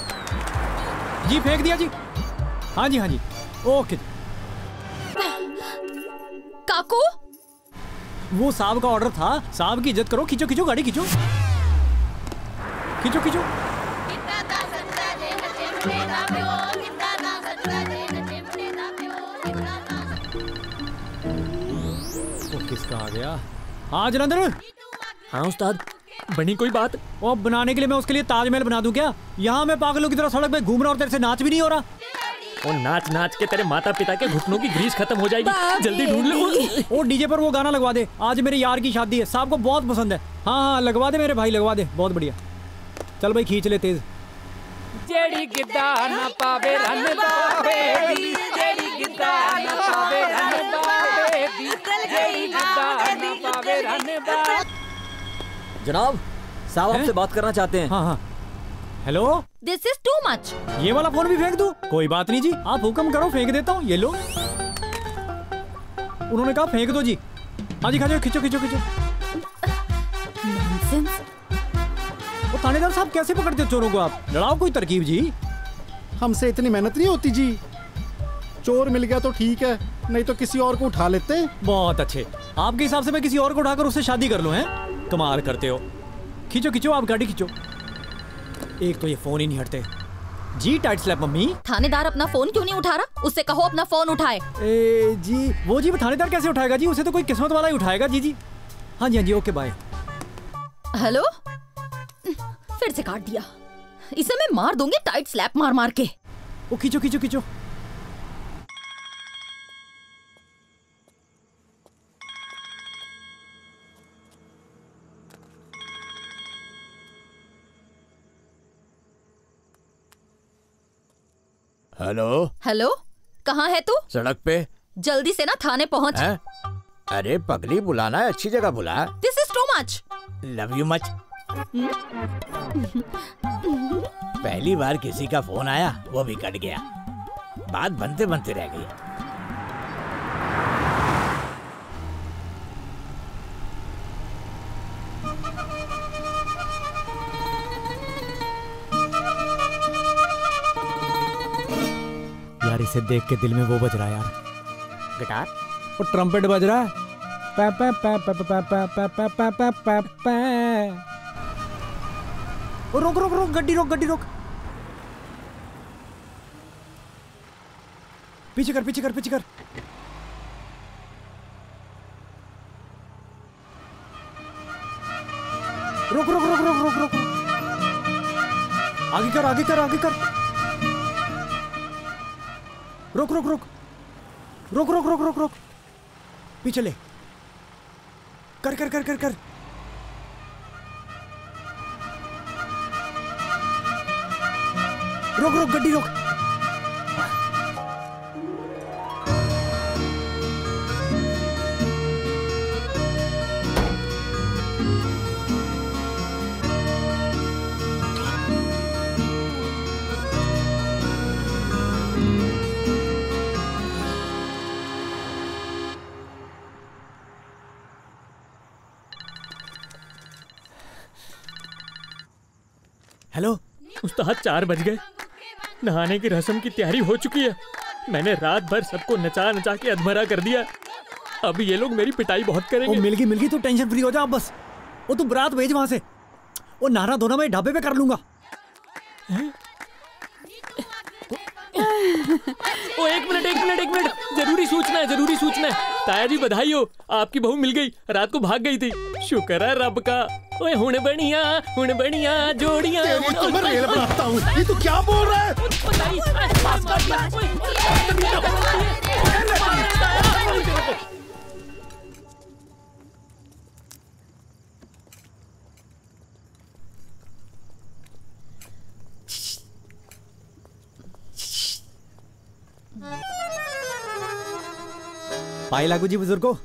जी। फेंक दिया जी। हाँ जी हाँ जी ओके। काकू वो साहब का ऑर्डर था, साहब की इज्जत करो। खींचो खींचो गाड़ी खींचो खींचो खींचो। किसका आ गया? हाँ जलंधर। हाँ उस्ताद, बनी कोई बात? और बनाने के लिए मैं उसके लिए ताजमहल बना दूं क्या? यहाँ मैं पागलों की तरह सड़क पे घूम रहा और तेरे से नाच भी नहीं हो रहा। और नाच नाच के तेरे माता पिता के घुटनों की ग्रीस खत्म हो जाएगी। जल्दी ढूंढ लो। ओ डीजे पर वो गाना लगवा दे, आज मेरे यार की शादी है, साहब को बहुत पसंद है। हाँ हाँ लगवा दे मेरे भाई, लगवा दे, बहुत बढ़िया। चल भाई खींच ले तेज। जेड़ी गिद्दा न पावे रन बाबेदी, जेड़ी गिद्दा न पावे रन बाबेदी, जेड़ी गिद्दा न पावे रन बा। जनाब साहब आपसे बात करना चाहते हैं। हाँ हाँ hello. This is too much. ये वाला फोन भी फेंक दूं? कोई बात नहीं जी, आप हुक्म करो, फेंक देता हूँ। ये लो। उन्होंने कहा फेंक दो जी। हाँ जी खींचो खींचो खींचो खींचो। वो थानेदार साहब कैसे पकड़ते हो चोरों को आप? लड़ाओ कोई तरकीब जी। हमसे इतनी मेहनत नहीं होती जी। चोर मिल गया तो ठीक है, नहीं तो किसी और को उठा लेते। बहुत अच्छे, आपके हिसाब से मैं किसी और को उठाकर उससे शादी कर लूं? हैं कमाल करते हो। खींचो खींचो आप गाड़ी खींचो। एक तो ये फोन ही नहीं हटते जी। Tight slap mummy. थानेदार अपना फोन क्यों नहीं उठा रहा? उससे कहो अपना फोन उठाए। जी वो जी थानेदार कैसे उठाएगा जी? उसे तो कोई किस्मत वाला ही उठाएगा जी। जी हाँ जी हाँ जी ओके बाय। हेलो, फिर से काट दिया। इसे मैं मार दूंगी टाइट स्लैप मार मार के। वो खींचो खींचो खींचो। हेलो हेलो, कहाँ है तू? सड़क पे। जल्दी से ना थाने पहुँच। अरे पगली, बुलाना है अच्छी जगह बुला। This is too much. Love you much. पहली बार किसी का फोन आया, वो भी कट गया। बात बनते बनते रह गई। यार इसे देख के दिल में वो बज रहा है यार। गिटार? वो ट्रम्पेट बज रहा है। पा पा पा पा पा पा पा पा पा पा पा पा। रोक रोक रोक, गड्डी रोक गड्डी रोक। पीछे कर पीछे कर पीछे कर। रोक रोक रोक रोक रोक रोक। आगे कर आगे कर आगे कर। रोक रोक रोक रोक रोक रोक रोक रोक। पीछे ले। कर कर कर कर कर। रोक रोक गड्डी रोक। हेलो उस्ताद, 4 बज गए। नहाने की रस्म की तैयारी हो चुकी है। मैंने रात भर सबको नचा नचा के अधमरा कर दिया। अब ये लोग मेरी पिटाई बहुत करेंगे। मिल गई तो टेंशन फ्री हो जा बस। वो तू बारात भेज वहां से। वो नहाना धोना मैं ढाबे पे कर लूंगा। ओ एक मिनट, जरूरी सूचना है, जरूरी सूचना है। ताया जी बधाई हो, आपकी बहू मिल गई। रात को भाग गई थी, शुक्र है रब का। ओए हुण बढ़िया जोड़ियां। तो मैं रेल बनाता हूँ। ये तू क्या बोल रहा है? पाए लागू जी बुजुर्ग को।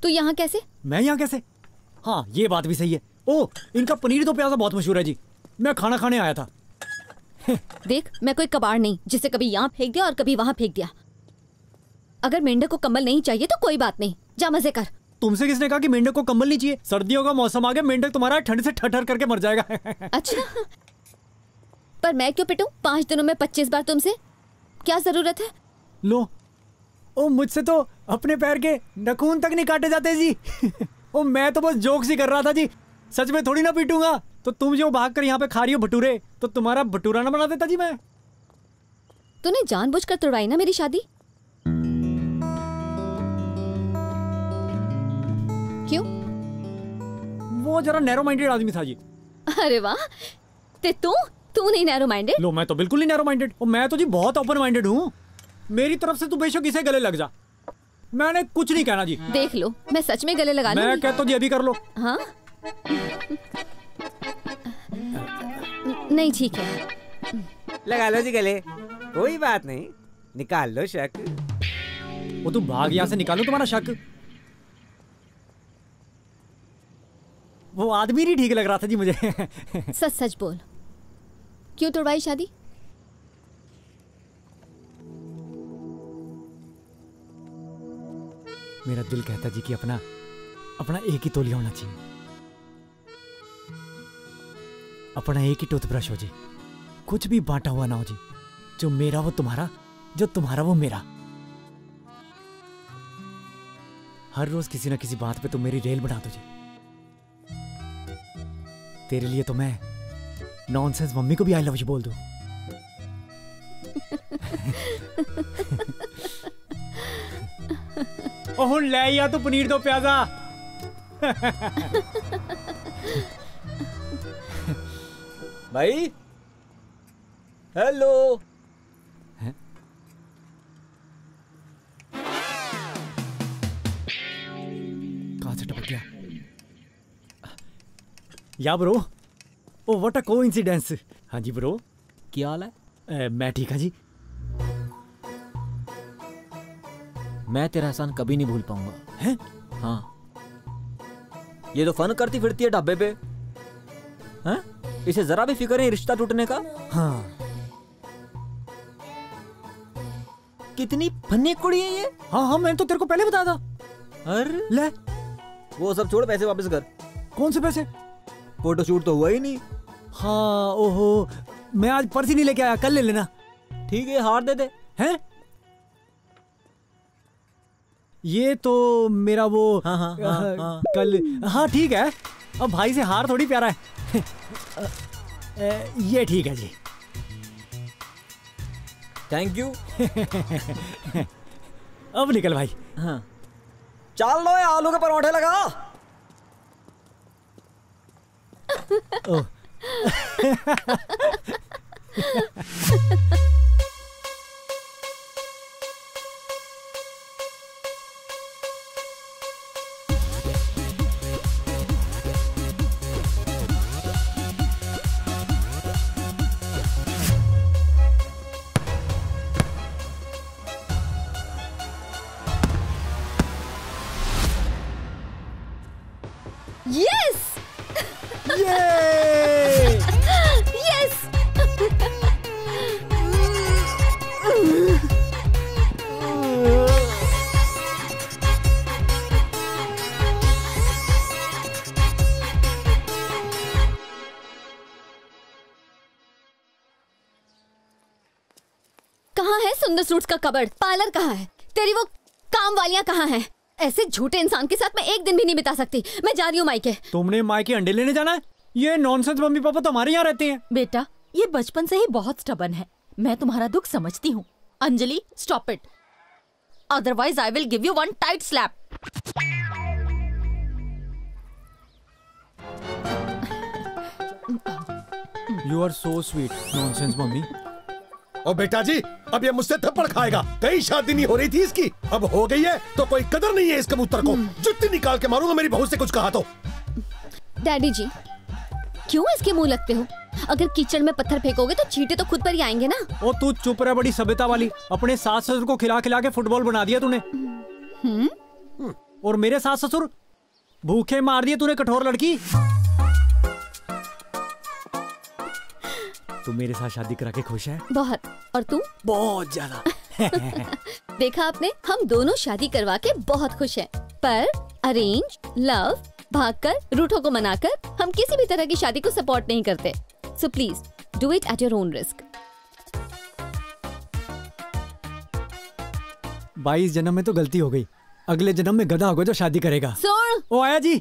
तो यहाँ कैसे? मैं यहाँ कैसे? हाँ ये बात भी सही है। ओ इनका पनीर तो प्याजा बहुत मशहूर है जी। मैं खाना खाने आया था। देख मैं कोई कबाड़ नहीं जिसे कभी यहाँ फेंक दिया और कभी वहाँ फेंक दिया। अगर मेंढक को कंबल नहीं चाहिए तो कोई बात नहीं, जा मजे कर। तुमसे किसने कहा कि मेंढक को कंबल नहीं चाहिए? सर्दियों का मौसम आ गया, मेंढक तुम्हारा ठंड से ठठर करके मर जाएगा। अच्छा, पर मैं क्यों पिटूं 5 दिनों में 25 बार तुमसे? क्या जरूरत है? लो, ओ मुझसे तो अपने पैर के नखून तक नहीं काटे जाते जी। ओ मैं तो बस जोक्स ही कर रहा था जी, सच में थोड़ी ना पीटूंगा। तो तुम जो भाग कर यहाँ पे खा रही हो भटूरे, तो तुम्हारा भटूरा ना बना देता जी मैं। तूने जानबूझकर तुड़वाई ना मेरी शादी? क्यों? वो जरा नैरो माइंडेड आदमी था जी। अरे वाह, ते तू नहीं नैरो माइंडेड? लो, मैं तो बिल्कुल नहीं नैरो माइंडेड, और मैं तो जी बहुत ओपन माइंडेड हूँ। मेरी तरफ से तू बेशक इसे गले लग जा, मैंने कुछ नहीं कहना जी। देख लो, मैं सच में गले लगा लूंगी। मैं कहता हूँ जी अभी कर लो। हाँ नहीं, ठीक है, लगा लो जी गले, कोई बात नहीं, निकाल लो शक। वो तुम भाग यहाँ से, निकालो तुम्हारा शक। वो आदमी नहीं ठीक लग रहा था जी मुझे। सच सच बोल, क्यों तोड़वाई शादी? मेरा दिल कहता जी कि अपना एक ही तौलिया होना चाहिए, अपना एक ही टूथब्रश हो जी, कुछ भी बांटा हुआ ना हो जी। जो मेरा वो तुम्हारा, जो तुम्हारा वो मेरा। हर रोज किसी ना किसी बात पे तुम मेरी रेल बना दो जी। तेरे लिए तो मैं नॉनसेंस मम्मी को भी आई लव यू बोल दूं। ओह ले या तो पनीर दो प्याजा। भाई हेलो। कहां से टपक गया? या bro, oh what a coincidence. हाँ जी ब्रो, क्या हाल है? मैं ठीक है जी। मैं तेरा एहसान कभी नहीं भूल पाऊंगा। हैं? हाँ, ये तो फन करती फिरती है ढाबे पे, हैं? इसे जरा भी फिक्र है रिश्ता टूटने का? हाँ। कितनी फनी कुड़ी है ये। हाँ हाँ, मैंने तो तेरे को पहले बताया था। अरे ले, वो सब छोड़, पैसे वापस कर। कौन से पैसे? फोटो शूट तो हुआ ही नहीं। हाँ, ओहो, मैं आज पर्स ही नहीं लेके आया, कल ले लेना। ठीक है, हार दे दे। हैं? ये तो मेरा वो हाँ, कल। हाँ ठीक है, अब भाई से हार थोड़ी प्यारा है। ये ठीक है जी, थैंक यू। अब निकल भाई। हाँ, चल लो, आलू के परोठे लगा। ओह। Yes yes. कहाँ है सुंदर सूट्स का कबर्ड? पार्लर कहाँ है? तेरी वो काम वालियाँ कहाँ हैं? ऐसे झूठे इंसान के साथ मैं एक दिन भी नहीं बिता सकती। मैं जा रही हूँ मायके। तुमने मायके अंडे लेने जाना है? ये नॉनसेंस मम्मी पापा तो हमारे यहाँ रहते हैं। बेटा, ये बचपन से ही बहुत स्टबर्न है। मैं तुम्हारा दुख समझती हूँ। Anjali, stop it, otherwise I will give you one tight slap. You are so sweet nonsense mummy. Oh बेटा जी, अब ये मुझसे थप्पड़ खाएगा। कहीं शादी नहीं हो रही थी इसकी, अब हो गई है तो कोई कदर नहीं है इस कबूतर को। जुत्ती निकाल के मारूंगा मेरी बहू से कुछ कहा तो। डैडी जी, क्यों इसके मुंह लगते हो? अगर कीचड़ में पत्थर फेंकोगे तो चींटे तो खुद पर ही आएंगे ना। ओ तू चुप रह, बड़ी सभ्यता वाली। अपने सास ससुर को खिला खिला के फुटबॉल बना दिया तूने। और मेरे सास ससुर भूखे मार दिए तूने, कठोर लड़की। तू मेरे साथ शादी करा के खुश है? बहुत। और तू? बहुत ज्यादा। देखा आपने, हम दोनों शादी करवा के बहुत खुश हैं। पर अरेंज, लव, भागकर, रूठों को मनाकर हम किसी भी तरह की शादी को सपोर्ट नहीं करते। So please do it at your own risk. 22 जन्म में तो गलती हो गई, अगले जन्म में गधा होगा जो शादी करेगा। सुन, ओ आया जी।